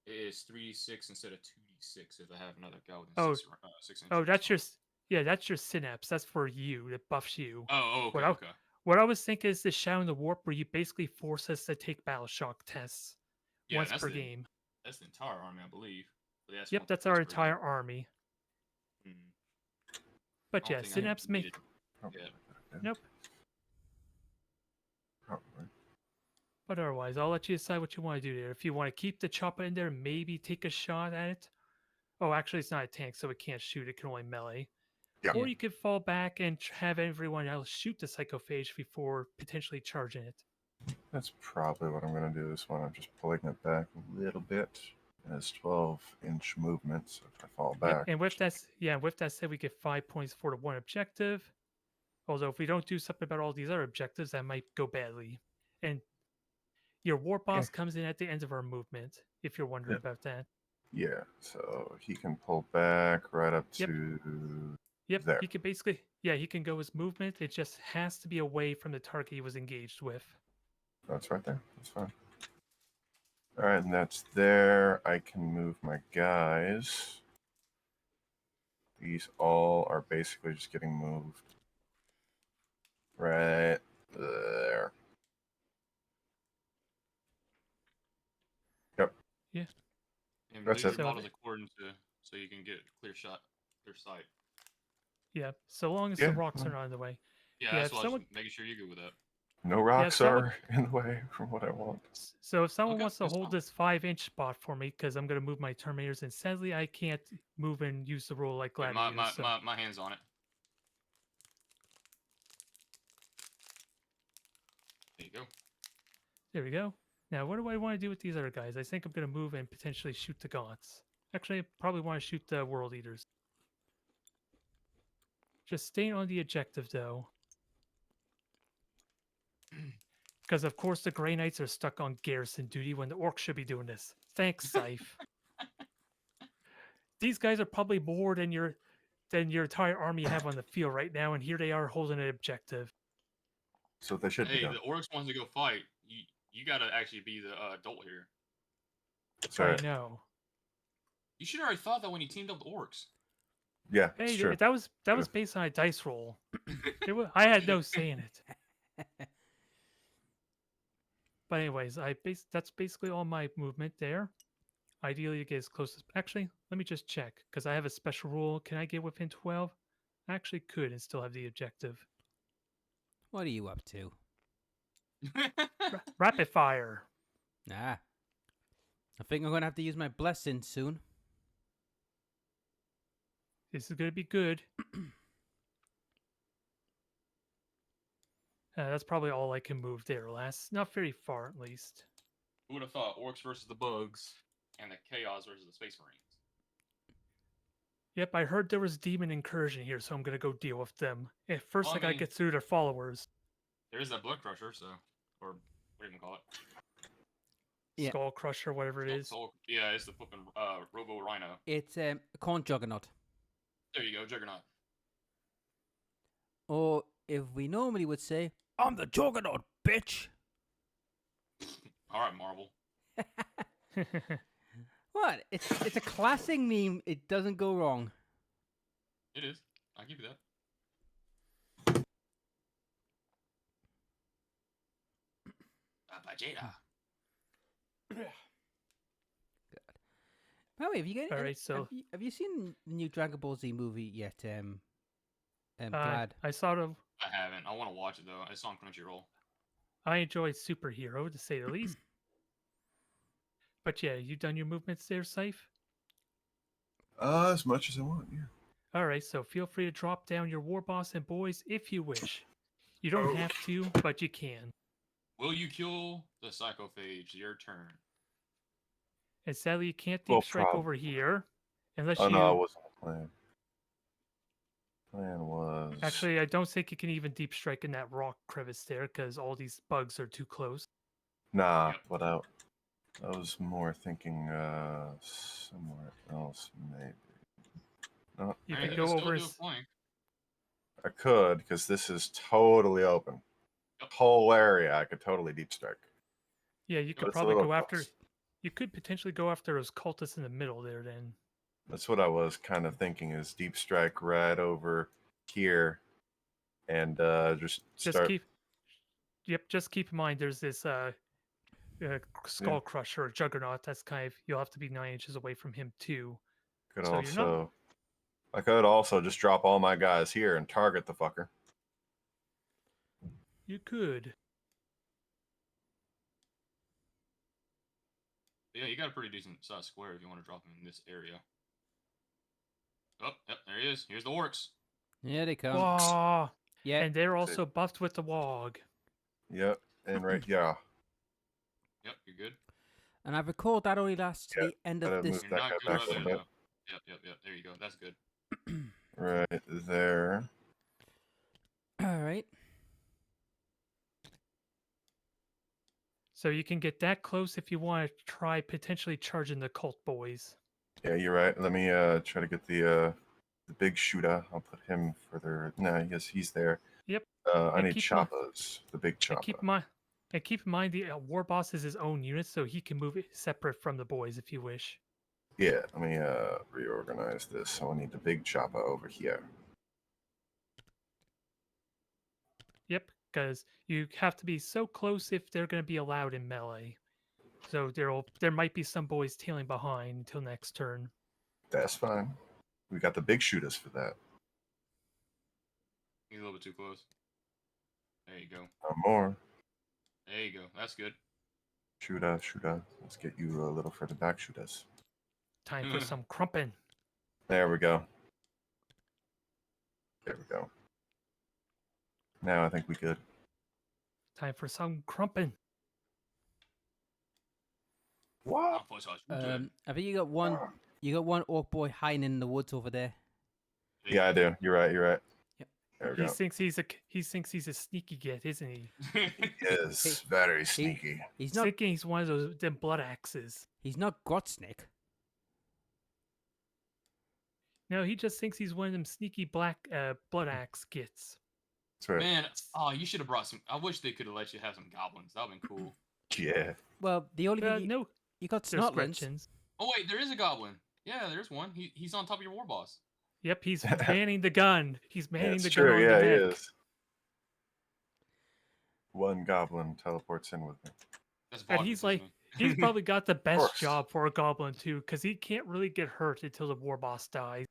It is 3d6 instead of 2d6 if I have another guy within 6 inches. Oh, that's your synapse. That's for you. That buffs you. Oh, okay. Okay. What I was thinking is the Shadow in the Warp, where you basically force us to take battle shock tests once per game. That's the entire army, I believe. Yep, that's our entire army. But yeah, synapse may. Yeah. Nope. But otherwise, I'll let you decide what you want to do there. If you want to keep the chopper in there, maybe take a shot at it. Oh, actually, it's not a tank, so it can't shoot. It can only melee. Yeah. Or you could fall back and have everyone else shoot the psychophage before potentially charging it. That's probably what I'm going to do this one. I'm just pulling it back a little bit. It has 12-inch movement, so if I fall back... And with that said, we get 5 points for the one objective. Although if we don't do something about all these other objectives, that might go badly. And your war boss comes in at the end of our movement, if you're wondering about that. Yeah, so he can pull back right up to there. He can basically, he can go his movement. It just has to be away from the target he was engaged with. That's right there. That's fine. All right, and that's there. I can move my guys. These all are basically just getting moved. Right there. Yep. Yeah. And that's move it. your models according to, so you can get clear sight. Yeah, so long as the rocks are not in the way. Yeah, that's why I was making sure you're good with that. No rocks are in the way from what I want. So if someone wants to hold this 5-inch spot for me, because I'm going to move my Terminators, and sadly I can't move and use the rule like Gladiators. My hand's on it. There you go. There we go. Now, what do I want to do with these other guys? I think I'm going to move and potentially shoot the Gaunts. Actually, I probably want to shoot the World Eaters. Just staying on the objective, though. Because, of course, the Grey Knights are stuck on garrison duty when the Orcs should be doing this. Thanks, Scythe. These guys are probably more than your entire army you have on the field right now, and here they are holding an objective. So they should be done. The Orcs wants to go fight. You got to actually be the adult here. Sorry. I know. You should have already thought that when you teamed up the Orcs. Yeah, it's true. That was based on a dice roll. I had no say in it. But anyways, that's basically all my movement there. Ideally, you get as close as... Actually, let me just check, because I have a special rule. Can I get within 12? I actually could and still have the objective. What are you up to? Rapid fire. I think I'm going to have to use my blessing soon. This is going to be good. That's probably all I can move there, lass. Not very far, at least. Who would have thought? Orcs versus the Bugs, and the Chaos versus the Space Marines. Yep, I heard there was demon incursion here, so I'm going to go deal with them. At first, I got to get through their followers. There is that Blood Crusher, so... Or what do you call it? Yeah. Skull Crusher, whatever it is. Yeah, it's the flipping Robo Rhino. It's a Corn Juggernaut. There you go, Juggernaut. Or, if we normally would say, I'm the Juggernaut, bitch! Alright, Marvel. What? It's a classic meme. It doesn't go wrong. It is. I'll give you that. Vegeta. God. By the way, have you seen the new Dragon Ball Z movie yet? Glad. I sort of. I haven't. I want to watch it though. It's on Crunchyroll. I enjoy Superhero, to say the least. But yeah, you done your movements there, Scythe? As much as I want, yeah. Alright, so feel free to drop down your war boss and boys if you wish. You don't have to, but you can. Will you kill the Psychophage? Your turn. And sadly, you can't deep strike over here. Unless no, it wasn't the plan. Plan was... Actually, I don't think you can even deep strike in that rock crevice there, because all these bugs are too close. Nah, but I was more thinking somewhere else, maybe. No, you can go over... I could, because this is totally open. The whole area, I could totally deep strike. Yeah, you could probably go after... You could potentially go after those cultists in the middle there, then. That's what I was kind of thinking, is deep strike right over here, and just start... Just keep in mind, there's this Skull Crusher or Juggernaut. That's kind of... You'll have to be 9 inches away from him, too. I could also just drop all my guys here and target the fucker. You could. Yeah, you got a pretty decent size square if you want to drop him in this area. Oh, yep, there he is. Here's the orcs. Here they come. Whoa. Yeah. And they're also buffed with the wog. Yep. And yeah. Yep, you're good. And I recall that only lasts to the end of this. You're not good right there, though. Yep. There you go. That's good. Right there. All right. So you can get that close if you want to try potentially charging the cult boys. Yeah, you're right. Let me try to get the big shooter. I'll put him further. No, yes, he's there. Yep. I need choppas. The big choppa. Keep in mind the war boss is his own unit, so he can move it separate from the boys if you wish. Yeah, let me reorganize this. So I need the big choppa over here. Yep, because you have to be so close if they're going to be allowed in melee. So there might be some boys tailing behind until next turn. That's fine. We got the big shooters for that. He's a little bit too close. There you go. No more. There you go. That's good. Shooter. Let's get you a little further back, shooters. Time for some crumping. There we go. There we go. Now I think we good. Time for some crumping. What? I think you got one. You got one orc boy hiding in the woods over there. Yeah, I do. You're right. Yep. There we go. He thinks he's a sneaky git, isn't he? He is very sneaky. He's thinking he's one of those them blood axes. He's not Grotsnick. No, he just thinks he's one of them sneaky black blood axe gits. That's right. Man, you should have brought some. I wish they could have let you have some goblins. That would have been cool. Yeah. Well, the only thing you got snotlings. Oh wait, there is a goblin. Yeah, there's one. He's on top of your war boss. Yep, he's manning the gun. He's manning the true. gun on Yeah, the he neck. is. One goblin teleports in with me. And he's probably got the best job for a goblin too, because he can't really get hurt until the war boss dies.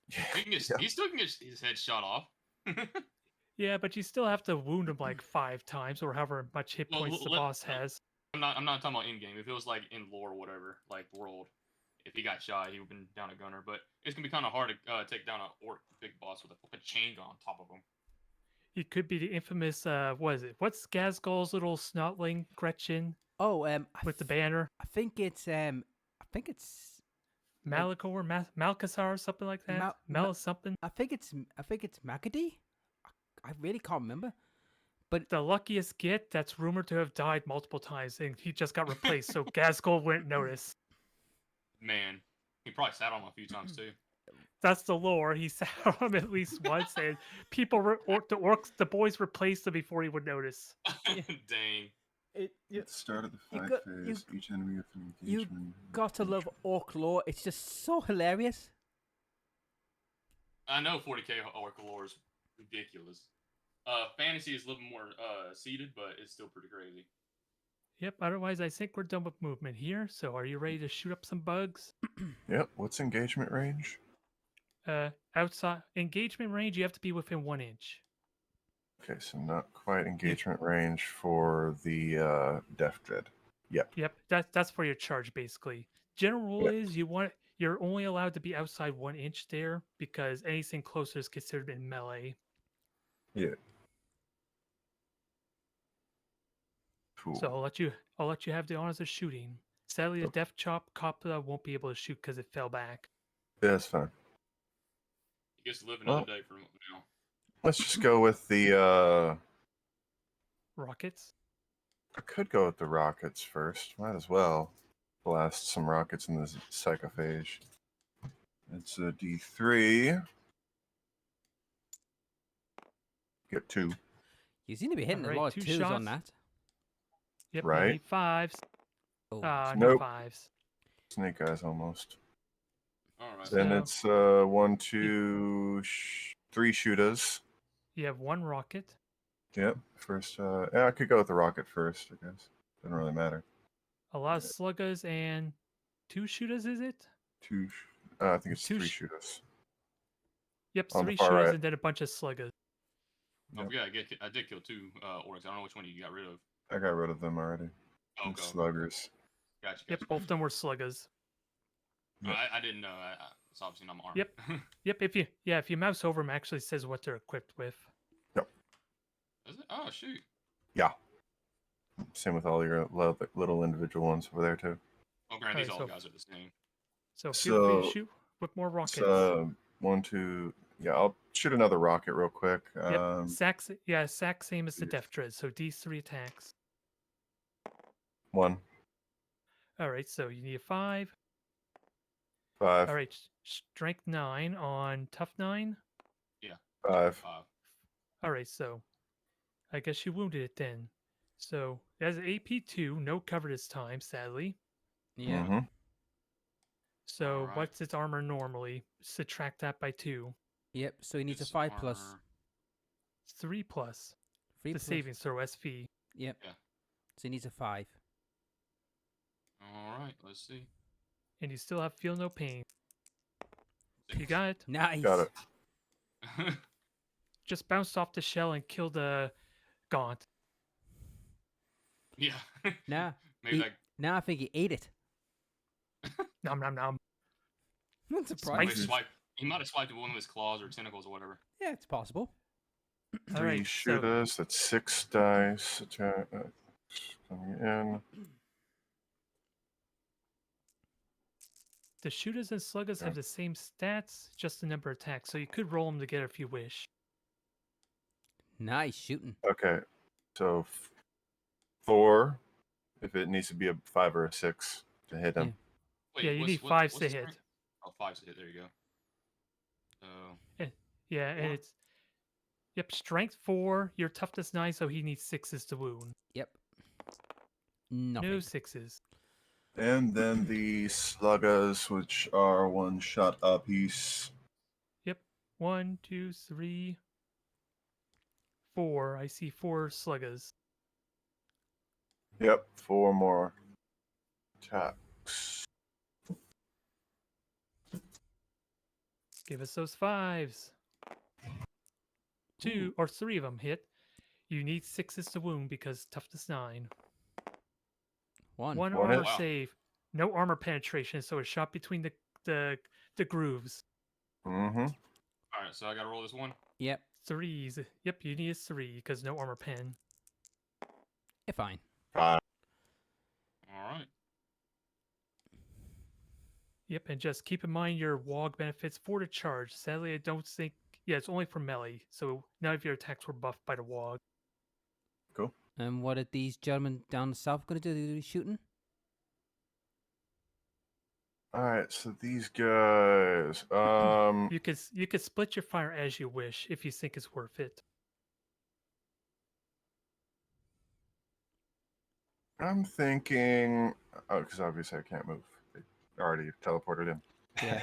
He still can get his head shot off. Yeah, but you still have to wound him like 5 times or however much hit points the boss has. I'm not talking about in game. If it was like in lore or whatever, like world, if he got shot, he would have been down a gunner. But it's gonna be kind of hard to take down a orc big boss with a chain gun on top of him. He could be the infamous what is it? What's Gazgul's little snotling Gretchen? Oh, with the banner. I think it's Malachor, Malcasar, something like that. something. I think it's Macady. I really can't remember. But the luckiest git that's rumored to have died multiple times, and he just got replaced, so Gazgul wouldn't notice. Man, he probably sat on him a few times too. That's the lore. He sat on him at least once, and the boys replaced him before he would notice. Dang. At the start of the fight phase, each enemy with an engagement. You got to love orc lore. It's just so hilarious. I know 40k orc lore is ridiculous. Fantasy is a little more seated, but it's still pretty crazy. Yep, otherwise I think we're done with movement here. So are you ready to shoot up some bugs? Yep, what's engagement range? Outside engagement range, you have to be within 1 inch. Okay, so not quite engagement range for the Death Dread. Yep. Yep, that's for your charge basically. General rule is you're only allowed to be outside 1 inch there because anything closer is considered in melee. Yeah. Cool. So I'll let you have the honors of shooting. Sadly, the Death Chop Copla won't be able to shoot because it fell back. Yeah, that's fine. He gets to live another day from now. Let's just go with the rockets. I could go with the rockets first. Might as well blast some rockets in this psychophage. It's a D3. Get 2. You seem to be hitting a lot of 2s on that. Yep, right? Need 5s. Oh. No 5s. Snake eyes almost. All right. Then it's 1, 2, 3 shooters. You have 1 rocket. Yep. First, I could go with the rocket first, I guess. Doesn't really matter. A lot of sluggers and 2 shooters, is it? 2. I think it's 3 shooters. Yep, 3 shooters and then a bunch of sluggers. Oh, yeah, I did kill 2 orcs. I don't know which one you got rid of. I got rid of them already. Okay. Sluggers. Gotcha. Yep, both of them were sluggers. Yep. I didn't know. It's obviously not armor. Yep. If you mouse over them, actually says what they're equipped with. Yep. Is it? Oh shoot. Yeah. Same with all your little individual ones over there too. Oh, granted, these Alright, all so- guys are the same. So feel free to So, shoot with more rockets. so 1, 2. Yeah, I'll shoot another rocket real quick. Yep. Sack same as the Death Dread. So these 3 attacks. 1, All right. So you need a 5. 5, All right. Strength 9 on tough 9. 5. All right. So I guess you wounded it then. So it has an AP 2, no cover this time, sadly. Yeah. Mm-hmm. So Alright. what's its armor normally? Subtract that by 2. Yep. So he needs Its a 5 plus. armor- 3 plus 3 the plus. savings throw SV. Yep. Yeah. So he needs a 5. All right. Let's see. And you still have feel no pain. You 6. got it. Nice. Got it. Just bounced off the shell and killed the gaunt. Yeah. Nah. Maybe he- that. Now I think he ate it. Nom nom nom. I'm Somebody surprised. swiped. He might have swiped with one of his claws or tentacles or whatever. Yeah, it's possible. 3 Alright, so shooters. That's 6 dice. Attack, coming in. the shooters and sluggers have the same stats, just the number of attacks. So you could roll them together if you wish. Nice shooting. Okay. So 4, if it needs to be a 5 or a 6 to hit him. Wait, Yeah, you what's- need what- 5s what's to his hit. strength? Oh, 5s to hit. There you go. So Yeah, and Four? it's yep, strength 4, your toughness 9, so he needs 6s to wound. Yep. Nothing. No 6s. And then the sluggers, which are 1 shot apiece. Yep. 1, 2, 3, 4. I see 4 sluggers. Yep, 4 more attacks. Give us those 5s. 2 or 3 of them hit. You need 6s to wound because toughness 9. 1. 1 One armor hit. save. No armor penetration, so it's shot between the grooves. Mm-hmm. all right. So I gotta roll this one. Yep. 3s. Yep, you need a 3 because no armor pen. You're fine. 5. All right. Yep, and just keep in mind your WOG benefits for the charge. Sadly, I don't think... Yeah, it's only for melee, so none of your attacks were buffed by the WOG. Cool. And what are these gentlemen down south going to do? Shooting? Alright, so these guys. You could split your fire as you wish if you think it's worth it. I'm thinking. Oh, because obviously I can't move. They already teleported in. Yeah.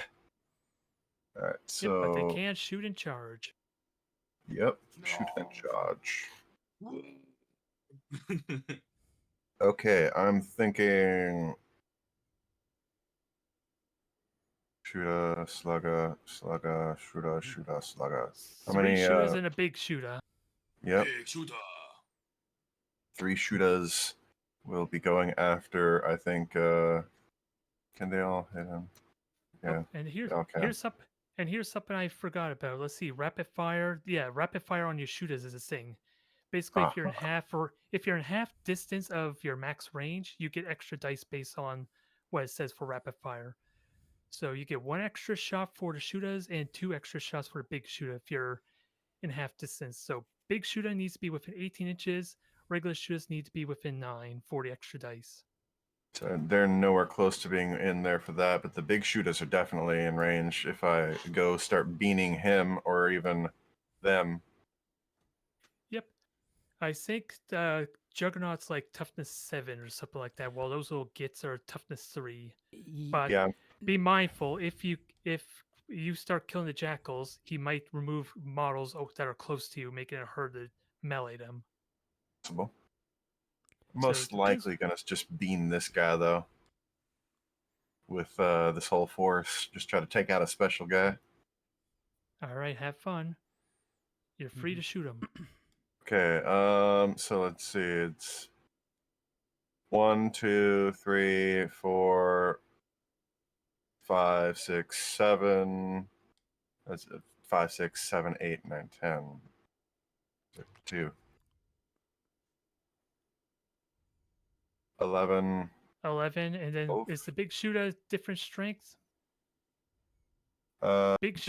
Alright, Yep, so. but they can shoot and charge. Yep, shoot and No. charge. Okay, I'm thinking. Shooter, slugger, slugger, shooter, shooter, slugger. How 3 many, shooters and a big shooter. Yep, Big shooter. 3 shooters will be going after, I think, can they all hit him? Yeah, And okay. here's something I forgot about. Let's see, rapid fire. Yeah, rapid fire on your shooters is a thing. Basically, if you're in half distance of your max range, you get extra dice based on what it says for rapid fire. So you get 1 extra shot for the shooters and 2 extra shots for the big shooter if you're in half distance. So big shooter needs to be within 18 inches. Regular shooters need to be within 9 for the extra dice. So they're nowhere close to being in there for that, but the big shooters are definitely in range if I go start beaning him or even them. Yep. I think Juggernaut's like toughness 7 or something like that, while those little gits are toughness 3. But Yeah, be mindful, if you start killing the jackals, he might remove models that are close to you, making it hard to melee them. possible. So Most it depends- likely gonna just bean this guy though. With this whole force, just try to take out a special guy. All right, have fun. You're free to shoot him. Okay, so let's see. It's 1, 2, 3, 4, 5, 6, 7. That's 5, 6, 7, 8, 9, 10. 2. 11. 11, and then Oh. is the big shooter different strength? Big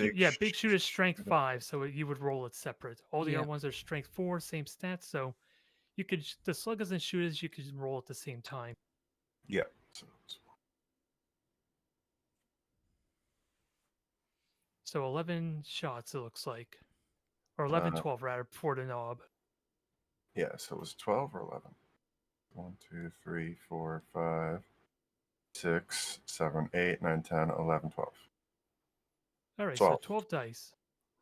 Big shooter strength 5, so you would roll it separate. All the other ones are strength 4, same stats, so you could the sluggers and shooters you could roll at the same time. Yeah. So 11 shots it looks like, or 11, 12 rather before the knob. Yeah, so it was 12 or 11. 1, 2, 3, 4, 5, 6, 7, 8, 9, 10, 11, 12. All right, 12. so 12 dice.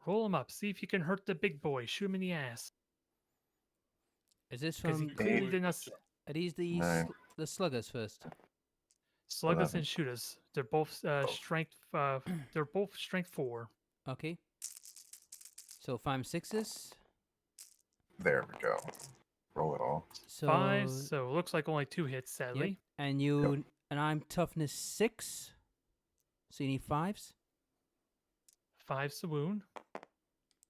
Roll them up. See if you can hurt the big boy. Shoot him in the ass. Is this Because he from? clearly did not. Are these the 9. the sluggers first? Sluggers 11. and shooters. They're both strength. They're both strength 4. Okay. So 5 and 6s. There we go. Roll it all. So 5. So it looks like only 2 hits, sadly. Yep. And you and I'm toughness 6. So you need 5s. 5's the wound.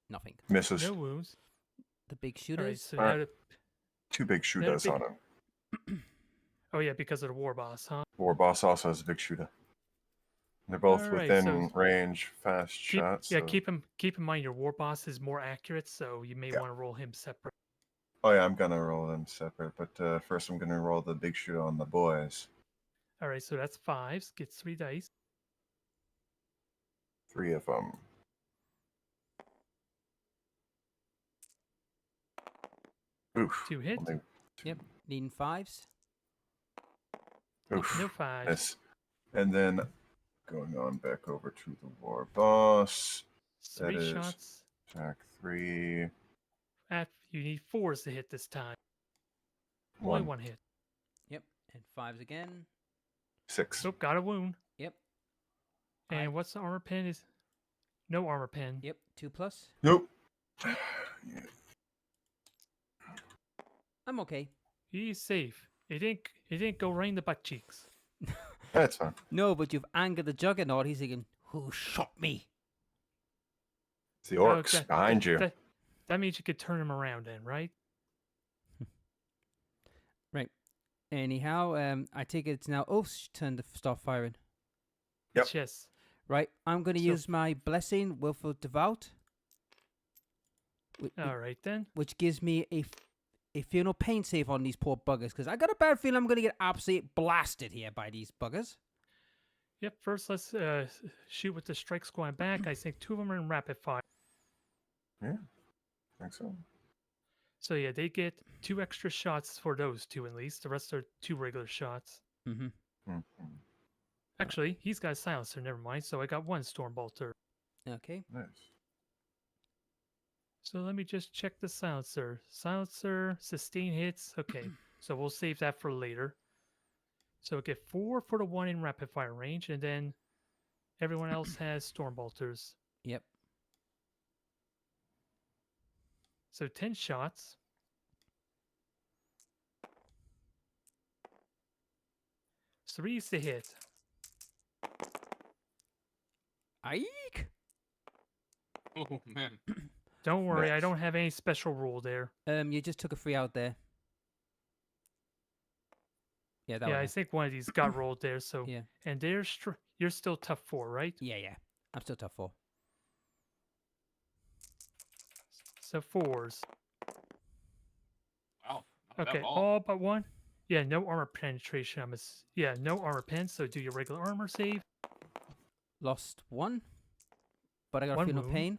Nothing. Misses. No wounds. The big All shooters. right, so All right. now the- 2 big shooters on him. oh yeah, because of the war boss, huh? War boss also has a big shooter. They're both All right, within so range, fast shots. Yeah, so- keep in mind your war boss is more accurate, so you may want to roll him separate. Oh yeah, I'm gonna roll them separate, but first I'm gonna roll the big shooter on the boys. All right, so that's 5s. Get 3 dice. 3 of them. Oof. 2 hits. Only- Yep. Needing 5s. Oof. No 5s. Yes. And then going on back over to the war boss. 3 that is- shots. Attack 3. You need 4s to hit this time. Only 1. 1 hit. Yep. And 5s again. 6. Nope, got a wound. Yep. And what's the armor pen? Is no armor pen. Yep. 2+. Nope. I'm okay. He's safe. It didn't go right in the butt cheeks. That's fine. No, but you've angered the juggernaut. He's thinking, who shot me? It's the orcs that- behind you. That means you could turn him around then, right? Right. Anyhow, I take it it's now Oath's turn to start firing. Yep. Yes. Right. I'm going to So- use my blessing, Willful Devout. All right then. Which gives me a funeral pain save on these poor buggers, because I got a bad feeling I'm going to get absolutely blasted here by these buggers. Yep. First, let's shoot with the strikes going back. I think 2 of them are in rapid fire. Yeah. I think so. So yeah, they get 2 extra shots for those 2 at least. The rest are 2 regular shots. Mm-hmm. Mhm. Actually, he's got a silencer. Never mind. So I got 1 stormbolter. Okay. Nice. So let me just check the silencer. Silencer, sustain hits. Okay, so we'll save that for later. So get 4 for the 1 in rapid fire range, and then everyone else has stormbolters. Yep. So 10 shots. Three's to hit. Ike. Oh man. Don't worry, I Nice. don't have any special rule there. You just took a 3 out there. Yeah, that Yeah, one. I think one of these got rolled there. So Yeah. and you're still tough 4, right? Yeah. I'm still tough 4. So 4s. Wow. not Okay, bad ball. all but 1. Yeah, no armor penetration. No armor pen. So do your regular armor save. Lost 1. But I got a 1 funeral wound. pain.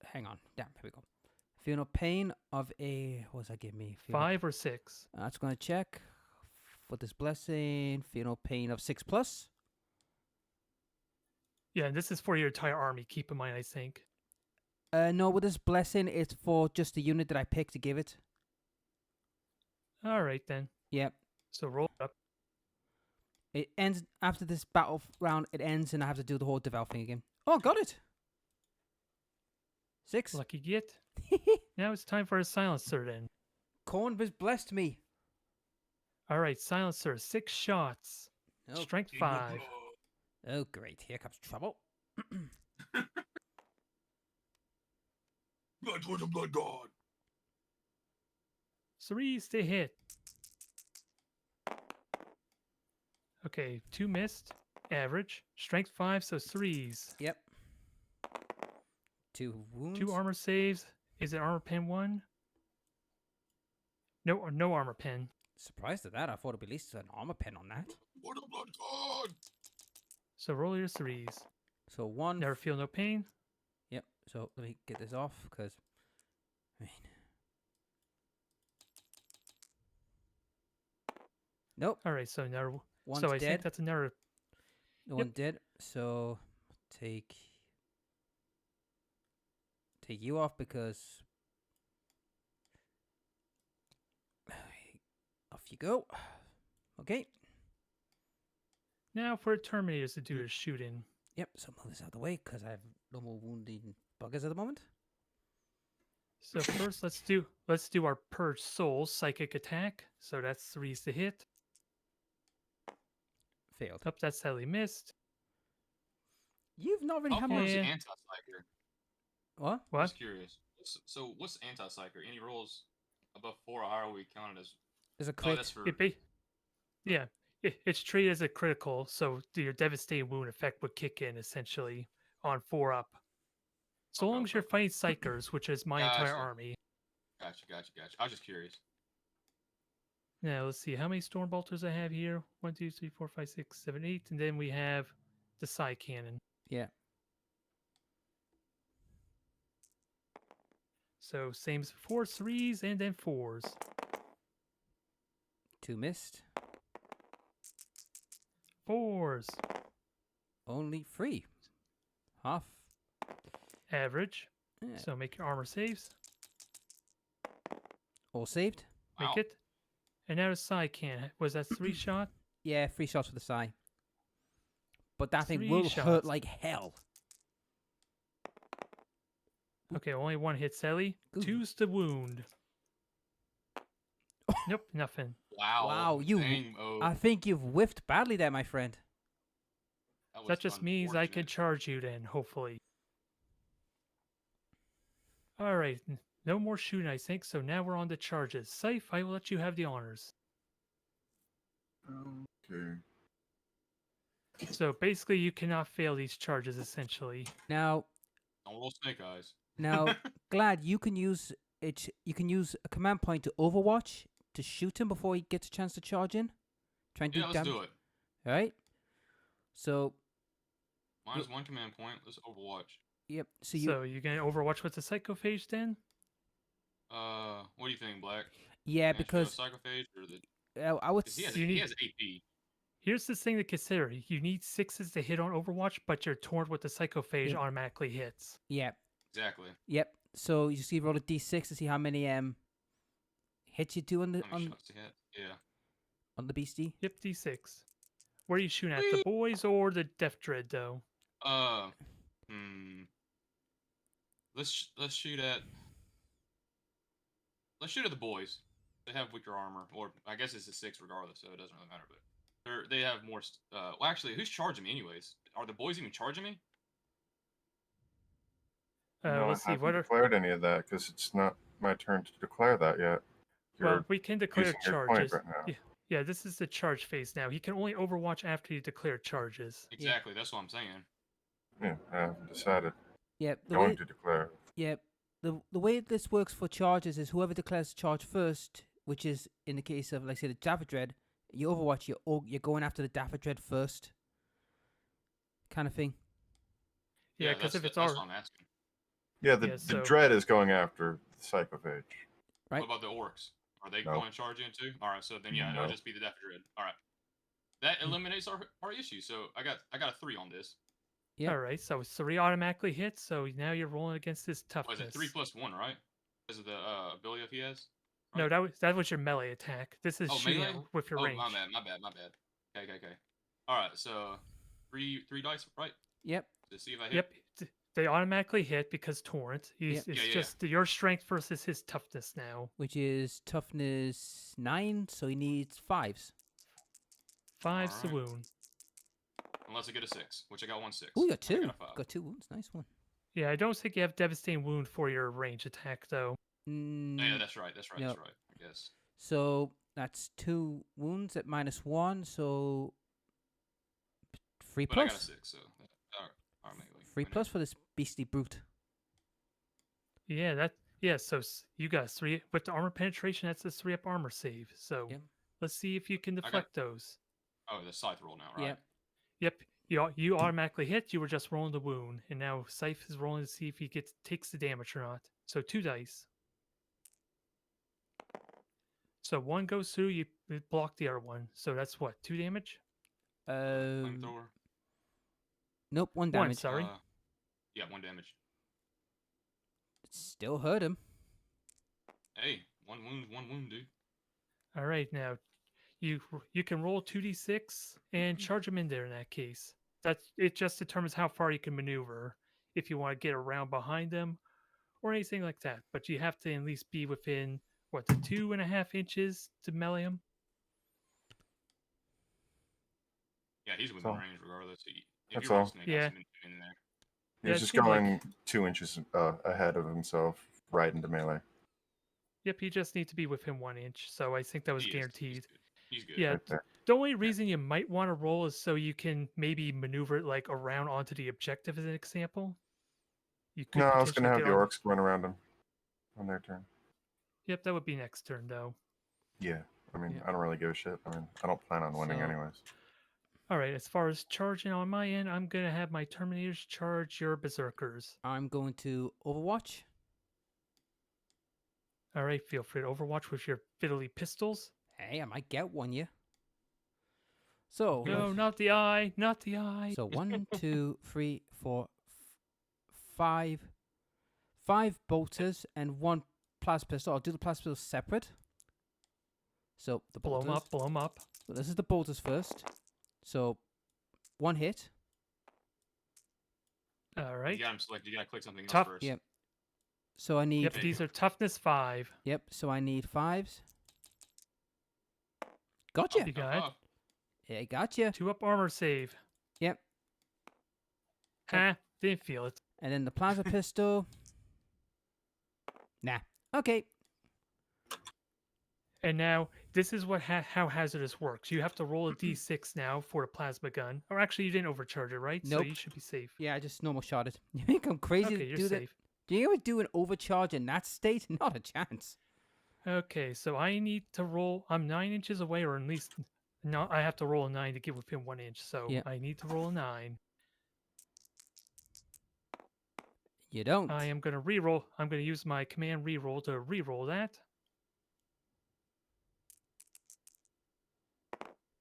Hang on. Damn, here we go. Funeral pain of a... What does that give me? 5 or 6. That's going to check. For this blessing, funeral pain of 6+. Yeah, and this is for your entire army. Keep in mind, I think. No, with this blessing, it's for just the unit that I picked to give it. All right then. Yep. So roll up. It ends after this battle round. It ends, and I have to do the whole devout thing again. Oh, got it. 6. Lucky git. Now it's time for a silencer then. Corn has blessed me. All right, silencer, 6 shots. Oh. Strength 5. Oh, great. Here comes trouble. Blood for the blood god. 3s to hit. Okay, 2 missed. Average. Strength 5, so 3s. Yep. 2 wounds. 2 armor saves. Is it armor pen 1? No armor pen. Surprised at that. I thought it'd be at least an armor pen on that. For the blood god. So roll your 3s. So 1. Never feel no pain. Yep. So let me get this off because. I mean. Nope. All right, so now. One's so I dead. think that's another. One dead. So take you off because off you go. Okay. Now for Terminators to do the shooting. Yep. So move this out of the way because I have no more wounding buggers at the moment. So first, let's do our Purge Soul psychic attack. So that's 3s to hit. Failed. Oh, that's sadly missed. You've not really had What's much. Yeah. anti-psyker? What? What? Just curious. So what's anti-psyker? Any rolls above 4 or higher we counted as? There's a Oh, crit. that's for. Yeah, it's treated as a critical, so your devastating wound effect would kick in essentially on 4 up. So Okay, long as you're okay. fighting Psychers, which is my entire Gotcha. army. Gotcha. I was just curious. Now let's see how many Storm Bolters I have here. 1, 2, 3, 4, 5, 6, 7, 8, and then we have the Psy Cannon. Yeah. So same as before, 3s and then 4s. 2 missed. 4s. Only 3. Half. Average. Yeah. So make your armor saves. All saved. Make Wow. it. And now the Psy Cannon. Was that 3 shot? Yeah, 3 shots for the side. But that thing 3 will hurt shots. like hell. Okay, only 1 hit Sally. Good. 2's the wound. Nope, nothing. Wow. Wow, you- Dang, Mo. I think you've whiffed badly there, my friend. was That just means I can unfortunate. charge you then, hopefully. Alright, no more shooting, I think, so now we're on to charges. Scythe, I will let you have the honors. Okay. So basically, you cannot fail these charges, essentially. Now, Don't roll snake eyes. now, Glad, you can use it. You can use a command point to Overwatch to shoot him before he gets a chance to charge in. Try and do Yeah, let's damage. do it. All right. So, Mine's 1 command point. Let's Overwatch. yep. So So you're going to Overwatch with the Psychophage then? What do you think, Black? yeah, Can I shoot a because psychophage or the? I would. 'Cause he has, You he need- has AP. Here's the thing to consider. You need 6s to hit on Overwatch, but your Torn with the Psychophage Yeah. automatically hits. Yeah. Exactly. Yep. So you just roll a d6 to see how many hits you do on the How many shots to hit? Yeah. on the beastie. Yep, D6. Where are you shooting at? The boys or the Death Dread, though? Hmm. Let's shoot at. Let's shoot at the boys. They have weaker armor, or I guess it's a 6 regardless, so it doesn't really matter. But they have more. Well, actually, who's charging me anyways? Are the boys even charging me? No, Let's I see. What haven't are declared any of that because it's not my turn to declare that yet. well? You're We can declare using your point charges. right now. Yeah, this is the charge phase now. He can only Overwatch after you declare charges. Exactly. That's what I'm saying. Yeah, I haven't decided. Yep. The Going way, to declare. yep. The way this works for charges is whoever declares charge first, which is in the case of like say the Dapper Dread, you Overwatch, you're going after the Dapper Dread first. Kind of thing. Yeah, because if it's that's our what I'm asking. Yeah, the Yeah, so- dread is going after the psychophage. Right. What about the orcs? Are they No. going to charge in too? All right, so then yeah, No. it'll just be the Death Dread. All right, that eliminates our issue. So I got a 3 on this. Yep. all right. So 3 automatically hits. So now you're rolling against this toughness. Was it 3 plus 1, right? Because of the ability that he has. No, that was your melee attack. This is Oh, shooting melee? with your Oh, range. my bad. Okay. All right, so three dice, right? Yep. To see if I hit. Yep. they automatically hit because Torrent. Yep. It's just your strength versus his toughness now. Which is toughness 9, so he needs 5s. 5's the wound. Unless I get a 6, which I got 1 6. Oh, you got 2. Got 2 wounds. Nice one. Yeah, I don't think you have devastating wound for your range attack though. Yeah, that's right. That's right. I guess. So that's 2 wounds at -1. So 3 But plus. I got a 6, so automatically. 3 plus for this beastly brute. Yeah, so you got 3 with the armor penetration. That's a 3-up armor save. So let's see if you can deflect those. Oh, the scythe roll now, right? Yep. You automatically hit. You were just rolling the wound, and now Scythe is rolling to see if he takes the damage or not. So 2 dice. So 1 goes through. You block the other one. So that's what, 2 damage? Flamethrower. Nope, 1 damage. 1, sorry. Yeah, 1 damage. It still hurt him. Hey, 1 wound, dude. All right, now you can roll 2d6 and charge him in there. In that case, it just determines how far you can maneuver. If you want to get around behind them, or anything like that. But you have to at least be within the 2.5 inches to melee him. Yeah, he's within range regardless. That's all. Yeah. He's just going 2 inches ahead of himself, right into melee. Yep, he just needs to be within 1 inch. So I think that was guaranteed. He's good. Yeah. Right, the only reason you might want to roll is so you can maybe maneuver it like around onto the objective as an example. You could I was going to have the orcs run around him on their turn. Yep, that would be next turn though. Yeah, I mean, I don't really give a shit. I mean, I don't plan on winning anyways. All right, as far as charging on my end, I'm going to have my Terminators charge your Berserkers. I'm going to Overwatch. All right, feel free to Overwatch with your fiddly pistols. Hey, I might get one, yeah. So no, not the eye, not the eye. So 1, 2, 3, 4, 5 bolters and 1 plasma pistol. I'll do the plasma pistol separate. So the bolters. Blow them up. So this is the bolters first. So 1 hit. All right. You got him selected. You got to click something Tough. else first. Yep. So I need. Yep. These are toughness 5. Yep. So I need 5s. Gotcha. You got it. Yeah, gotcha. 2-up armor save. Yep. Didn't feel it. And then the plasma pistol. Nah. Okay. And now this is how hazardous works. You have to roll a d6 now for a plasma gun. Or actually, you didn't overcharge it, right? Nope. So you should be safe. Yeah, I just normal shot it. You think I'm crazy Okay, to you're do safe. that? Do you ever do an overcharge in that state? Not a chance. Okay, so I need to roll. I'm 9 inches away, or at least I have to roll a 9 to get within 1 inch. So I need to roll a 9. You don't. I am going to reroll. I'm going to use my command reroll to reroll that.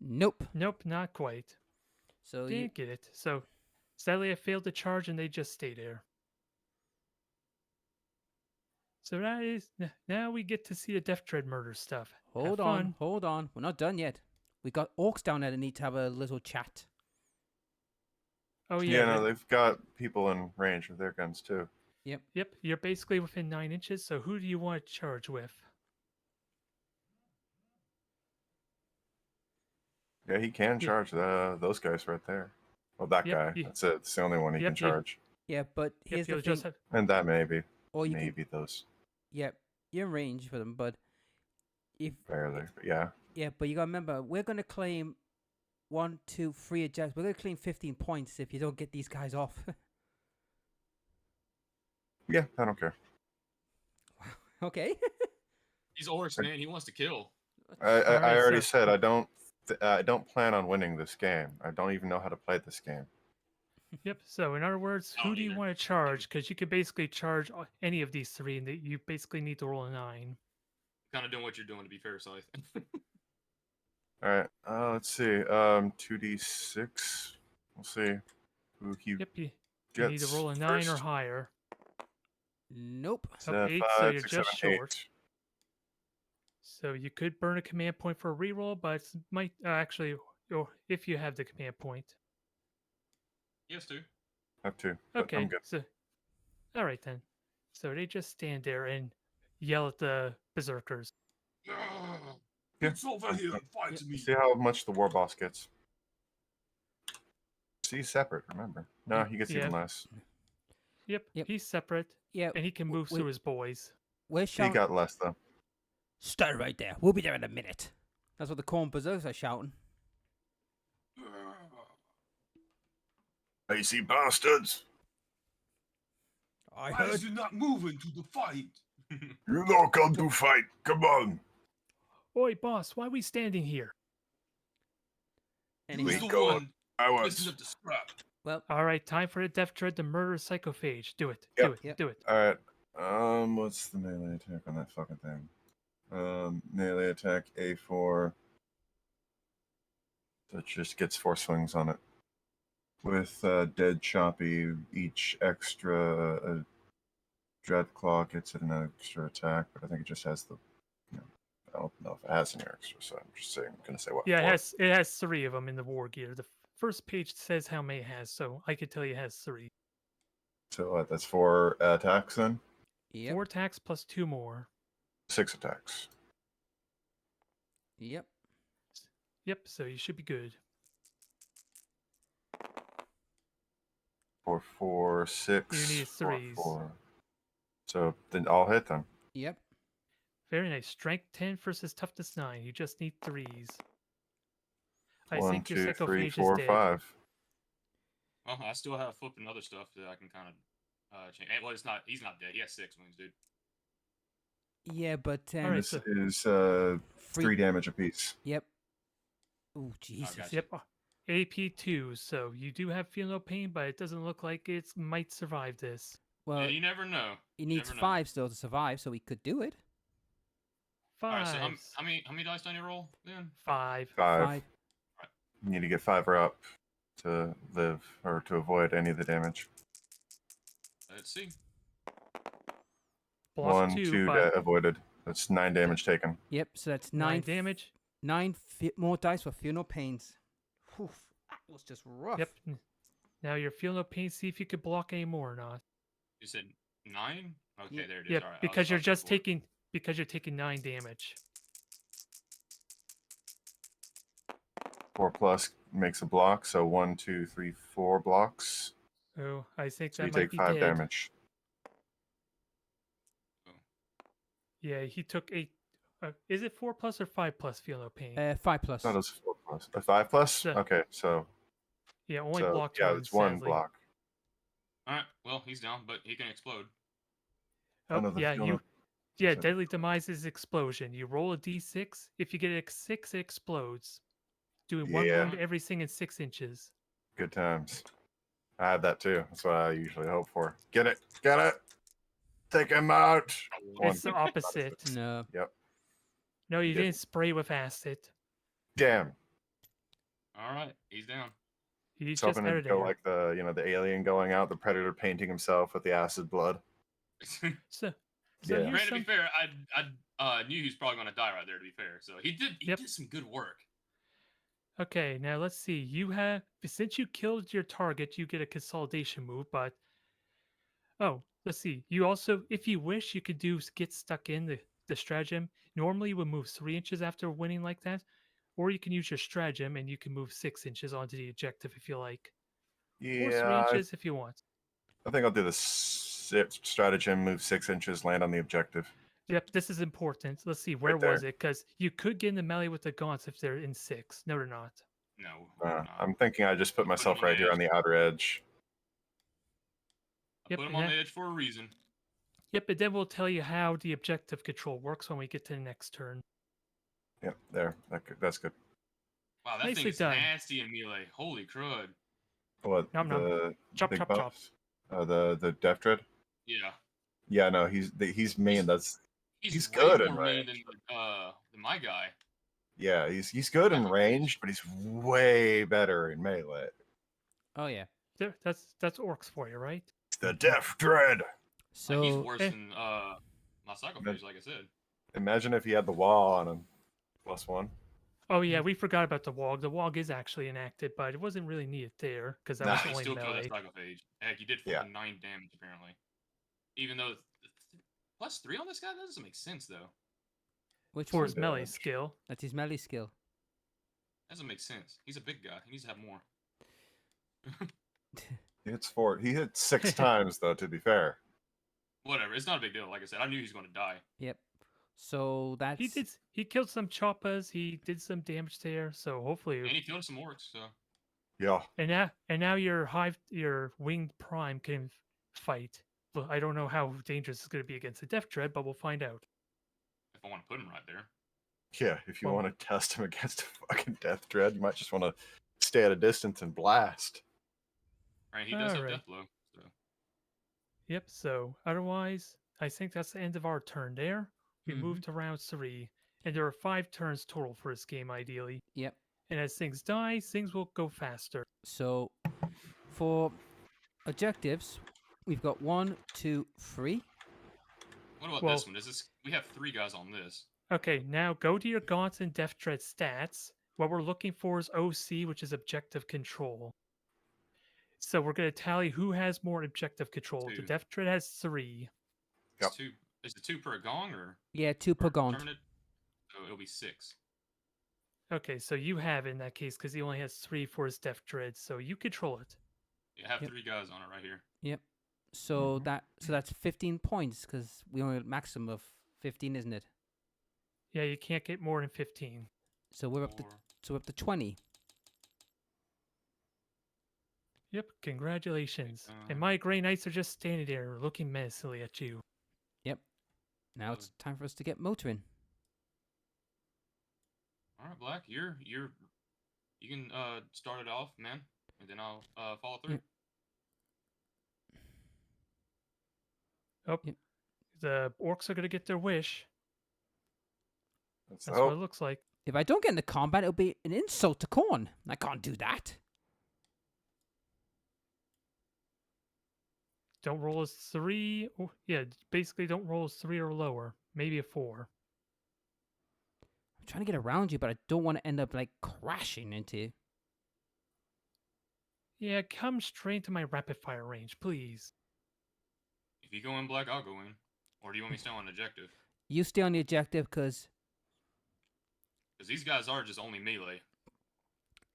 Nope. Nope, not quite. So Didn't get it. So sadly, I failed to charge, and they just stay there. So that is now we get to see the Death Dread murder stuff. Hold on. We're not done yet. We got orcs down there that need to have a little chat. Oh yeah. Yeah, no, they've got people in range with their guns too. Yep. Yep. You're basically within 9 inches. So who do you want to charge with? Yeah, he can charge those guys right there. Well, that guy. That's it. It's the only one he can charge. Yeah, but here's the thing. And that maybe. Or you maybe those. Yep, you're in range for them, but if barely, but yeah. Yeah, but you gotta remember, we're gonna claim 1, 2, 3 ejects. We're gonna claim 15 points if you don't get these guys off. Yeah, I don't care. Wow. Okay. He's orcs, man. He wants to kill. I already said I don't plan on winning this game. I don't even know how to play this game. Yep. So in other words, who do you want to charge? Because you could basically charge any of these 3, and you basically need to roll a 9. Kind of doing what you're doing, to be fair, Scythe. All right. Let's see. 2d6. We'll see who he Yep. You gets need to roll a 9 first. or higher. Nope. So 8, 5, so you're 6, just 7, short. 8. So you could burn a command point for a reroll, but it might actually, or if you have the command point. Yes, too. Have 2. Okay. I'm good. So All right then. So they just stand there and yell at the berserkers. It's over here and fight me. See how much the war boss gets. See, he's separate. Remember? No, he gets even less. Yep, he's separate. Yeah, and he can move through his boys. Where's He got less though. Stay right there. We'll be there in a minute. That's what the corn berserkers are shouting. Lazy bastards! Why is you not moving to the fight? You don't come to fight. Come on. Oi, boss, why are we standing here? And Who's he's the one I messing up the scrap? well. All right, time for the Death Dread to murder Psychophage. Do it. Yep. Do it. Yep. Do it. All right. What's the melee attack on that fucking thing? Melee attack A4. So it just gets 4 swings on it. With Dead Choppy, each extra Dread Claw gets it an extra attack, but I think it just has the. I don't know if it has any extra, so I'm just saying. I'm gonna say what. Yeah, 4. it has 3 of them in the war gear. The first page says how many it has, so I could tell you it has 3. So what? That's 4 attacks then. Yep. 4 attacks plus 2 more. 6 attacks. Yep. Yep. So you should be good. 4, 4, 6. You need 4, 3s. 4. So then I'll hit them. Yep. Very nice. Strength 10 versus toughness 9. You just need 3s. I 1, think your 2, 3, Psychophage 4, is dead. 5. Well, I still have flipping other stuff that I can kind of change. Well, it's not. He's not dead. He has 6 wounds, dude. Yeah, but All right, This so is 3 damage apiece. Yep. Oh Jesus. gotcha. yep. AP 2. So you do have feel no pain, but it doesn't look like it might survive this. Well, Yeah, you never know. he needs never know. 5 still to survive, so he could do it. 5. All right, so how many dice do I need to roll then? 5. 5. You need to get 5 or up to live or to avoid any of the damage. Let's see. Block 1, 2, 2 but avoided. That's 9 damage taken. Yep. So that's 9 9 damage. 9 more dice for feel no pains. Whew, that was just rough. Yep. Now you're feeling no pain. See if you could block any more or not. You said 9? Okay, Yep. there it is. Yep. All right, Because you're just taking. you're taking 9 damage. 4 plus makes a block, so 1, 2, 3, 4 blocks. Oh, I think So that you might take be 5 dead. damage. Yeah, he took 8. Is it 4 plus or 5 plus feel no pain? 5 plus. No, that's 4 plus. 5 plus? So- Okay, so yeah, only so, blocked yeah, one. it's 1 sadly. block. All right. Well, he's down, but he can explode. Oh, Another yeah, feel no- Yeah, so- deadly demise is explosion. You roll a d6. If you get a 6, it explodes, doing 1 Yeah. wound to everything in 6 inches. Good times. I have that too. That's what I usually hope for. Get it. Get it. Take him out. It's the opposite. No. Yep. No, you didn't. didn't spray with acid. Damn. All right, he's down. He's It's just hoping out to of go there. like the alien going out, the predator painting himself with the acid blood. So Yeah. here's Granted, to some. be fair, I knew he was probably going to die right there. To be fair, so he did some good work. Okay, now let's see. You have since you killed your target, you get a consolidation move, but let's see. You also, if you wish, you could get stuck in the stratagem. Normally, you would move 3 inches after winning like that, or you can use your stratagem and you can move 6 inches onto the objective if you like, or 3 Yeah, inches if you want. I think I'll do the stratagem, move 6 inches, land on the objective. Yep, this is important. Let's see, where was it? Because you could get in the melee with the gaunts if they're in 6. No, they're not. No. I'm thinking I just put myself right here on the outer edge. I put him on the edge for a reason. Yep, and then we'll tell you how the objective control works when we get to the next turn. Yep, there. That's good. Wow, that Nicely thing is done. nasty in melee. Holy crud. What? Nom nom. The Chop, big chop, chop. buffs? The Death Dread? Yeah. Yeah, no, he's main. He's way good in more mean range. than my guy. Yeah, he's good in range, but he's way better in melee. Oh yeah. That's orcs for you, right? It's the Death Dread. So he's worse than my Psychophage, like I said. Imagine if he had the wall on him. +1. Oh yeah, we forgot about the wog. The wog is actually enacted, but it wasn't really needed there because that was He only still killed melee. that Psychophage. Heck, you did 9 damage apparently. Even though +3 on this guy, that doesn't make sense though. Which For one? his melee skill. That's his melee skill. Doesn't make sense. He's a big guy. He needs to have more. He hits 4. He hit 6 times though. To be fair. Whatever. It's not a big deal. Like I said, I knew he was going to die. Yep. So that's He killed some choppas. He did some damage there. So hopefully. And he killed some orcs. So. Yeah. And now your winged prime can fight. Well, I don't know how dangerous it's going to be against the Death Dread, but we'll find out. If I want to put him right there. Yeah, if you want to test him against a fucking Death Dread, you might just want to stay at a distance and blast. Right, he does have Death Blow. So. Yep, so otherwise, I think that's the end of our turn there. We move to round 3, and there are 5 turns total for this game, ideally. Yep. And as things die, things will go faster. So, for objectives, we've got 1, 2, 3. What about this one? We have 3 guys on this. Okay, now go to your Gaunts and Death Dread stats. What we're looking for is OC, which is objective control. So we're going to tally who has more objective control. 2. The Death Dread has 3. Yep. 2. Is it 2 per gong or? Yeah, 2 per gaunt. So it'll be 6. Okay, so you have it in that case because he only has 3 for his Death Dread, so you control it. Yeah, I have 3 guys on it right here. Yep. So that's 15 points because we only have a maximum of 15, isn't it? Yeah, you can't get more than 15. So we're up to 20. Yep, congratulations. And my Grey Knights are just standing there looking menacingly at you. Yep. Now it's time for us to get motoring. All right, Black, you can start it off, man, and then I'll follow through. Yep. Oh, yep. The orcs are gonna get their wish. That's what it looks like. If I don't get into combat, it'll be an insult to Khorne. I can't do that. Don't roll as 3. Oh, yeah, basically don't roll as 3 or lower. Maybe a 4. I'm trying to get around you, but I don't want to end up like crashing into you. Yeah, come straight to my rapid fire range, please. If you go in, Black, I'll go in. Or do you want me to stay on objective? You stay on the objective, because these guys are just only melee.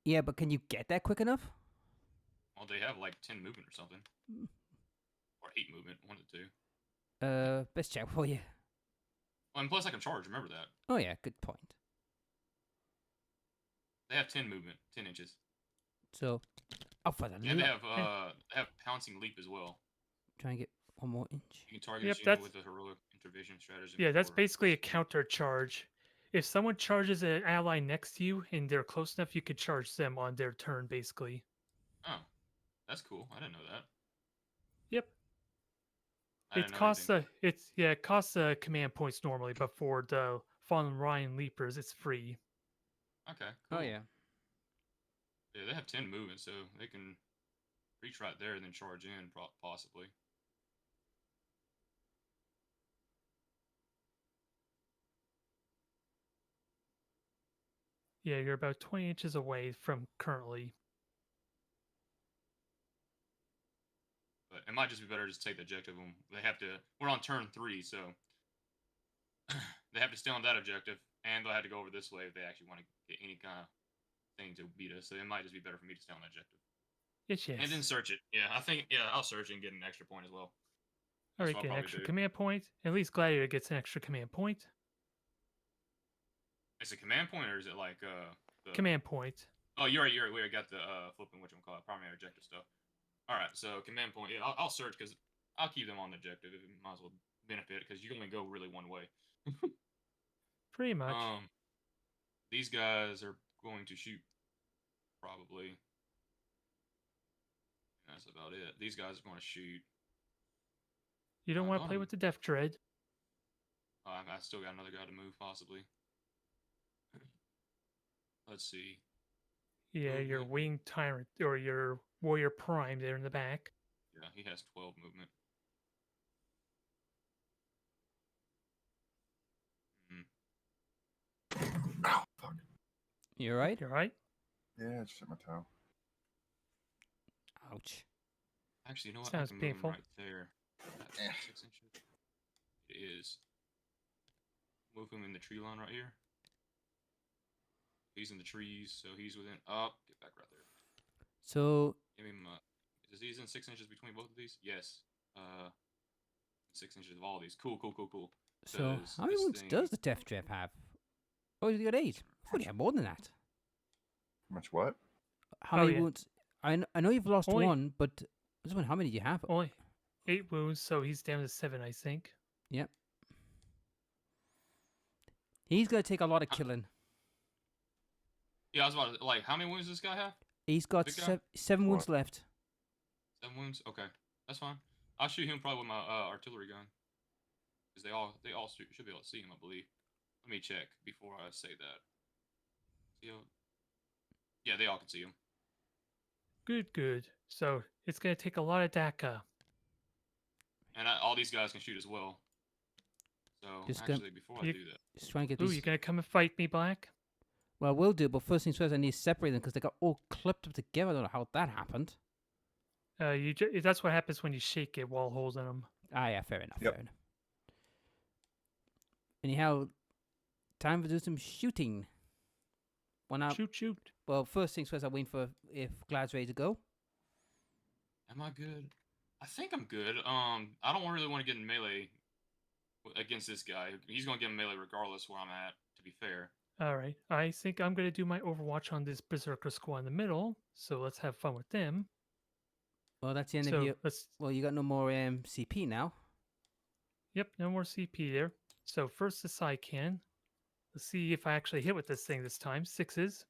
Yeah, but can you get that quick enough? Well, they have like 10 movement or something. Or 8 movement, 1 to 2. Best check for you. Well, and plus I can charge, remember that. Oh yeah, good point. They have 10 movement, 10 inches. So, up for the and they have pouncing leap as well. Try and get 1 more inch. You can target a unit with a heroic intervention strategy. Yeah, that's basically a counter charge. If someone charges an ally next to you and they're close enough, you could charge them on their turn, basically. Oh, that's cool. I didn't know that. Yep. It costs command points normally, but for the Fallen Ryan Leapers, it's free. Okay. Cool. Oh yeah. Yeah, they have 10 movement, so they can reach right there and then charge in, possibly. Yeah, you're about 20 inches away from currently. But it might just be better to just take the objective. We're on turn 3, so they have to stay on that objective, and they'll have to go over this way if they actually want to get any kind of thing to beat us. So it might just be better for me to stay on that objective. Yes. And then search it. Yeah, I'll search it and get an extra point as well. All right, get an extra command point. At least Gladiator gets an extra command point. Is it command point or is it like command point? Oh, you're right. We already got the flipping primary objective stuff. All right, so command point. Yeah, I'll search because I'll keep them on the objective. It might as well benefit because you can only go really one way. Pretty much. These guys are going to shoot, probably. That's about it. These guys are going to shoot. You don't want to play with the Death Dread. I still got another guy to move, possibly. Let's see. Yeah, your Winged Tyrant, or your Warrior Prime there in the back. Yeah, he has 12 movement. Oh, fuck. You alright? You alright? Yeah, I just hit my toe. Ouch. Actually, you know what? Sounds I can painful. move him right there. 6 inches. It is. Move him in the tree line right here. He's in the trees, so he's within. Up. Get back right there. So. Give him. Is he in 6 inches between both of these? Yes. 6 inches of all of these. Cool. So how many wounds does the Death Trap have? Oh, he's got 8. I thought he had more than that. How much what? How many wounds? I know you've lost one, but this one, how many do you have? Only 8 wounds, so he's down to 7, I think. Yep. He's gonna take a lot of killing. Yeah, I was about to, like, how many wounds does this guy have? He's got 7 wounds left. 7 wounds? Okay, that's fine. I'll shoot him probably with my artillery gun. Because they all should be able to see him, I believe. Let me check before I say that. Yeah, they all can see him. Good. So it's gonna take a lot of DACA. And all these guys can shoot as well. So before I do that, just try and get these. Ooh, you gonna come and fight me, Black? Well, we'll do. But first things first, I need to separate them because they got all clipped up together. I don't know how that happened. That's what happens when you shake it while holding them. Ah, yeah, fair enough. Fair enough. Anyhow, time to do some shooting. Shoot. Well, first things first, I'm waiting for if Glad's ready to go. Am I good? I think I'm good. I don't really want to get in melee against this guy. He's gonna get in melee regardless where I'm at. To be fair. All right. I think I'm gonna do my Overwatch on this Berserker squad in the middle. So let's have fun with them. Well, that's the end of your. Well, you got no more CP now. Yep, no more CP there. So first the side can. Let's see if I actually hit with this thing this time. 6s.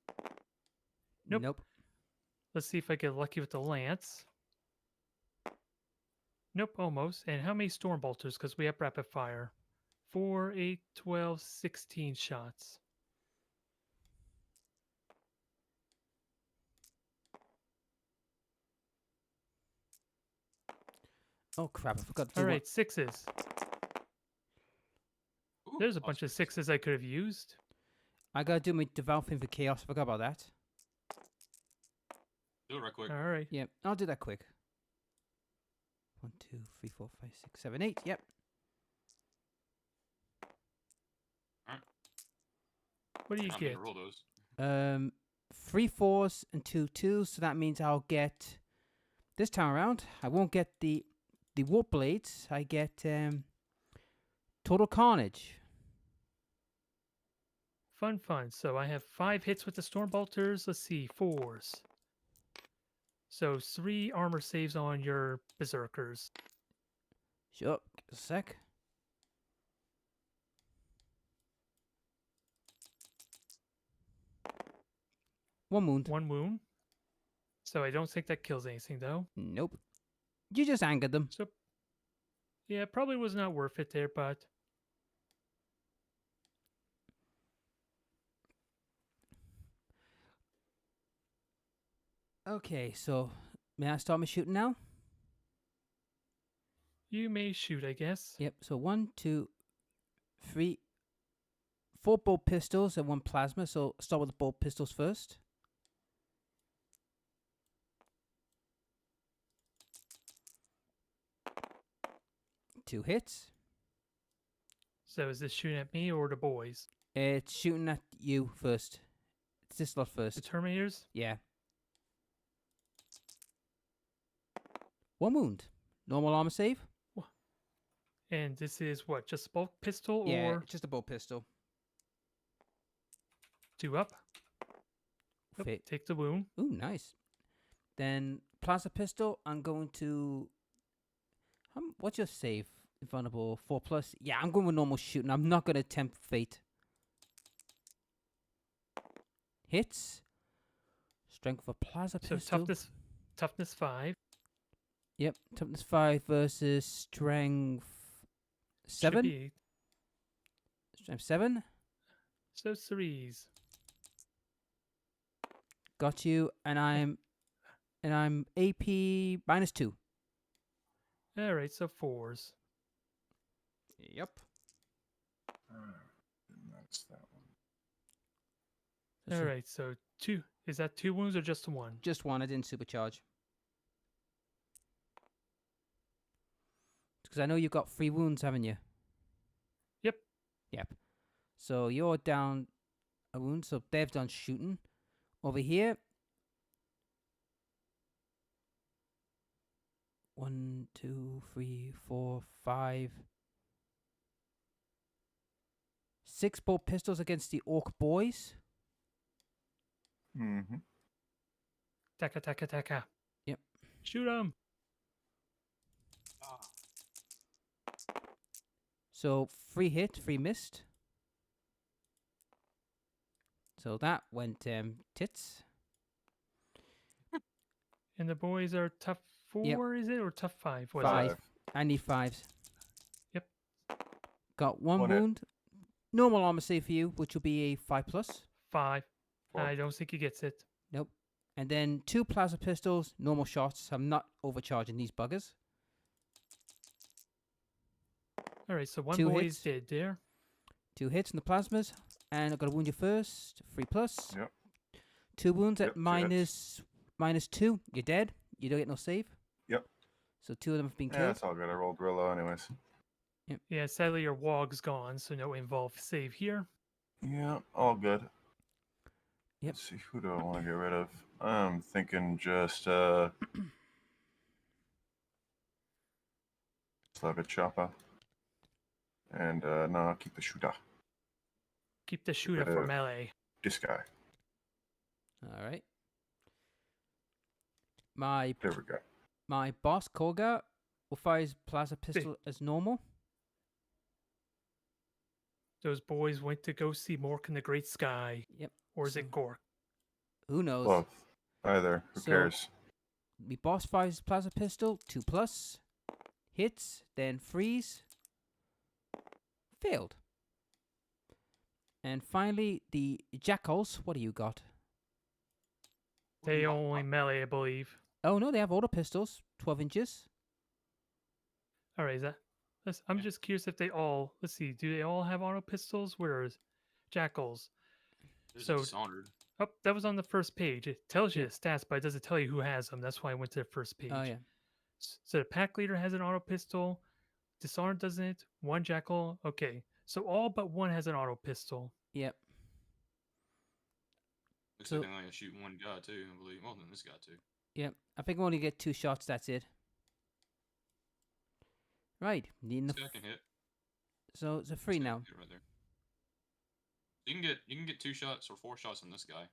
Nope. Let's see if I get lucky with the lance. Nope, almost. And how many storm bolters? Because we have rapid fire. 4, 8, 12, 16 shots. Oh crap! I forgot to do All right, 6s. There's a bunch of 6s I could have used. I gotta do my devout thing for chaos. I forgot about that. Do it right quick. All right. Yep, I'll do that quick. 1, 2, 3, 4, 5, 6, 7, 8. Yep. All right. What do you get? Roll those. 3 4s and 2 2s. So that means I'll get this time around. I won't get the warp blades. I get total carnage. Fun. So I have 5 hits with the storm bolters. Let's see, 4s. So 3 armor saves on your berserkers. Sure, a sec. One wound. So I don't think that kills anything, though. Nope. You just angered them. So, yeah, probably was not worth it there, but... Okay, so may I start my shooting now? You may shoot, I guess. Yep, so 1, 2, 3, 4 bolt pistols and 1 plasma. So start with the bolt pistols first. Two hits. So is this shooting at me or the boys? It's shooting at you first. It's this lot first. The Terminators? Yeah. 1 wound. Normal armor save. And this is what? Just a bolt pistol yeah, or? Just a bolt pistol. 2 up. Yep, take the wound. Ooh, nice. Then plasma pistol. I'm going to. What's your save? Vulnerable 4+. Yeah, I'm going with normal shooting. I'm not going to attempt fate. Hits. Strength of a plasma pistol. So toughness 5. Yep, toughness 5 versus strength 7. Strength 7. So 3s. Got you, and I'm AP -2. All right, so 4s. Yep. That's that one. All right, so 2. Is that 2 wounds or just 1? Just 1. I didn't supercharge. Because I know you've got 3 wounds, haven't you? Yep. Yep. So you're down a wound. So they've done shooting. Over here. 1, 2, 3, 4, 5. 6 bolt pistols against the orc boys. Mm-hmm. Taka, taka, taka. Yep. Shoot him. So 3 hit, 3 missed. So that went tits. And the boys are tough 4, is it? Or tough 5? What is 5. it? I need 5s. Yep. Got 1 1 hit. wound. Normal armor save for you, which will be a 5+. 5. 4. I don't think he gets it. Nope. And then 2 plasma pistols, normal shots. I'm not overcharging these buggers. All right, so 1 2 boy hits. is dead there. 2 hits in the plasmas. And I've got to wound you first. 3+. Yep. 2 wounds Yep, at 2 -2. You're dead. You don't get no save. Yep. So 2 of them have been Yeah, killed. it's all good. I rolled real low anyways. Yeah, sadly your wog's gone, so no involved save here. Yeah, all good. Yep. Let's see, who do I want to get rid of? I'm thinking just Slug Chopper. And no, I'll keep the shooter. Keep the shooter for melee. This guy. All right. My There we go. My boss, Koga, will fire his plasma pistol as normal. Those boys went to go see Mork in the Great Sky. Yep. Or is it Gork? Who knows? Both. Either. Who So- cares? My boss fires his plasma pistol, 2+. Hits, then freeze. Failed. And finally, the jackals. What do you got? They only melee, I believe. Oh, no, they have auto pistols, 12 inches. All right, is that? I'm just curious if they all. Let's see. Do they all have auto pistols? Where is jackals? There's So- Dishonored. Oh, that was on the first page. It tells you the stats, but it doesn't tell you who has them. That's why I went to the first page. Oh, yeah. So the pack leader has an auto pistol. Dishonored doesn't. 1 jackal. Okay. So all but 1 has an auto pistol. Yep. Looks So- like they only shoot 1 guy too, I believe. Well, then this guy too. Yep. I think we only get 2 shots, that's it. Right. Needing This the guy can hit. so it's a This 3 guy now. can hit right there. You can get 2 shots or 4 shots on this guy.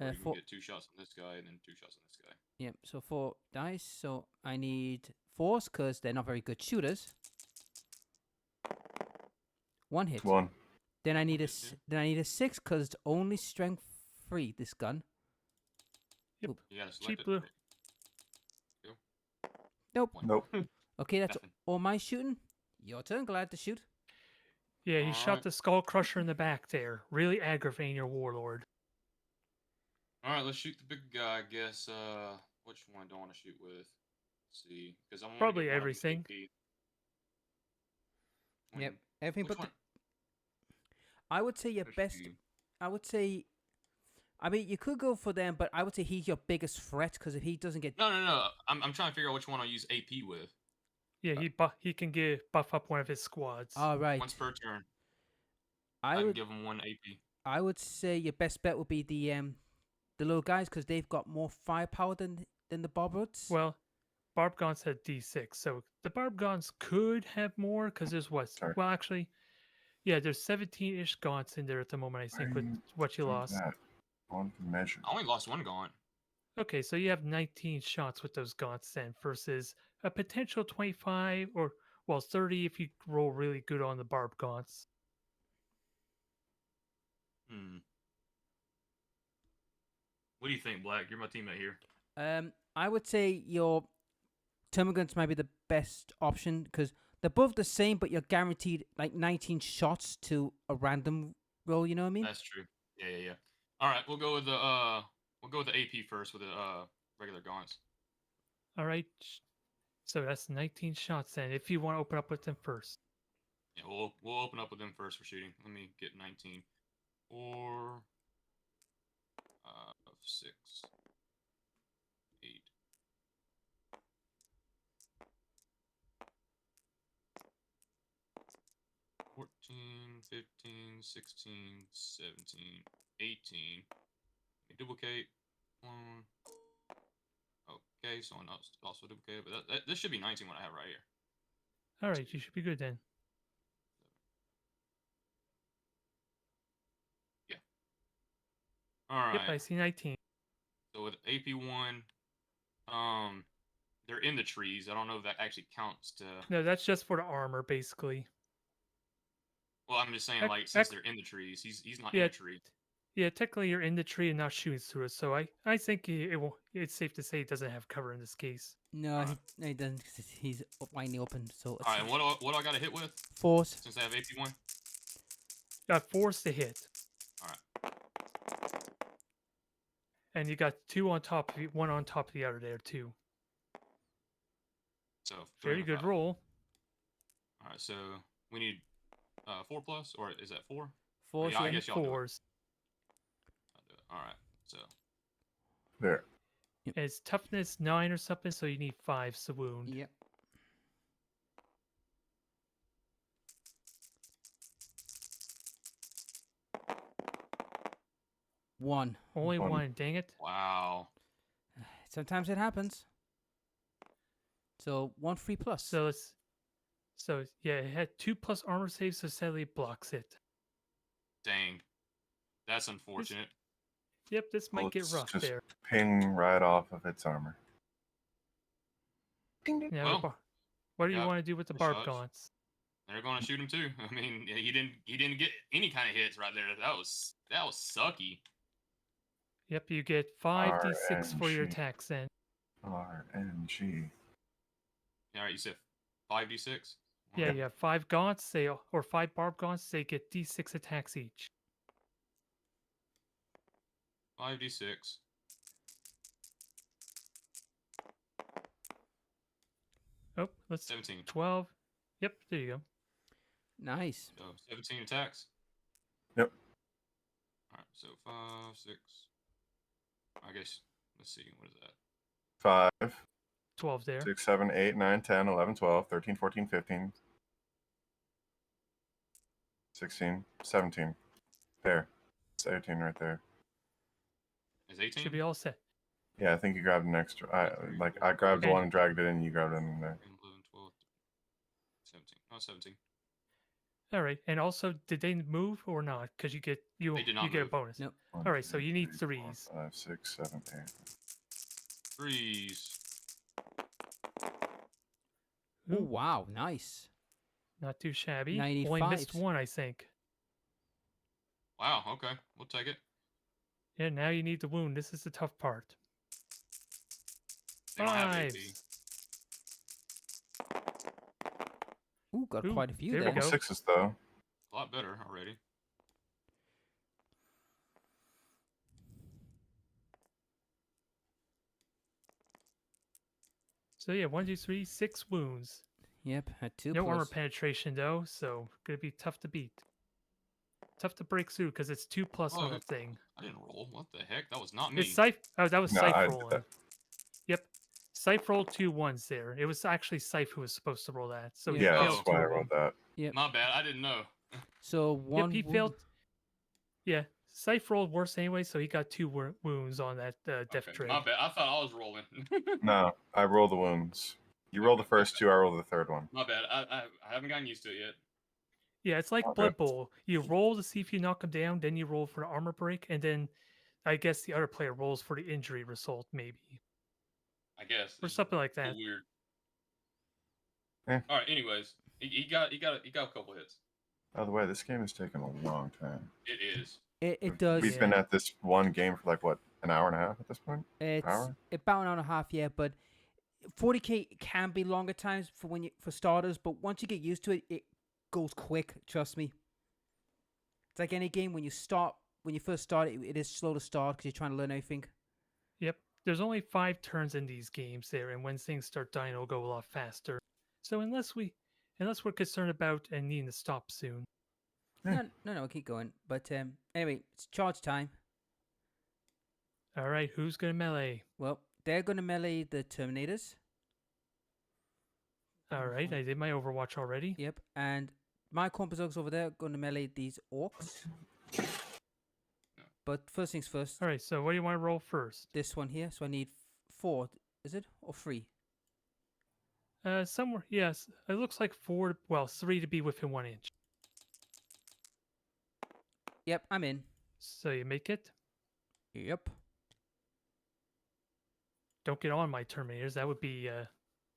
Or you can 4. get 2 shots on this guy and then 2 shots on this guy. Yep. So 4 dice. So I need 4s because they're not very good shooters. 1 hit. 1. Then I need a Hit, then I need a 6 because it's only strength 3. This gun. Yep. You gotta select Cheap it. blue. Nope. One. Nope. Okay, that's Nothing. all my shooting. Your turn. Glad to shoot. Yeah, he shot Alright. the skull crusher in the back there. Really aggravating your warlord. Alright, let's shoot the big guy, I guess. Which one do I want to shoot with? Let's see. Because I want Probably everything. Yep. Everything Which but one? I would say your Let's best. see. I would say. I mean, you could go for them, but I would say he's your biggest threat because if he doesn't get. No. I'm trying to figure out which one I'll use AP with. Yeah, he can buff up one of his squads. All right. Once per turn. I can would. give him 1 AP. I would say your best bet would be the little guys because they've got more firepower than the Bobberts. Well, Barb Gaunts had D6, so the Barb Gaunts could have more because there's what? Sorry. Well, actually, yeah, there's 17-ish Gaunts in there at the moment, I think, with I'm what you doing lost. that. On measure. I only lost 1 gaunt. Okay, so you have 19 shots with those Gaunts then versus a potential 25 or, well, 30 if you roll really good on the Barb Gaunts. What do you think, Black? You're my teammate here. I would say your Termagants might be the best option because they're both the same, but you're guaranteed like 19 shots to a random roll. You know what I mean? That's true. Yeah. All right, we'll go with the AP first with the regular gaunts. All right, so that's 19 shots then. If you want to open up with them first. Yeah, we'll open up with them first for shooting. Let me get 19. 4, 6, 8. 16, 17, 18. Duplicate. Clone. Okay, someone else also duplicated, but this should be 19 what I have right here. All right, you should be good then. Yeah. All right. Yep, I see 19. So with AP1, they're in the trees. I don't know if that actually counts to. No, that's just for the armor, basically. Well, I'm just saying, like, since they're in the trees, he's not in a tree. Yeah, technically you're in the tree and not shooting through it, so I think it's safe to say it doesn't have cover in this case. No, he doesn't, because he's winding open. So all right, and what do I got to hit with? Force. Since I have AP1. Got force to hit. All right. And you got two on top of one on top of the other there too. So very good roll. All right, so we need 4 plus, or is that 4? 4. Yeah, I guess y'all 4s. All right, so there. Yep. It's toughness 9 or something, so you need 5 to wound. Yep. One. Only one. Dang it! Wow. Sometimes it happens. So 1 free plus. So yeah, it had 2 plus armor saves, so sadly it blocks it. Dang, that's unfortunate. Yep, this might get rough just there. Ping right off of its armor. Now, well, what do you want to do with the barb gaunts? They're going to shoot him too. I mean, he didn't get any kind of hits right there. That was sucky. Yep, you get 5d6 for your attacks then. RNG. All right, you said 5d6. Yeah, you have 5 gaunts, or 5 barb gaunts. They get d6 attacks each. 5d6. Oh, let's 17. 12. Yep, there you go. Nice. So 17 attacks. Yep. All right, so 5, 6. I guess let's see, what is that? 5. 12 there. 6, 7, 8, 9, 10, 11, 12, 13, 14, 15, 16, 17. There. It's 18 right there. Is 18? Should be all set. Yeah, I think you grabbed an extra. I grabbed one and dragged it in, and you grabbed it in there. 11, 12, 17. No, 17. All right, and also, did they move or not? Because you get you get a bonus. Nope. All right, so you need 3s. 4, 5, 6, 7, 8. 3s. Oh wow, nice. Not too shabby. 95s. Only missed 1, I think. Wow. Okay, we'll take it. Yeah, now you need the wound. This is the tough part. They don't have 5. Ooh, got quite a few there there. we go. 6s though. A lot better already. So yeah, 1, 2, 3, 6 wounds. Yep, had 2 No plus. armor penetration though, so gonna be tough to beat. Tough to break through because it's 2 plus on the thing. I didn't roll. What the heck? That was not me. It's Scythe. Oh, that was No, Scythe I did rolling. that. Yep. Scythe rolled 2 1s there. It was actually Scythe who was supposed to roll that. So he Yeah, failed that's 2 why I of them. wrote that. Yep. My bad. I didn't know. So 1 Yep, he wound. failed. Yeah, Scythe rolled worse anyway, so he got 2 wounds on that death tray. My bad. I thought I was rolling. No, I roll the wounds. You roll the first 2, I roll the third one. My bad. I haven't gotten used to it yet. Yeah, it's like Okay. Blood Bowl. You roll to see if you knock him down, then you roll for the armor break, and then I guess the other player rolls for the injury result, maybe. I guess. Or something like that. Weird. Eh. All right. Anyways, he got a couple hits. By the way, this game has taken a long time. It is. It does. We've been at this one game for like what, an hour and a half at this point? It's Hour? about an hour and a half, yeah. But 40k can be longer times for starters. But once you get used to it, it goes quick. Trust me. It's like any game when you first start, it is slow to start because you're trying to learn everything. Yep. There's only 5 turns in these games there, and when things start dying, it'll go a lot faster. So unless we're concerned about and needing to stop soon. No, keep going. But anyway, it's charge time. All right, who's gonna melee? Well, they're going to melee the Terminators. All right, I did my Overwatch already. Yep, and my corn berserkers over there are going to melee these orcs. But first things first. All right. So what do you want to roll first? This one here. So I need 4. Is it or 3? Somewhere. Yes. It looks like 4. Well, 3 to be within 1 inch. Yep, I'm in. So you make it. Yep. Don't get on my Terminators. That would be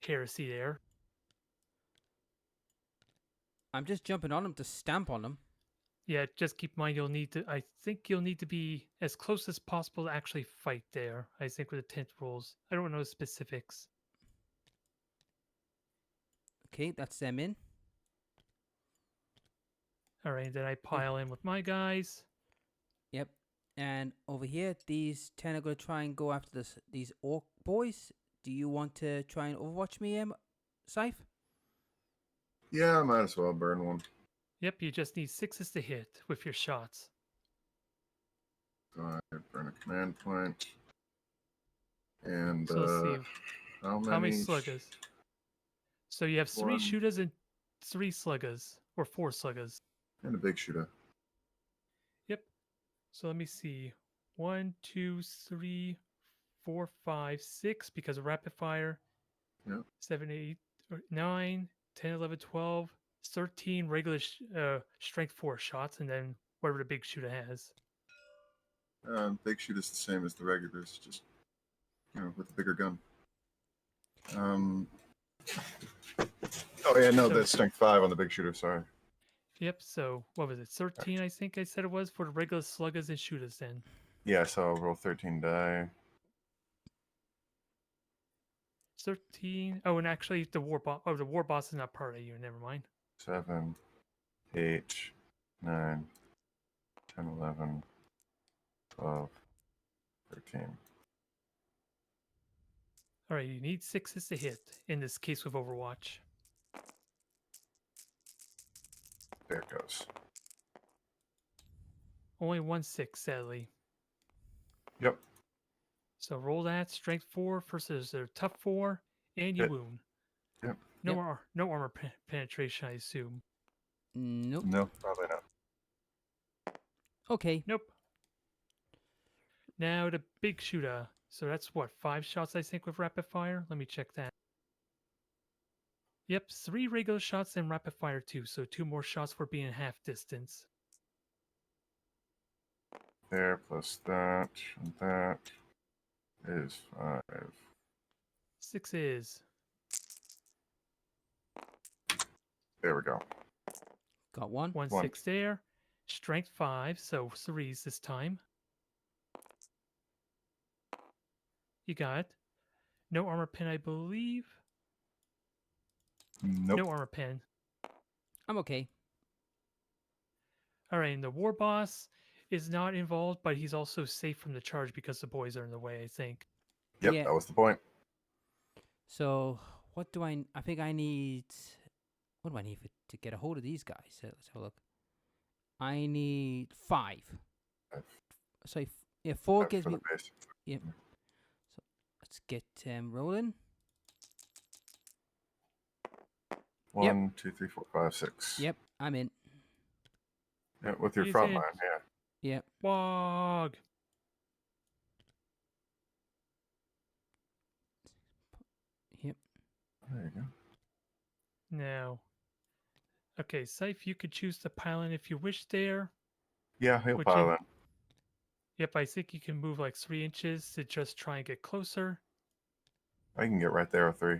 heresy there. I'm just jumping on them to stamp on them. Yeah, just keep in mind I think you'll need to be as close as possible to actually fight there. I think with the tent rules. I don't know the specifics. Okay, that's them in. All right, then I pile in with my guys. Yep. And over here, these 10 are going to try and go after these orc boys. Do you want to try and overwatch me, Scythe? Yeah, I might as well burn one. Yep, you just need 6s to hit with your shots. So I burn a command point. And So let's see. how many sluggers? So you have 3 One. shooters and 3 sluggers, or 4 sluggers. And a big shooter. Yep. So let me see. 1, 2, 3, 4, 5, 6 because of rapid fire. Yep. 7, 8, 9, 10, 11, 12, 13 regular strength 4 shots, and then whatever the big shooter has. Big shooter's the same as the regulars, just with a bigger gun. Oh yeah, no, that's strength 5 on the big shooter. Sorry. Yep. So what was it? 13, I think I said it was for the regular sluggers and shooters. Then. Yeah, so I'll roll 13 die. 13. Oh, and actually, the war boss. Oh, the war boss is not part of you. Never mind. 7, 8, 9, 10, 11, 12, 13. All right, you need 6s to hit in this case with Overwatch. There it goes. Only 1 6, sadly. Yep. So roll that strength 4 versus their tough 4, and you Hit. wound. Yep. No armor penetration, I assume. Nope. No, probably not. Okay. Nope. Now the big shooter. So that's what, 5 shots I think with rapid fire? Let me check that. Yep, 3 regular shots and rapid fire 2. So 2 more shots for being half distance. There, plus that, and that is 5. 6 is. There we go. Got one. 1 One. 6 there. Strength 5, so 3s this time. You got it. No armor pen, I believe. Nope. No armor pen. I'm okay. All right, and the war boss is not involved, but he's also safe from the charge because the boys are in the way, I think. Yep, Yeah. that was the point. So what do I think I need... What do I need to get a hold of these guys? Let's have a look. I need 5. 5. So, 4 5 gives for me... the base. Yep. So, let's get rolling. 1, 2, 3, 4, 5, 6. Yep, I'm in. Yeah, with your He's front in. line, yeah. Yep. Wog! Yep. There you go. Now. Okay, Scythe, you could choose to pile in if you wish there. Yeah, he'll Which pile is- in. Yep, I think you can move like 3 inches to just try and get closer. I can get right there with 3.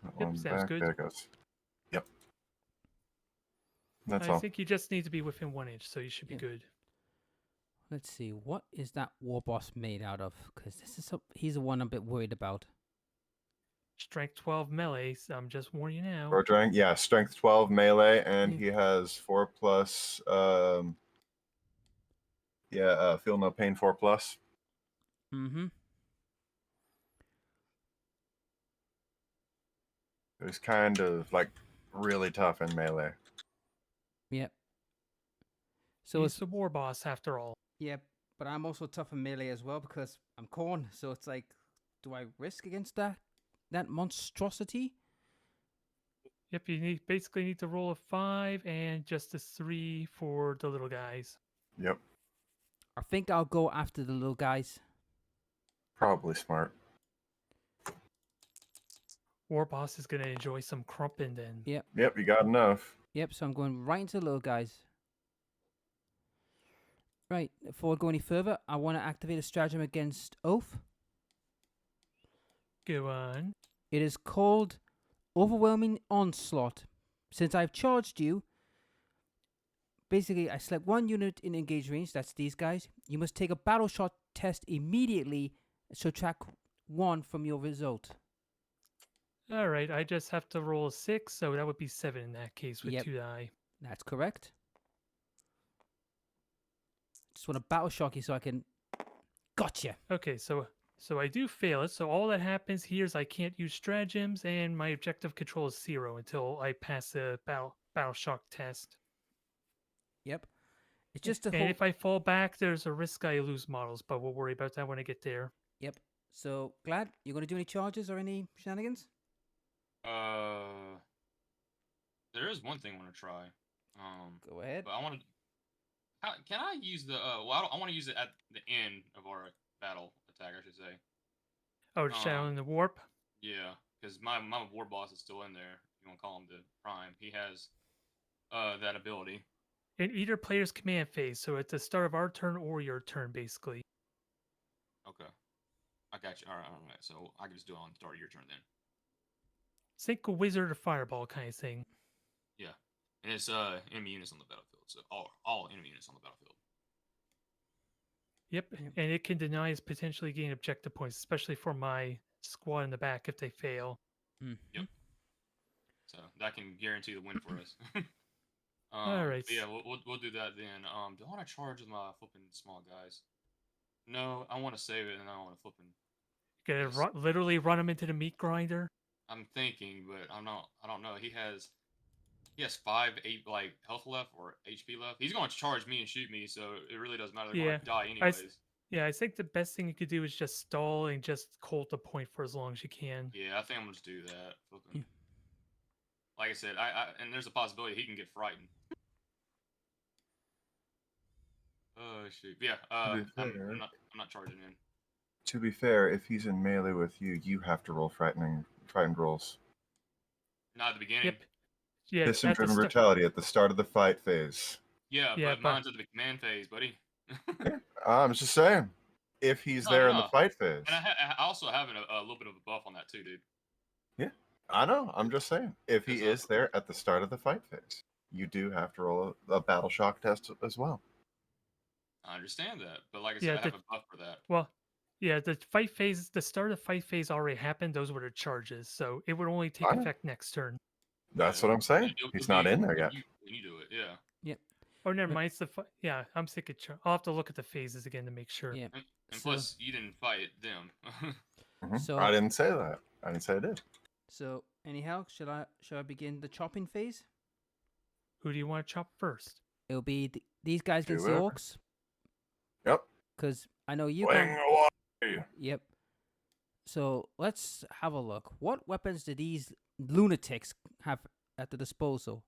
That Yep, one sounds back, good. there it goes. Yep. That's I all. think you just need to be within 1 inch, so you should be Yep. good. Let's see. What is that war boss made out of? Because he's the one I'm a bit worried about. Strength 12 melee, so I'm just warning you now. Rotring, yeah, strength 12 melee, and Yeah. he has 4 plus. Feel no pain 4 plus. Mm-hmm. It's kind of like really tough in melee. Yep. So He's it's the war boss after all. yep, but I'm also tough in melee as well because I'm corn. So it's like, do I risk against that monstrosity? Yep, you basically need to roll a 5 and just a 3 for the little guys. Yep. I think I'll go after the little guys. Probably smart. War Boss is going to enjoy some crumping then. Yep. Yep, you got enough. Yep, so I'm going right into the little guys. Right, before I go any further, I want to activate a stratagem against Oath. Go on. It is called Overwhelming Onslaught. Since I've charged you, basically I select one unit in engaged range, that's these guys. You must take a battle shot test immediately, subtract 1 from your result. All right, I just have to roll a 6, so that would be 7 in that case with 2 die. That's correct. Just want to battle shock you so I can... Gotcha! Okay, so I do fail it. So all that happens here is I can't use stratagems, and my objective control is 0 until I pass the battle shock test. Yep. It's just a and if I fall back, there's a risk I lose models, but we'll worry about that when I get there. Yep. So, Glad, you going to do any charges or any shenanigans? There is one thing I want to try. Go ahead. But I want to. Can I use the? I want to use it at the end of our battle attack, I should say. Oh, Shadow in the Warp? Yeah, because my war boss is still in there. You want to call him the Prime? He has that ability. In either player's command phase, so at the start of our turn or your turn, basically. Okay, I got you. All right. So I can just do it on the start of your turn then. Think a wizard or fireball kind of thing. Yeah, and it's enemy units on the battlefield. So all enemy units on the battlefield. Yep, and it can deny us potentially gain objective points, especially for my squad in the back if they fail. Yep. So that can guarantee the win for us. All right. Yeah, we'll do that then. Do I want to charge with my flipping small guys? No, I want to save it, and I want to flipping. Gonna literally run him into the meat grinder. I'm thinking, but I'm not. I don't know. He has 8 like health left or HP left. He's going to charge me and shoot me, so it really doesn't matter. They're going to die anyways. I think the best thing you could do is just stall and just hold the point for as long as you can. Yeah, I think I'm gonna just do that. Flipping. Like I said, and there's a possibility he can get frightened. Oh shoot! Yeah, I'm not charging in. To be fair, if he's in melee with you, you have to roll frightened rolls. Not at the beginning. Yep. Yeah. Piston-driven brutality at the start of the fight phase. Yeah, but mine's at the command phase, buddy. I'm just saying, if he's there in the fight phase. And I also have a little bit of a buff on that too, dude. Yeah, I know. I'm just saying, if he is there at the start of the fight phase, you do have to roll a battle shock test as well. I understand that, but like I said, I have a buff for that. Well, yeah, the start of the fight phase already happened. Those were the charges, so it would only take effect next turn. That's what I'm saying. He's not in there yet. When you do it, yeah. Yep. Oh, never mind. It's I'm sick of. I'll have to look at the phases again to make sure. Yeah. And plus, you didn't fight them. So I didn't say that. I didn't say I did. So anyhow, should I begin the chopping phase? Who do you want to chop first? It'll be these guys against the orcs. Yep. Because I know you can. Yep. So let's have a look. What weapons do these lunatics have at the disposal?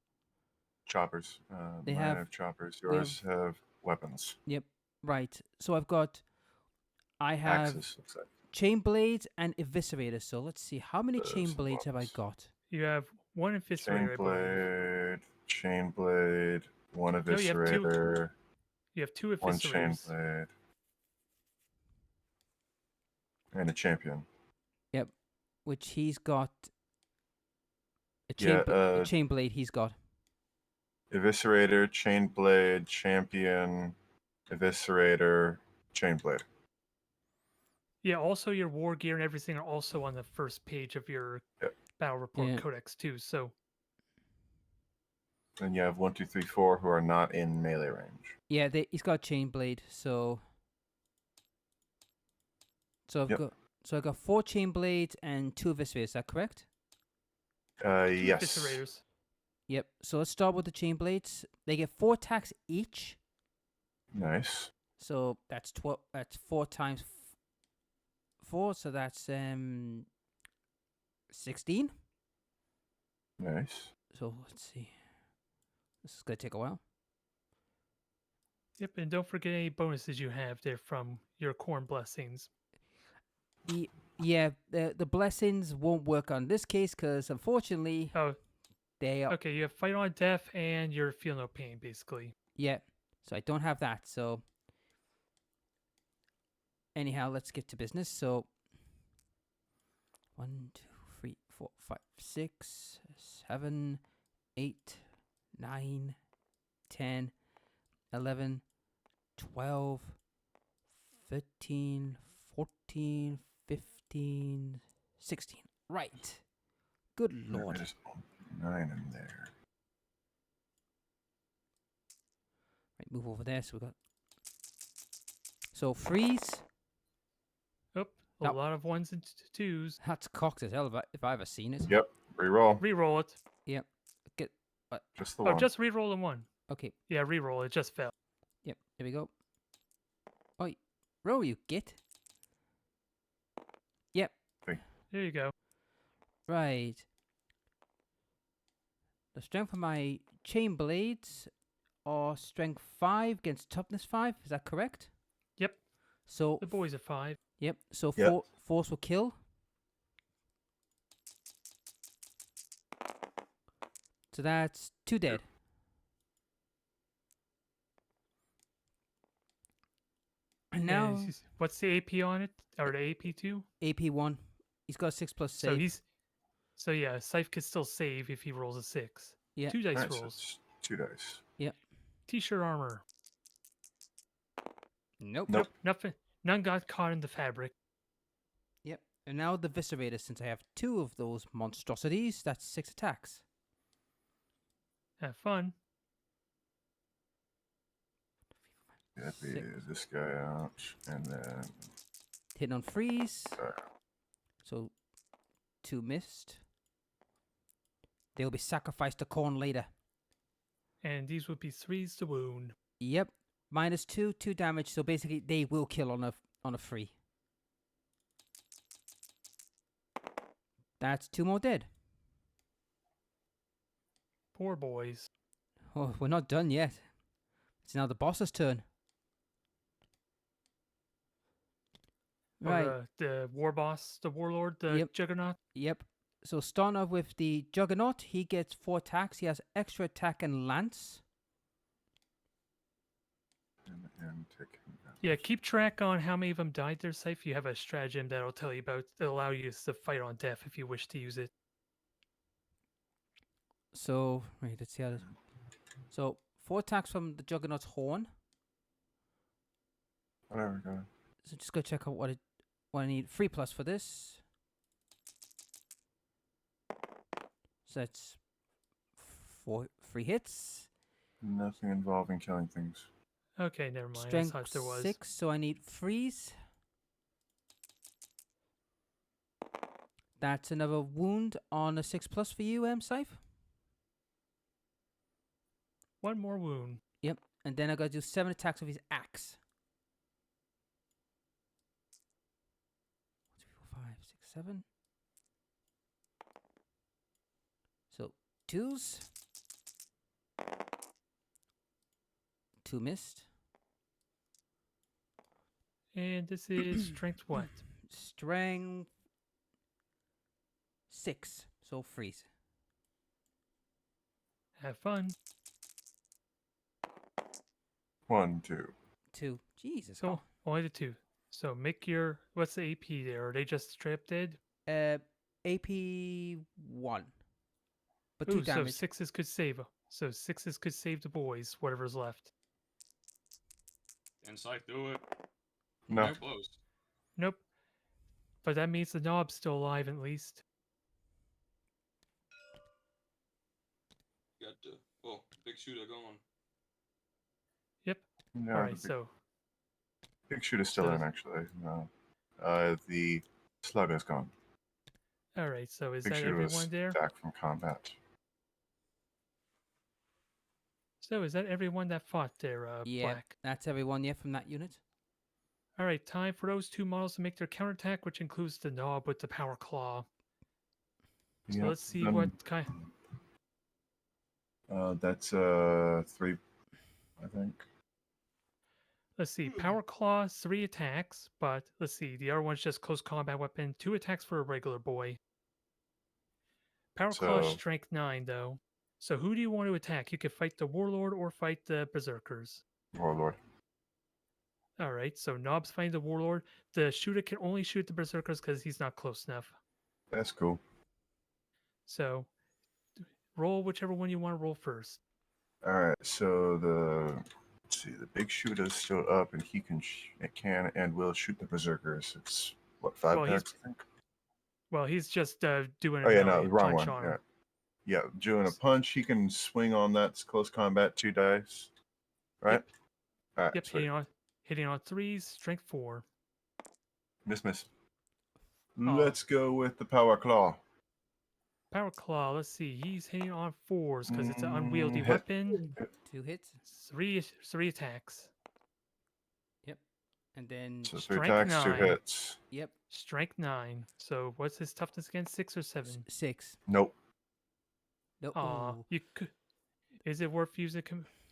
Choppers. They have choppers. Yours have weapons. Yep. Right. So I have Axes, looks like. chain blades and eviscerators. So let's see. How many chain blades have I got? You have one eviscerator. Chain blade, one eviscerator. You have 2 eviscerators. One chain blade. And a champion. Yep. Which he's got. A chain blade he's got. Eviscerator, chain blade, champion, eviscerator, chain blade. Yeah, also your war gear and everything are also on the first page of your battle report codex too. So. And you have 1, 2, 3, 4 who are not in melee range. Yeah, he's got chain blade, so I've got 4 chain blades and 2 eviscerators. Is that correct? Yes. Eviscerators. Yep. So let's start with the chain blades. They get 4 attacks each. Nice. So that's 12. That's 4 times 4. So that's 16. Nice. So let's see. This is gonna take a while. Yep, and don't forget any bonuses you have there from your corn blessings. Yeah, the blessings won't work on this case because unfortunately, they are. Okay, you have fight on death and you feel no pain, basically. Yeah, so I don't have that. So anyhow, let's get to business. So 1, 2, 3, 4, 5, 6, 7, 8, 9, 10, 11, 12, 13, 14, 15, 16. Right. Good lord. There's 9 in there. Right, move over there. So we got. So freeze. Oh, a lot of 1s and 2s. That's cocked as hell if I ever seen it. Yep. Reroll. Reroll it. Yep. Get. Just the one. Just reroll the 1. Okay. Yeah, reroll. It just fell. Yep. Here we go. Oh, roll you git. Yep. There you go. Right. The strength of my chain blades are strength 5 against toughness 5. Is that correct? Yep. So the boys are 5. Yep. So Yep. Force will kill. So that's 2 dead. And now, what's the AP on it? Or the AP2? AP1. He's got a 6+ save. So yeah, Scythe could still save if he rolls a 6. Yeah. 2 dice Alright, so rolls. it's 2 dice. Yep. T-shirt armor. Nope. Nothing. None got caught in the fabric. Yep. And now the Viscerator, since I have 2 of those monstrosities, that's 6 attacks. Have fun. That'd be this guy out, and then hitting on freeze. So 2 missed. They'll be sacrificed to corn later. And these would be 3s to wound. Yep. -2, 2 damage. So basically, they will kill on a free. That's 2 more dead. Poor boys. Oh, we're not done yet. It's now the boss's turn. Right. The war boss, the warlord, the Juggernaut. Yep. So starting off with the Juggernaut, he gets 4 attacks. He has extra attack and lance. And take him out. Yeah, keep track on how many of them died there, Scythe. You have a stratagem that'll tell you about, that'll allow you to fight on death if you wish to use it. So, wait, let's see how this... So, 4 attacks from the Juggernaut's horn. There we go. So just go check out what I need. 3+ for this. So that's 3 hits. Nothing involving killing things. Okay, never mind. Strength I thought there was 6, so I need freeze. That's another wound on a 6+ for you, Scythe. 1 more wound. Yep, and then I gotta do 7 attacks with his axe. 1, 2, 3, 4, 5, 6, 7. So 2s. 2 missed. And this is strength what? Strength 6. So freeze. Have fun. 1, 2. 2. Jesus. So only the 2. So make your, what's the AP there? Are they just straight up dead? AP 1. But 2 damage. So 6s could save. So 6s could save the boys, whatever's left. And Scythe do it. No. They're close. Nope. But that means the knob's still alive at least. Got the big shooter going. Yep. No, All right, so big shoot is still in, actually. No. The slug is gone. all right, so is Big that shoot was everyone there? back from combat. So is that everyone that fought there, Yeah, Black? that's everyone, from that unit. All right, time for those 2 models to make their counterattack, which includes the knob with the power claw. So let's see what kind. That's 3, I think. Let's see. Power Claw, 3 attacks, but let's see. The other one's just close combat weapon, 2 attacks for a regular boy. Power Claw, Strength 9, though. So who do you want to attack? You could fight the Warlord or fight the Berserkers. Warlord. All right, so Knob's fighting the Warlord. The shooter can only shoot the Berserkers because he's not close enough. That's cool. So roll whichever one you want to roll first. All right, so let's see, the big shooter's still up, and he can and will shoot the Berserkers. It's what, 5 attacks, I think. Well, he's just doing. Oh yeah, no, wrong punch one. on him. Yeah, doing a punch. He can swing on that. It's close combat, 2 dice, right? Yep. All right. Yep, Sweet. hitting on 3s, strength 4. Miss. Let's go with the Power Claw. Power Claw, let's see. He's hitting on 4s because it's an unwieldy Hit. weapon. 2 hits. 3 attacks. Yep. And then So 3 Strength attacks, 2 9. hits. Yep. Strength 9. So what's his toughness again? 6 or 7? 6. Nope. Nope. You could. Is it worth using?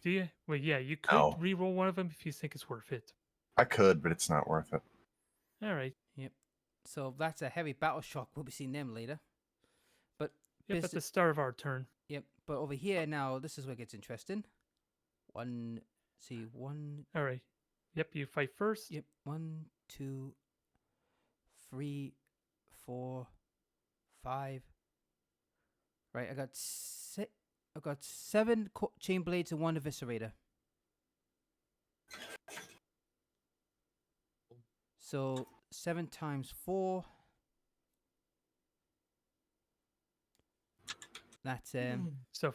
Do you? Well, yeah, you could No. re-roll one of them if you think it's worth it. I could, but it's not worth it. All right. Yep. So that's a heavy battle shock. We'll be seeing them later. But Yep, at the start of our turn. Yep. But over here now, this is where it gets interesting. 1. All right. Yep, you fight first. Yep. 1, 2, 3, 4, 5. Right, I got 7 chain blades and 1 eviscerator. So 7 times 4. That's So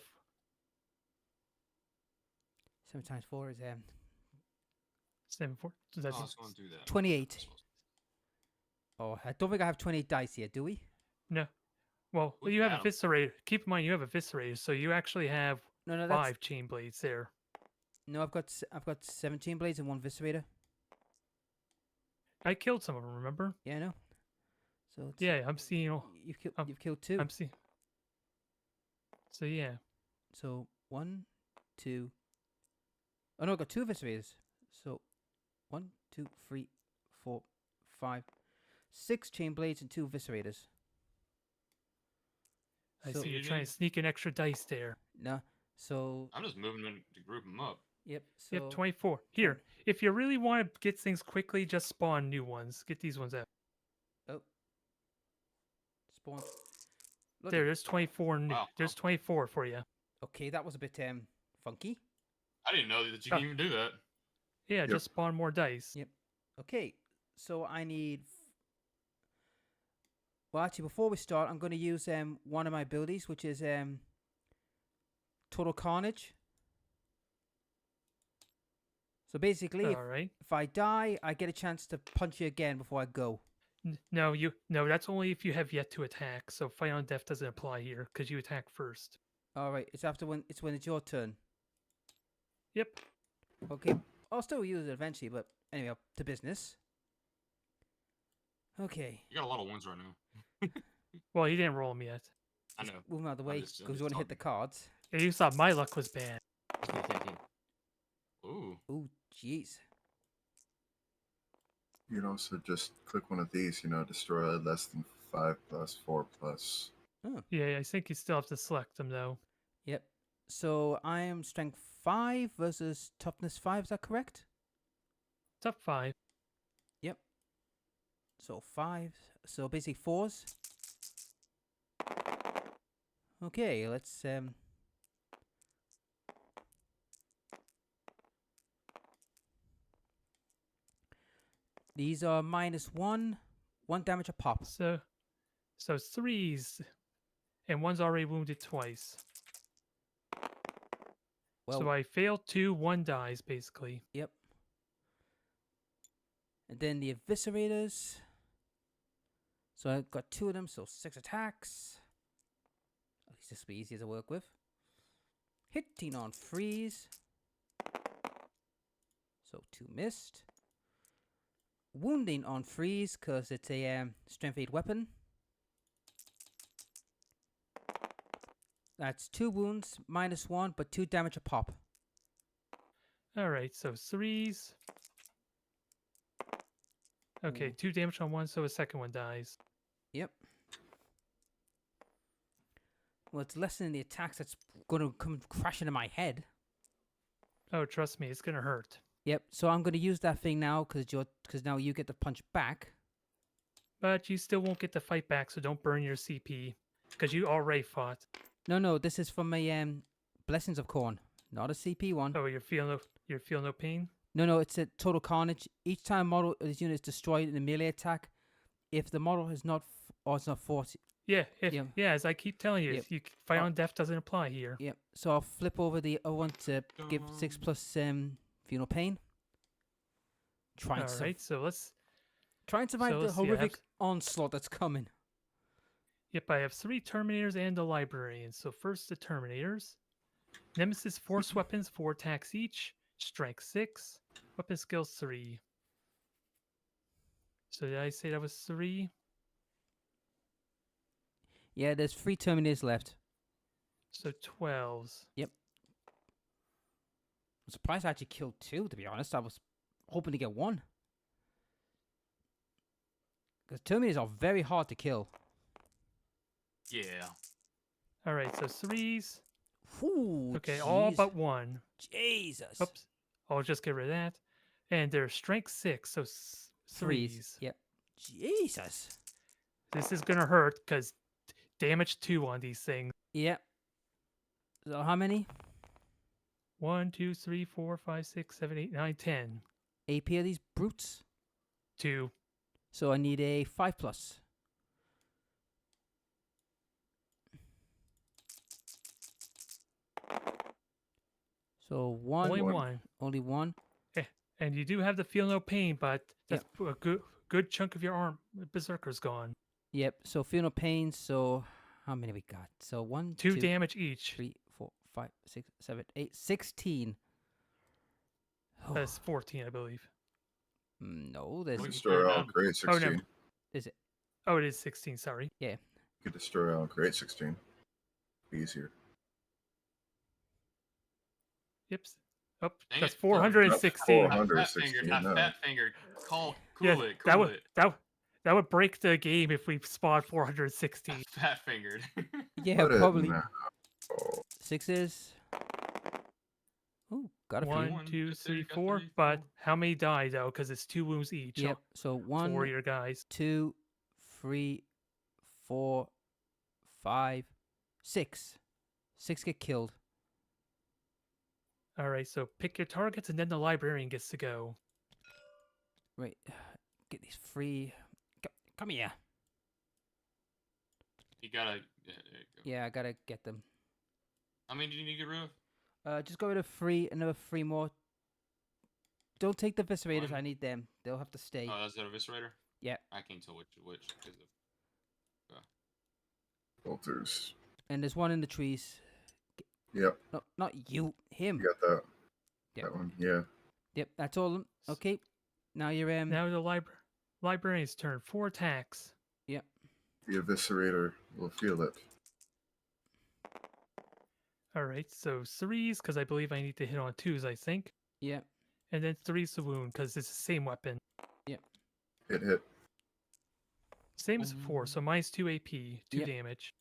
7 times 4 is 7 4. So that's I was going to do that. 28. Oh, I don't think I have 28 dice here, do we? no. Well, Look you have at 'em. eviscerator. Keep in mind you have eviscerator, so you actually have No, that's 5 chain blades there. no. I've got 17 blades and 1 eviscerator. I killed some of them. Remember? Yeah, I know. So it's, Yeah, I'm seeing. you've killed 2. I'm seeing. So yeah. So 1, 2. Oh no, I got 2 eviscerators. So 1, 2, 3, 4, 5, 6 chain blades and 2 eviscerators. I So- see you're trying to sneak an extra dice there. No. So I'm just moving them to group them up. yep. So Yep, 24. Here, if you really want to get things quickly, just spawn new ones. Get these ones out. spawn. There's 24 new. Wow. There's 24 for you. Okay, that was a bit funky. I didn't know that you can even do that. Yeah, Yep. just spawn more dice. Yep. Okay, so I need. Well, actually, before we start, I'm going to use one of my abilities, which is Total Carnage. So basically, All right. if I die, I get a chance to punch you again before I go. No, that's only if you have yet to attack. So fight on death doesn't apply here because you attack first. All right, it's when it's your turn. Yep. Okay, I'll still use it eventually, but anyway, up to business. Okay. You got a lot of ones right now. Well, he didn't roll them yet. I know. Move him out of the I'm way just because we want to hit the talking. cards. Yeah, you thought my luck was bad. Ooh. Ooh, jeez. You can also just click one of these, destroy less than 5 plus 4 plus. Yeah, I think you still have to select them though. Yep. So I am strength 5 versus toughness 5. Is that correct? Top 5. Yep. So 5. So basically 4s. Okay, let's these are -1 damage a pop. So 3s, and one's already wounded twice. Well, So I fail 2, 1 dies basically. yep. And then the eviscerators. So I've got 2 of them, so 6 attacks. At least this will be easier to work with. Hitting on freeze. So 2 missed. Wounding on freeze because it's a strength 8 weapon. That's 2 wounds, -1, but 2 damage a pop. All right, so 3s. Okay, 2 damage on one, so a second one dies. Yep. Well, it's less than the attacks that's going to come crashing in my head. Oh, trust me, it's gonna hurt. Yep. So I'm going to use that thing now because now you get the punch back. But you still won't get the fight back, so don't burn your CP because you already fought. No, this is from my Blessings of Corn, not a CP one. Oh, you're feeling no pain? No, it's a total carnage. Each time model this unit is destroyed in a melee attack, if the model is not it's not fought. Yeah, as I keep telling you, Yep. fight on death doesn't apply here. Yep. So I'll flip over the other one to give 6+ funeral pain. All right, so let's try and survive the horrific onslaught that's coming. Yep, I have 3 Terminators and a Librarian. So first the Terminators. Nemesis Force Weapons, 4 attacks each. Strength 6. Weapon skills 3. So did I say that was 3? Yeah, there's 3 Terminators left. So 12s. Yep. I'm surprised I actually killed 2, to be honest. I was hoping to get 1. Because Terminators are very hard to kill. Yeah. All right, so 3s. Ooh, okay, geez. all but 1. Jesus. Oops. I'll just get rid of that. And they're strength 6, so 3s. Yep. Jesus. This is going to hurt because damage 2 on these things. Yep. So how many? 1, 2, 3, 4, 5, 6, 7, 8, 9, 10. AP of these brutes? 2. So I need a 5+. So 1. Only 1. Only 1. And you do have the feel no pain, but that's a good chunk of your arm berserker's gone. Yep. So feel no pain. So how many we got? So 1, 2 damage each. 3, 4, 5, 6, 7, 8, 16. That's 14, I believe. No, there's. You can destroy all grade 16. Oh, no. Is it? Oh, it is 16. Sorry. Yeah. You could destroy all grade 16. Easier. Yep. Oh, Dang that's it. 416. 416. Fat fingered. Cool Yeah, it. That would break the game if we spawned 416. Fat fingered. Yeah, probably. 6s. Oh, got a few. 1, 2, 3, 4. But how many die though? Because it's 2 wounds each. Yep. So 1, 4 your guys. 2, 3, 4, 5, 6. 6 get killed. All right. So pick your targets, and then the librarian gets to go. Right. Get these free. Come here. You gotta. Yeah, I gotta get them. How many do you need to get rid of? Just go rid of 3, another 3 more. Don't take the Viscerators. 1. I need them. They'll have to stay. Oh, is that a Viscerator? Yeah. I can't tell which. Bolters. And there's 1 in the trees. Yep. No, not you. Him. You got that. Yep. That one. Yeah. Yep, that's all of them. Okay. Now you're Now the librarian's turn. 4 attacks. Yep. The eviscerator will feel it. All right. So 3s because I believe I need to hit on 2s. I think. Yep. And then 3's the wound because it's the same weapon. Yep. Hit. Same as before. So mine's 2 AP, 2 Yep. damage.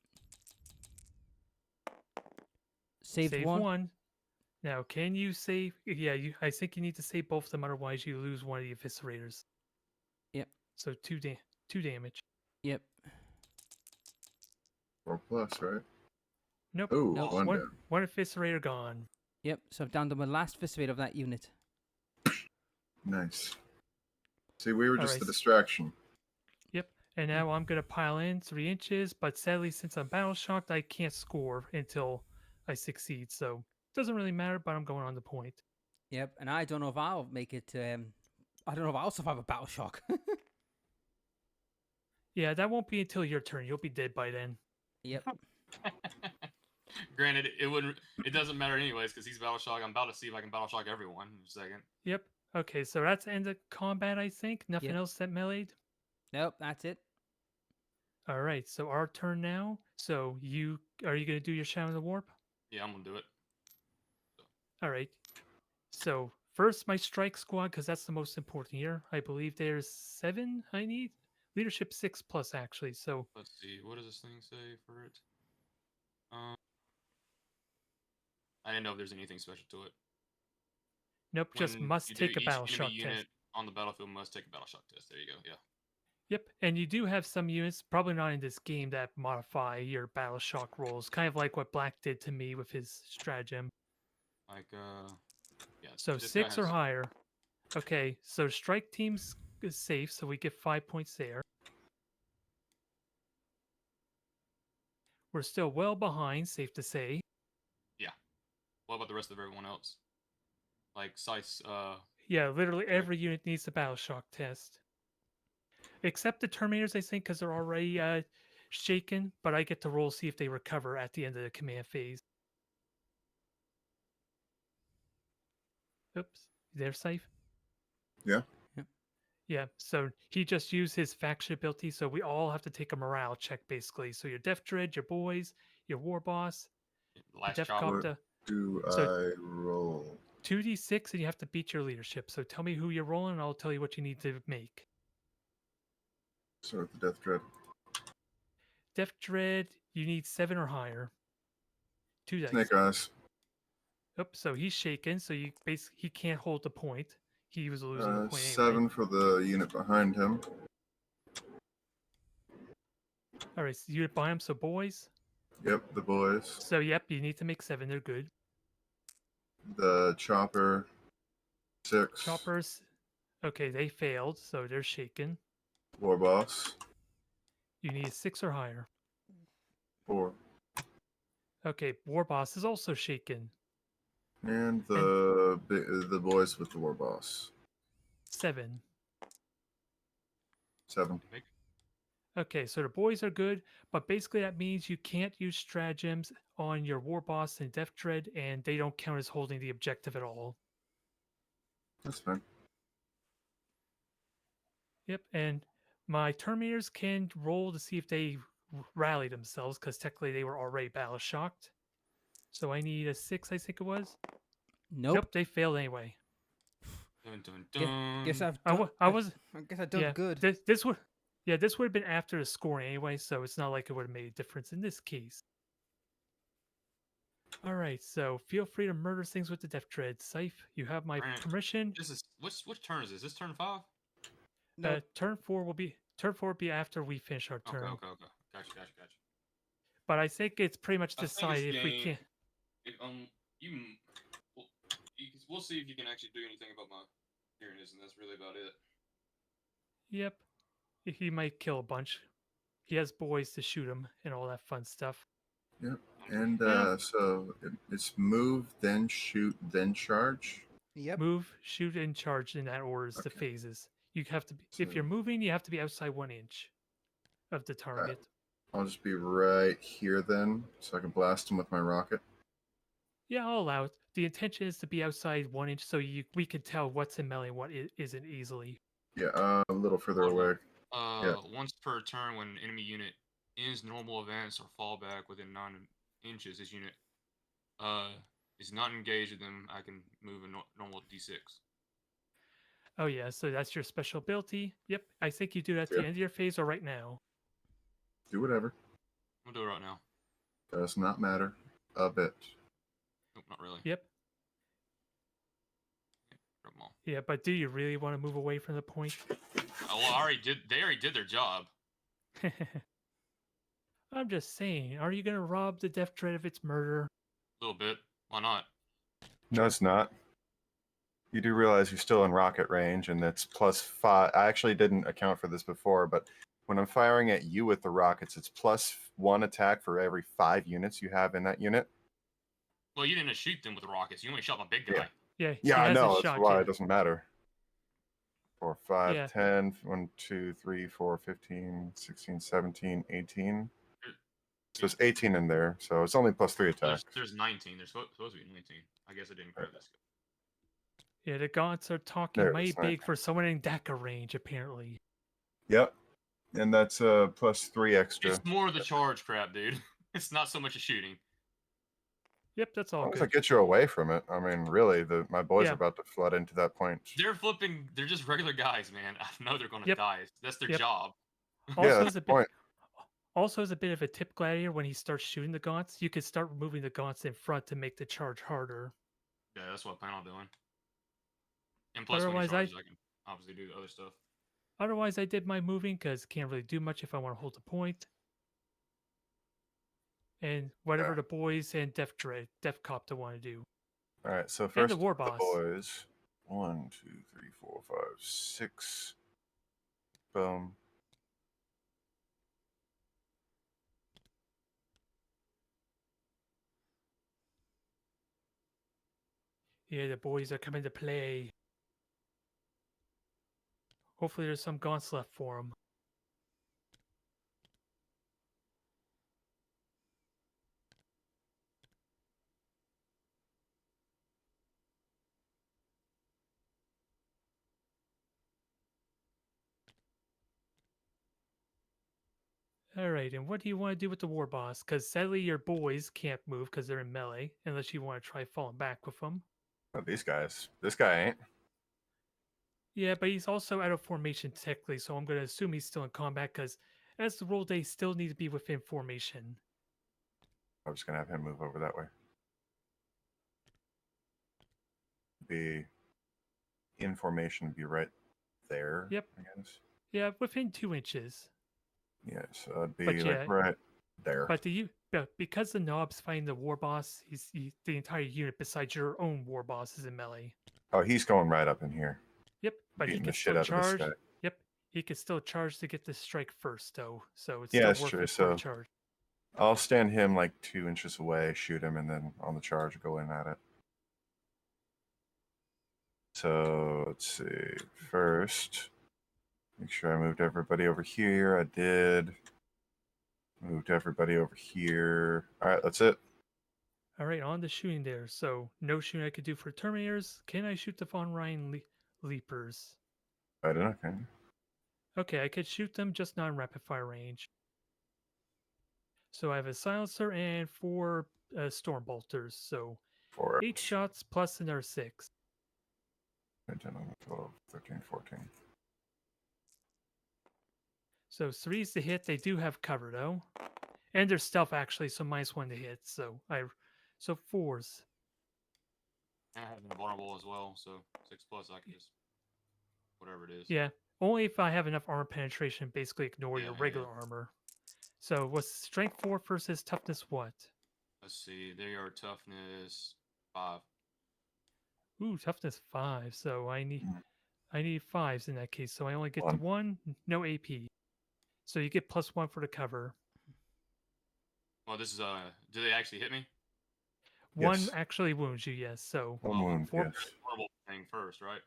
Save 1. Now, can you save? Yeah, I think you need to save both of them, otherwise you lose one of the eviscerators. Yep. So 2 damage. Yep. 4+, right? Nope. Oh, No. one down. One eviscerator gone. Yep. So I'm down to my last Viscerator of that unit. Nice. See, we were just Alright. the distraction. Yep. And now I'm gonna pile in 3 inches, but sadly, since I'm battle shocked, I can't score until I succeed. So doesn't really matter. But I'm going on the point. Yep. And I don't know if I'll make it. I don't know if I'll survive a battle shock. Yeah, that won't be until your turn. You'll be dead by then. Yep. Granted, it doesn't matter anyways because he's battle shock. I'm about to see if I can battle shock everyone in a second. Yep. Okay, so that's the end of combat. I think nothing Yep. else that meleeed. Nope. That's it. All right, so our turn now. So are you going to do your Shadow of the Warp? Yeah, I'm gonna do it. All right. So first, my strike squad, because that's the most important here. I believe there's 7 I need. Leadership 6+ actually. So let's see. What does this thing say for it? I didn't know if there's anything special to it. Nope, just must take a battle shock test. Unit on the battlefield must take a battle shock test. There you go. Yeah. Yep, and you do have some units, probably not in this game, that modify your battle shock rolls, kind of like what Black did to me with his stratagem. Like yeah. So 6 or higher. Okay, so strike teams is safe, so we get 5 points there. We're still well behind, safe to say. Yeah. What about the rest of everyone else? Like size. Yeah, literally every unit needs the battle shock test, except the Terminators, I think, because they're already shaken. But I get to roll see if they recover at the end of the command phase. Oops, they're safe. Yeah. Yeah, so he just used his faction ability, so we all have to take a morale check, basically. So your Death Dread, your boys, your War Boss, last Death chopper. Copter. Do So I roll? 2d6, and you have to beat your leadership. So tell me who you're rolling, and I'll tell you what you need to make. Start with the Death Dread. Death Dread, you need 7 or higher. 2 dice. Snake Eyes. Oops, so he's shaken, so he can't hold the point. He was losing the point 7 anyway. for the unit behind him. All right, so unit behind him, so boys. Yep, the boys. So yep, you need to make 7. They're good. The chopper. 6. Choppers. Okay, they failed, so they're shaken. War Boss. You need 6 or higher. 4. Okay, War Boss is also shaken. And the boys with the War Boss. 7. 7. Okay, so the boys are good, but basically that means you can't use stratagems on your War Boss and Death Dread, and they don't count as holding the objective at all. That's fine. Yep, and my Terminators can roll to see if they rally themselves, because technically they were already battle shocked. So I need a 6, I think it was. Nope. They failed anyway. Dun, dun, dun. Guess I've I done, I guess I've done good. This would have been after the scoring anyway, so it's not like it would have made a difference in this case. All right, so feel free to murder things with the Death Dread. Scythe, you have my permission. This is which turn is this? This turn 5? No. Turn 4 will be after we finish our turn. Okay. Gotcha. But I think it's pretty much decided if we can. We'll see if you can actually do anything about my Uranus, and that's really about it. Yep, he might kill a bunch. He has boys to shoot him and all that fun stuff. Yep. And so it's move, then shoot, then charge. Yep. Move, shoot, and charge in that order is the phases. You have to be, if you're moving, you have to be outside 1 inch of the target. I'll just be right here then, so I can blast him with my rocket. Yeah, I'll allow it. The intention is to be outside 1 inch, so we can tell what's in melee and what isn't easily. Yeah, a little further away. Once per turn, when an enemy unit ends normal events or fall back within 9 inches, this unit is not engaged with them. I can move a normal D6. Oh yeah, so that's your special ability. Yep, I think you do that at the end of your phase or right now. Do whatever. I'll do it right now. Does not matter a bit. Nope, not really. Yep. Grab them all. Yeah, but do you really want to move away from the point? Oh, well, they already did their job. I'm just saying, are you going to rob the Death Dread of its murder? A little bit. Why not? No, it's not. You do realize you're still in rocket range, and that's +5. I actually didn't account for this before, but when I'm firing at you with the rockets, it's +1 attack for every 5 units you have in that unit. Well, you didn't shoot them with the rockets. You only shot my big guy. Yeah, I know. That's why it doesn't matter. 4, 5, Yeah. 10, 1, 2, 3, 4, 15, 16, 17, 18. So it's 18 in there, so it's only +3 attack. There's 19. There's supposed to be 19. I guess I didn't grab this. Yeah, the gaunts are talking mighty big for someone in DACA range, apparently. Yep. And that's plus 3 extra. It's more the charge crap, dude. It's not so much a shooting. Yep, that's all As long as good. I get you away from it. I mean, really, my boys are about to flood into that point. They're flipping. They're just regular guys, man. I know they're going to die. That's their job. Also, yeah, that's the point. Also, as a bit of a tip, Gladiator, when he starts shooting the gaunts, you could start removing the gaunts in front to make the charge harder. Yeah, that's what I plan on doing. And plus, Otherwise, when he charges, I can obviously do the other stuff. Otherwise, I did my moving because can't really do much if I want to hold the point. And whatever the boys and Def Copter want to do. All right, so first and the War Boss. boys. 1, 2, 3, 4, 5, 6. Boom. Yeah, the boys are coming to play. Hopefully there's some gaunts left for them. Alright, and what do you want to do with the War Boss? Because sadly your boys can't move because they're in melee, unless you want to try falling back with them. Oh, these guys. This guy ain't. Yeah, but he's also out of formation technically, so I'm going to assume he's still in combat because as the role, they still need to be within formation. I'm just going to have him move over that way. Be in formation, be right there. Yep. I guess. Yeah, within 2 inches. Yeah, so I'd be like right there. But because the knob's fighting the War Boss, the entire unit besides your own War Boss is in melee. Oh, he's going right up in here. Yep, but he can still charge. Yep, he can still charge to get the strike first, though. So it's still worth it for a charge. I'll stand him like 2 inches away, shoot him, and then on the charge go in at it. So let's see. First, make sure I moved everybody over here. I did. Moved everybody over here. All right, that's it. All right, on the shooting there. So no shooting I could do for Terminators. Can I shoot the Von Ryan Leapers? I don't know. Can you? Okay, I could shoot them, just not in rapid fire range. So I have a silencer and 4 storm bolters. So 8 shots plus another 6. 10, 11, 12, 13, 14. So 3's the hit. They do have cover though, and they're stealth actually, so -1 to hit. So 4s. I have invulnerable as well, so 6 plus I can just whatever it is. Yeah, only if I have enough armor penetration. Basically, ignore your regular armor. So what's strength 4 versus toughness what? Let's see. They are toughness 5. Ooh, toughness 5. So I need 5s in that case. So I only get the 1, no AP. So you get +1 for the cover. Well, this is do they actually hit me? 1 actually wounds you, yes. So 1 wound, yes. Horrible thing first, right?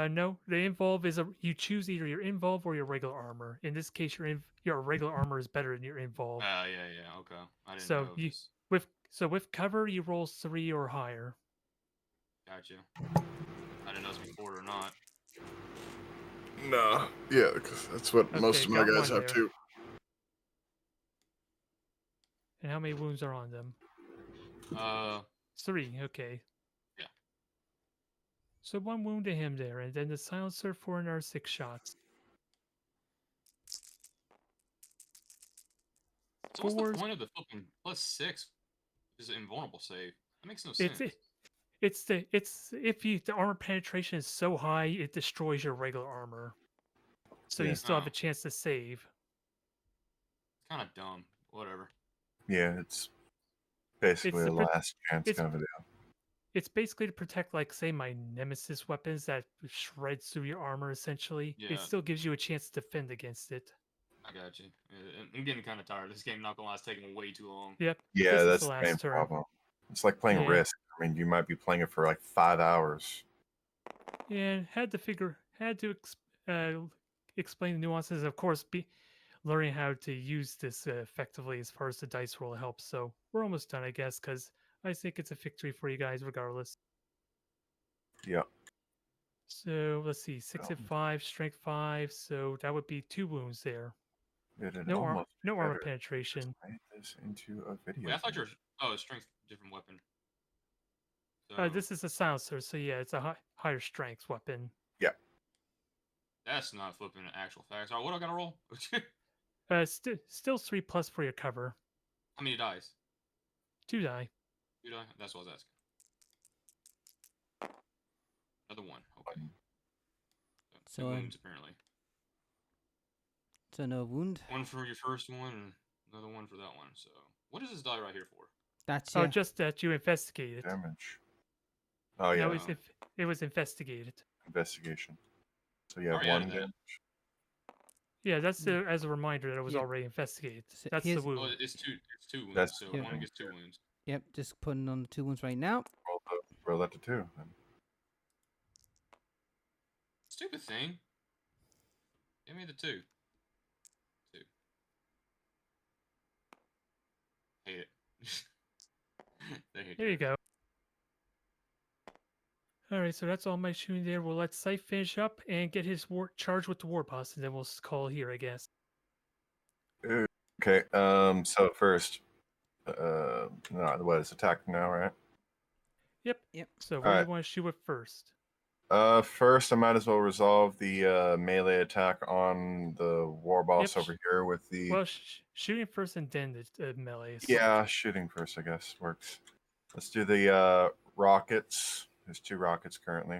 No, the involve is you choose either your involve or your regular armor. In this case, your regular armor is better than your involve. Yeah, okay. I didn't know. With cover, you roll 3 or higher. Gotcha. I didn't know if it was before or not. No, yeah, because that's what most of my guys have too. And how many wounds are on them? 3. Okay. Yeah. So 1 wound to him there, and then the silencer for another 6 shots. So what's the point of the flipping +6? Is an invulnerable save? That makes no sense. If the armor penetration is so high, it destroys your regular armor. So you still have a chance to save. Kind of dumb. Whatever. Yeah, it's basically a last chance kind of a deal. It's basically to protect, like, say, my Nemesis weapons that shreds through your armor, essentially. Yeah. It still gives you a chance to defend against it. I got you. I'm getting kind of tired. This game, not gonna lie, is taking way too long. Yep. Yeah, that's the main problem. It's like playing Risk. I mean, you might be playing it for like 5 hours. Yeah, had to explain the nuances. Of course, learning how to use this effectively as far as the dice roll helps. So we're almost done, I guess, because I think it's a victory for you guys regardless. Yeah. So let's see, 6 hit 5, strength 5. So that would be 2 wounds there. No armor penetration. Made this into a video. Wait, I thought you were. Oh, strength, different weapon. So This is a silencer, so yeah, it's a higher strength weapon. Yeah. that's not flipping actual facts. All right, what do I gotta roll? Still 3+ for your cover. How many dice? 2 die. 2 die? That's what I was asking. Another one. Okay. So two wounds apparently. So no wound. One for your first one, and another one for that one. So what is this die right here for? That's just that you investigated. Damage. Oh yeah. No, it was investigated. Investigation. So you have Already one added that. damage. Yeah, that's as a reminder that it was already investigated. So That's the here's- wound. Oh, it's two wounds. That's- so yeah. one gets 2 wounds. Yep, just putting on the 2 wounds right now. Roll that to 2. Then. Stupid thing. Give me the 2. 2. Hate it. There you go. Alright, so that's all my shooting there. We'll let Scythe finish up and get his charge with the war boss, and then we'll call here, I guess. Okay. So first, what is attack now, right? Yep. Yep. So what do you want to shoot with first? First, I might as well resolve the melee attack on the war boss over here with the. Well, shooting first and then the melee. Yeah, shooting first, I guess works. Let's do the rockets. There's 2 rockets currently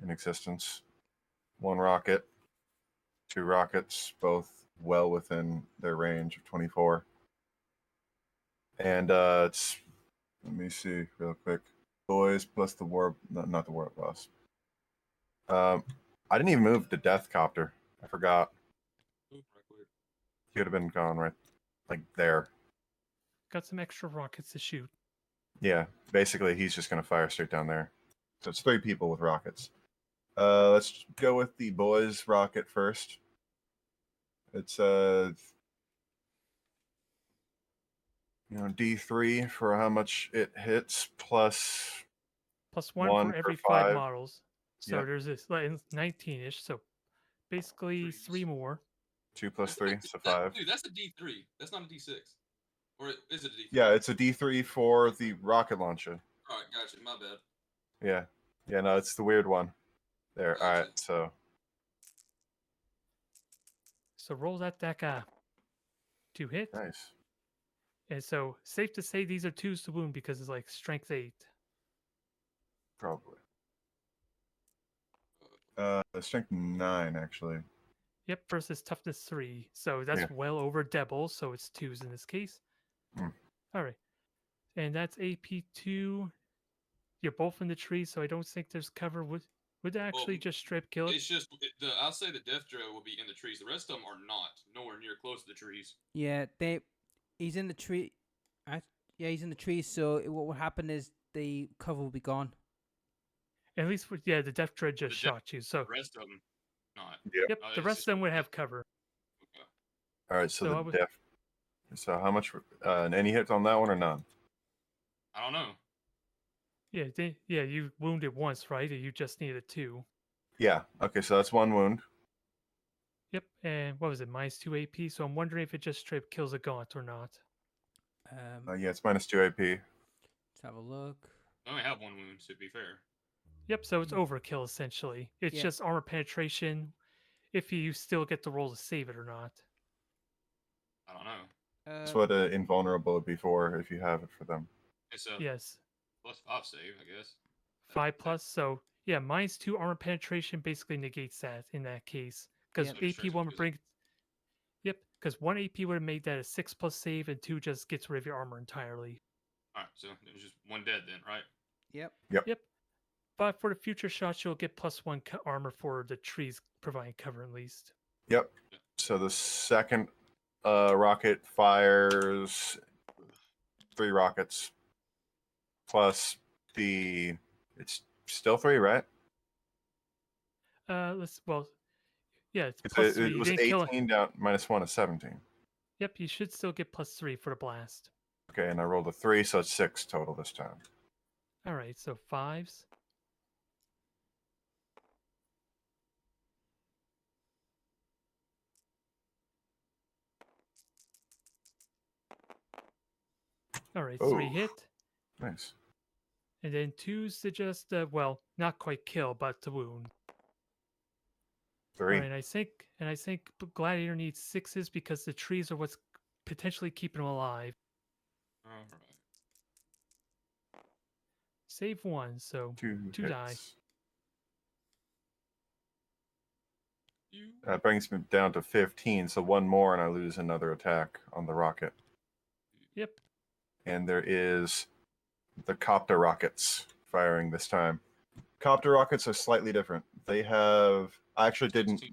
in existence. 1 rocket, 2 rockets, both well within their range of 24. And it's, let me see real quick. Boys plus the war, not the war boss. I didn't even move the death copter. I forgot. He would have been gone right, like there. Got some extra rockets to shoot. Yeah, basically he's just gonna fire straight down there. So it's 3 people with rockets. Let's go with the boys rocket first. It's D3 for how much it hits plus +1 for every 5 models. So Yep. there's this like 19-ish. So basically 3 more. 2 plus 3, so 5. Dude, that's a D3. That's not a D6. Or is it a D3? Yeah, it's a D3 for the rocket launcher. All right, gotcha. My bad. Yeah, no, it's the weird one. There, Gotcha. all right, so. So roll that guy. 2 hit. Nice. And so safe to say these are 2s to wound because it's like strength 8. Probably. Strength 9, actually. Yep, versus toughness 3. So that's well over double, so it's 2s in this case. All right. And that's AP2. You're both in the tree, so I don't think there's cover. Would that actually just straight kill it? It's just, I'll say the Death Drow will be in the trees. The rest of them are not. Nowhere near close to the trees. Yeah, he's in the tree. Yeah, he's in the tree, so what will happen is the cover will be gone. At least, the Death Dread just shot you, so... The rest of them, not. Yep, the rest of them would have cover. Okay. All right, so the Death... So how much... any hits on that one or none? I don't know. Yeah, you wounded once, right? You just needed 2. Yeah, okay, so that's 1 wound. Yep, and what was it, -2 AP? So I'm wondering if it just straight kills a gaunt or not. Yeah, it's -2 AP. Let's have a look. I only have 1 wound, to be fair. Yep, so it's overkill, essentially. It's just armor penetration, if you still get the roll to save it or not. I don't know. That's what invulnerable would be for, if you have it for them. It's a yes. +5 save, I guess. 5+, so yeah, -2 armor penetration basically negates that in that case. Because AP1 would bring... Yep, because 1 AP would have made that a 6+ save, and 2 just gets rid of your armor entirely. Alright, so there's just 1 dead then, right? Yep. But for the future shots, you'll get +1 armor for the trees providing cover at least. Yep. So the second rocket fires 3 rockets. Plus it's still 3, right? It's It +3. was 18 down, -1 is 17. Yep, you should still get +3 for the blast. Okay, and I rolled a 3, so it's 6 total this time. All right, so 5s. All right, 3 hit. Nice. And then 2's to just, well, not quite kill, but to wound. 3. All right, I think Gladiator needs 6s because the trees are what's potentially keeping him alive. All right. Save 1, so 2 2 die. hits. That brings me down to 15, so 1 more and I lose another attack on the rocket. Yep. And there is the copter rockets firing this time. Copter rockets are slightly different. They have... I actually didn't...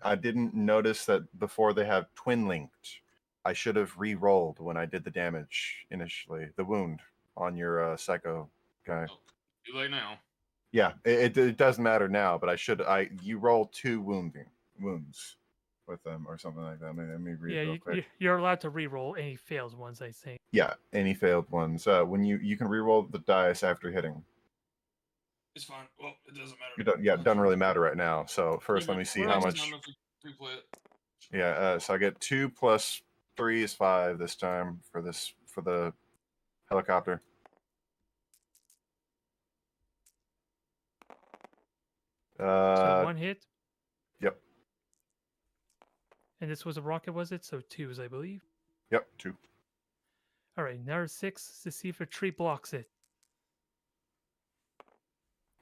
I didn't notice that before they have twin linked. I should have re-rolled when I did the damage initially. The wound on your psycho guy. Oh, too late now. Yeah, it doesn't matter now, but you roll 2 wounds with them or something like that. Let me read real quick. You're allowed to re-roll any failed ones, I think. Yeah, any failed ones. When you can re-roll the dice after hitting. It's fine. Well, it doesn't matter. It doesn't really matter right now. So first, let me see how much. Yeah, so I get 2 plus 3 is 5 this time for the helicopter. So 1 hit. Yep. And this was a rocket, was it? So 2s, I believe. Yep, 2. All right, now 6 to see if a tree blocks it.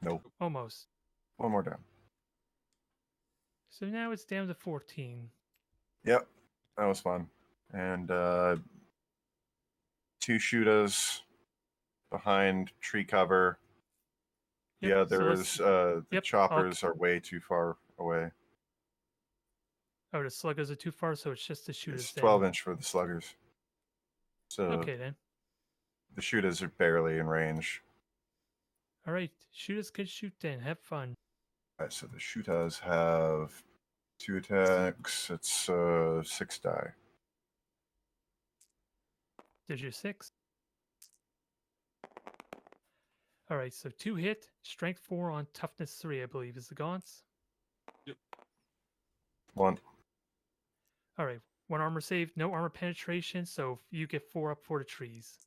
Nope. Almost. 1 more down. So now it's down to 14. Yep, that was fun. And 2 shooters behind tree cover. Yep, Yeah, the choppers are way too far away. Oh, the sluggers are too far, so it's just the shooters. It's 12-inch for the sluggers. So okay then. The shooters are barely in range. All right, shooters can shoot then. Have fun. All right, so the shooters have 2 attacks. It's 6 die. There's your 6. All right, so 2 hit, strength 4 on toughness 3, I believe, is the gaunts. Yep. 1. All right, 1 armor save, no armor penetration, so you get 4 up for the trees.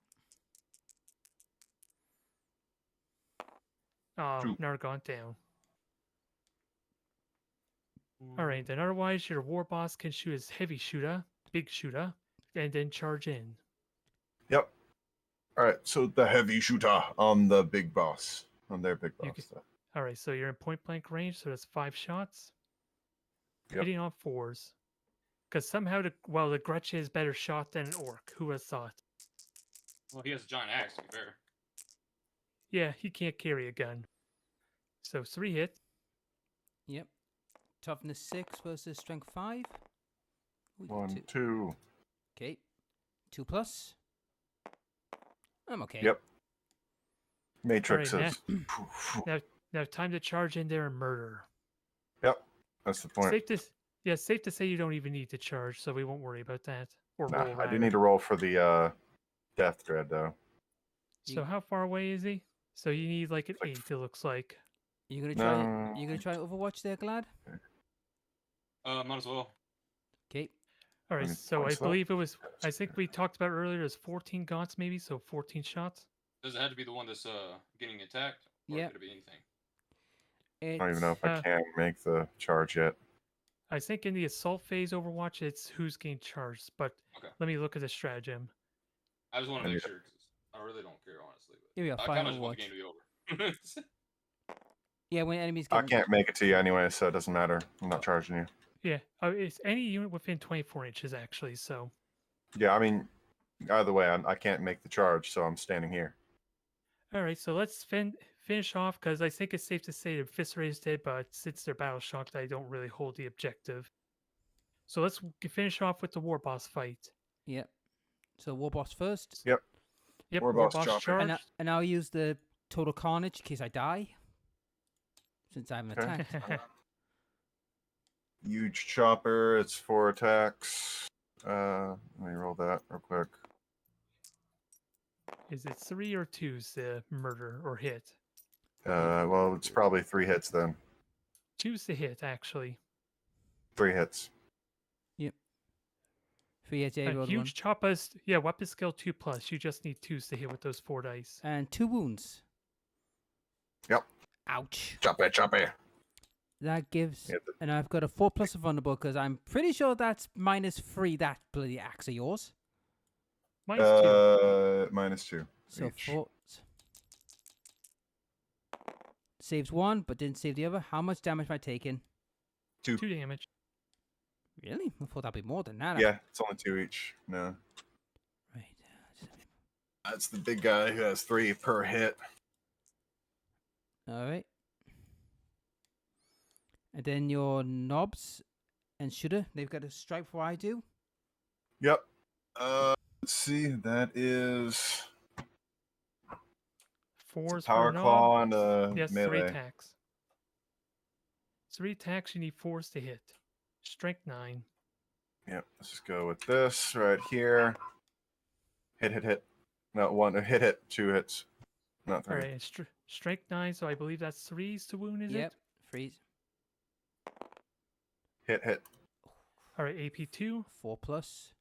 Oh, 2. now gone down. All right, then otherwise your war boss can shoot his heavy shooter, big shooter, and then charge in. Yep. All right, so the heavy shooter on the big boss, on their big boss. All right, so you're in point blank range, so that's 5 shots. Yep. Hitting on 4s. Because somehow the Gretsch is better shot than an orc. Who has thought? Well, he has a giant axe, to be fair. Yeah, he can't carry a gun. So 3 hits. Yep. Toughness 6 versus strength 5. Ooh, 1, 2. Okay. 2 plus. I'm okay. Yep. Matrix right, is. Now time to charge in there and murder. Yep. That's the point. Safe to say you don't even need to charge, so we won't worry about that. Or nah, roll, I do need to roll for the death dread though. So how far away is he? So you need like an 8, it looks like. You gonna try? You gonna try Overwatch there, Glad? Might as well. Okay. All right. So I believe it was. I think we talked about earlier. There's 14 gaunts, maybe. So 14 shots. Does it have to be the one that's getting attacked? Or could it be anything? I don't even know if I can make the charge yet. I think in the assault phase Overwatch, it's who's getting charged. But let me look at the stratagem. I just want to make sure, because I really don't care, honestly. But here we go. I kind of just want the game to be over. Yeah, when enemies I can't make it to you anyway, so it doesn't matter. I'm not charging you. Yeah, it's any unit within 24 inches, actually, so... Yeah, I mean, either way, I can't make the charge, so I'm standing here. Alright, so let's finish off, because I think it's safe to say that Viscera is dead, but since they're battle shocked, I don't really hold the objective. So let's finish off with the War Boss fight. Yep. So War Boss first. Yep. War Boss charged. And I'll use the Total Carnage in case I die. Since I haven't attacked. Huge chopper, it's 4 attacks. Let me roll that real quick. Is it 3 or 2's the murder or hit? Well, it's probably 3 hits then. 2's the hit, actually. 3 hits. Yep. 3 hits, yeah, rolled huge choppas. Yeah, weapon skill 2+. You just need 2s to hit with those 4 dice. And 2 wounds. Yep. Ouch. Choppy. That gives, and I've got a 4+ of vulnerable because I'm pretty sure that's -3. That bloody axe of yours. -2. -2. So each. 4 saves 1, but didn't save the other. How much damage am I taking? 2. 2 damage. Really? I thought that'd be more than that. Yeah, it's only 2 each. No. Right. That's the big guy who has 3 per hit. All right. And then your knobs and shooter, they've got a strike before I do. Yep. Let's see. That is 4 power for claw knob. and Yes, melee. 3 attacks. 3 attacks, you need 4s to hit. Strength 9. Yep. Let's just go with this right here. Hit. Not 1. Hit. 2 hits. Not 3. All right, strength 9, so I believe that's 3s to wound, is Yep. it? Freeze. Hit. All right, AP 2. 4+.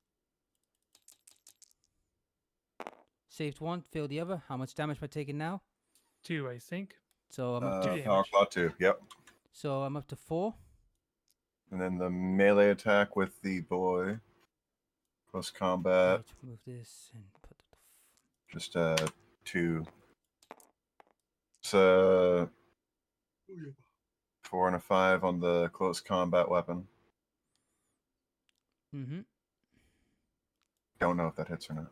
Saved 1, failed the other. How much damage am I taking now? 2, I think. So I'm up to Power claw 2. Yep. So I'm up to 4. And then the melee attack with the boy. Close combat. Right, move this and put Just 2. So 4 and a 5 on the close combat weapon. Don't know if that hits or not.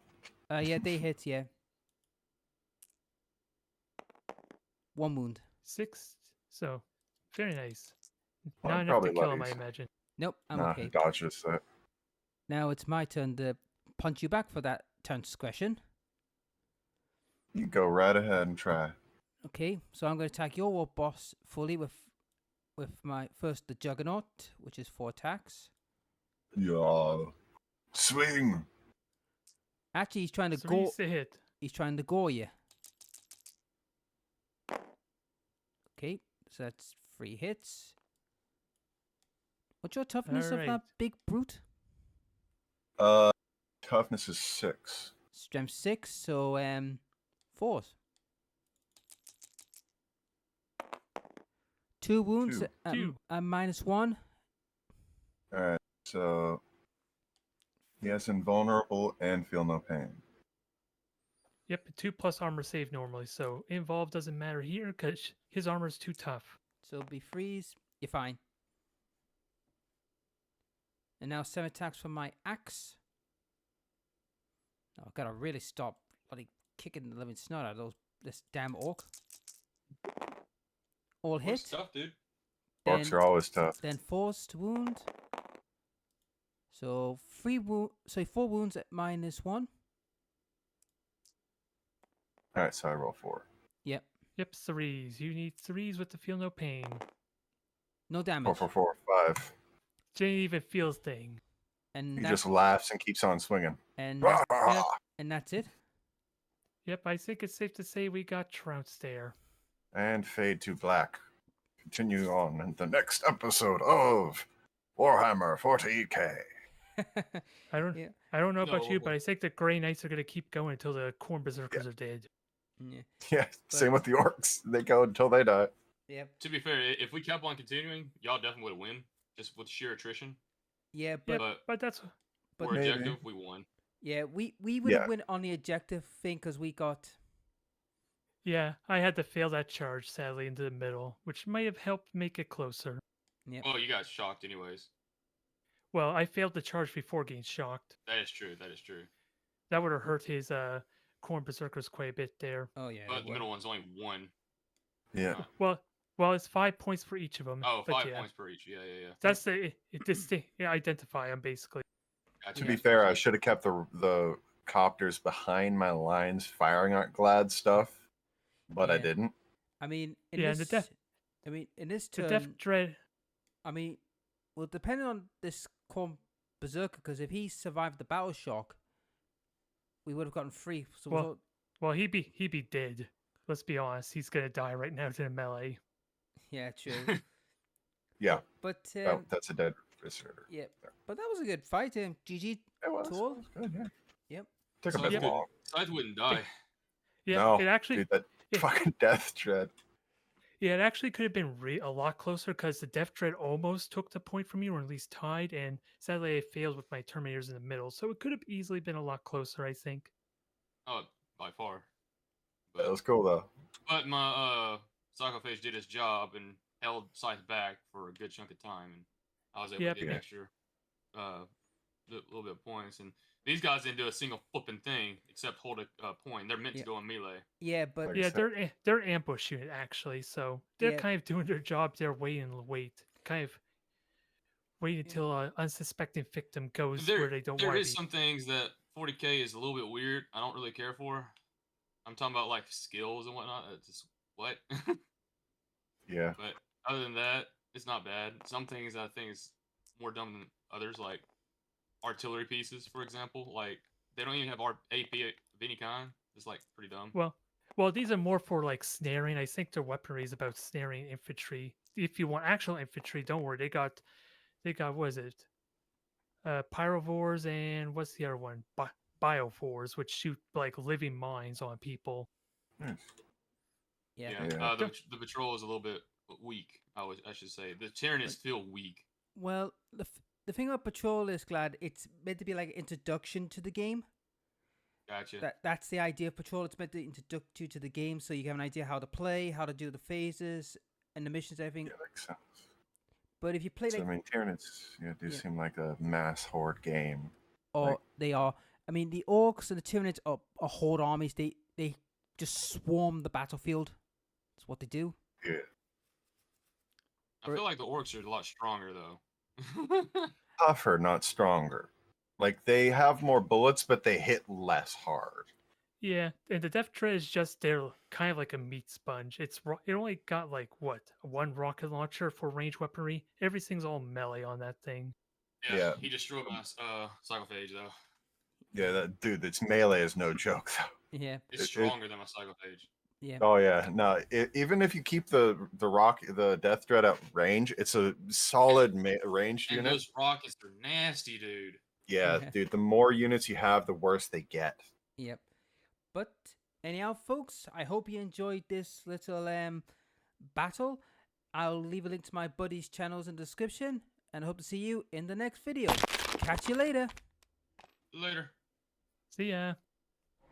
Yeah, they hit, yeah. 1 wound. 6. So, very nice. Well, Not enough probably to kill him, I levies. imagine. Nope, I'm Nah, okay. dodges that. Now it's my turn to punch you back for that transgression. You go right ahead and try. Okay, so I'm going to attack your war boss fully with my first the Juggernaut, which is 4 attacks. Yeah. Swing. Actually, he's trying to 3s to hit. He's trying to gore you. Okay, so that's 3 hits. What's your toughness of that Alright. big brute? Toughness is 6. Strength 6, so 4s. 2 wounds. 2. Two. -1. Alright, so he has invulnerable and feel no pain. Yep, 2+ armor save normally, so involved doesn't matter here because his armor is too tough. So it'll be freeze. You're fine. And now 7 attacks from my axe. Oh, I've got to really stop bloody kicking the living snot out of this damn orc. All hit. Stuff, dude. Orcs are always tough. Then 4s to wound. So 4 wounds at -1. Alright, so I roll 4. Yep. Yep, 3s. You need 3s with the feel no pain. No damage. 4, 5. Didn't even feel a thing. And He that- just laughs and keeps on swinging. and Ah! that- and that's it. Yep, I think it's safe to say we got trounced there. And fade to black. Continue on in the next episode of Warhammer 40k. I don't Yeah. I don't know about you, No. but I think the Grey Knights are gonna keep going until the Corn Berserkers are dead. Yeah. Yeah, same with the orcs. They go until they die. Yep. To be fair, if we kept on continuing, y'all definitely would win, just with sheer attrition. Yeah, Yeah, but but that's but For maybe. objective, we won. yeah, we would Yeah. have win on the objective thing because we got. yeah, I had to fail that charge sadly into the middle, which might have helped make it closer. Yep. Well, you got shocked anyways. Well, I failed the charge before getting shocked. That is true. That is true. That would have hurt his Corn Berserkers quite a bit there. Oh yeah. But it the would. middle one's only 1. Yeah. Well, it's 5 points for each of them. Oh, but 5 yeah, points per each. Yeah. That's the identify them basically. Gotcha. To be fair, I should have kept the copters behind my lines firing at Glad stuff, but I Yeah. didn't. I mean, Yeah, and the in this The turn, Death Dread. I mean, well, depending on this Corn Berserker, because if he survived the battle shock, we would have gotten 3. So Well, he'd be dead. Let's be honest. He's gonna die right now to the melee. yeah, true. Yeah, But that's a dead Visitor. Yep. But that was a good fight. GG. It was. Tool. It was good, yeah. Yep. Took a bit long. Scythe wouldn't die. Yeah, No, it actually. dude, that fucking Death Dread. Yeah, it actually could have been a lot closer because the Death Dread almost took the point from you, or at least tied, and sadly I failed with my Terminators in the middle, so it could have easily been a lot closer, I think. Oh, by far. That was cool though. But my Psychophage did his job and held Scythe back for a good chunk of time, and I was able to get an extra little bit of points. And these guys didn't do a single flipping thing except hold a point. They're meant to go in melee. Yeah, but they're ambush unit actually, so they're kind of doing their job. They're wait, kind of wait until an unsuspecting victim goes where they don't want to be. There is some things that 40k is a little bit weird. I don't really care for. I'm talking about like skills and whatnot. It's just what? Yeah. But other than that, it's not bad. Some things I think is more dumb than others, like artillery pieces, for example. Like they don't even have AP of any kind. It's like pretty dumb. Well, these are more for like snaring. I think their weaponry is about snaring infantry. If you want actual infantry, don't worry. They got what is it? Pyrovores and what's the other one? Biovores, which shoot like living mines on people. Nice. Yeah. The patrol is a little bit weak. I should say the Tyranids feel weak. Well, the thing about patrol is, Glad, it's meant to be like an introduction to the game. Gotcha. That's the idea of patrol. It's meant to introduce you to the game, so you have an idea how to play, how to do the phases and the missions, everything. Yeah, makes sense. But if you play like, I mean, Tyranids, seem like a mass horde game. They are. I mean, the orcs and the Tyranids are horde armies. They just swarm the battlefield. That's what they do. Yeah. I feel like the orcs are a lot stronger though. Tougher, not stronger. Like they have more bullets, but they hit less hard. Yeah, and the Death Dread is just they're kind of like a meat sponge. It only got like one rocket launcher for range weaponry. Everything's all melee on that thing. Yeah. He destroyed my Psychophage though. Yeah, its melee is no joke though. Yeah, it's stronger than my Psychophage. Yeah. Oh yeah, no. Even if you keep the Death Dread at range, it's a solid ranged and unit. Those rockets are nasty, dude. Yeah, dude. The more units you have, the worse they get. Yep. But anyhow, folks, I hope you enjoyed this little battle. I'll leave a link to my buddy's channels in the description, and I hope to see you in the next video. Catch you later. Later. See ya.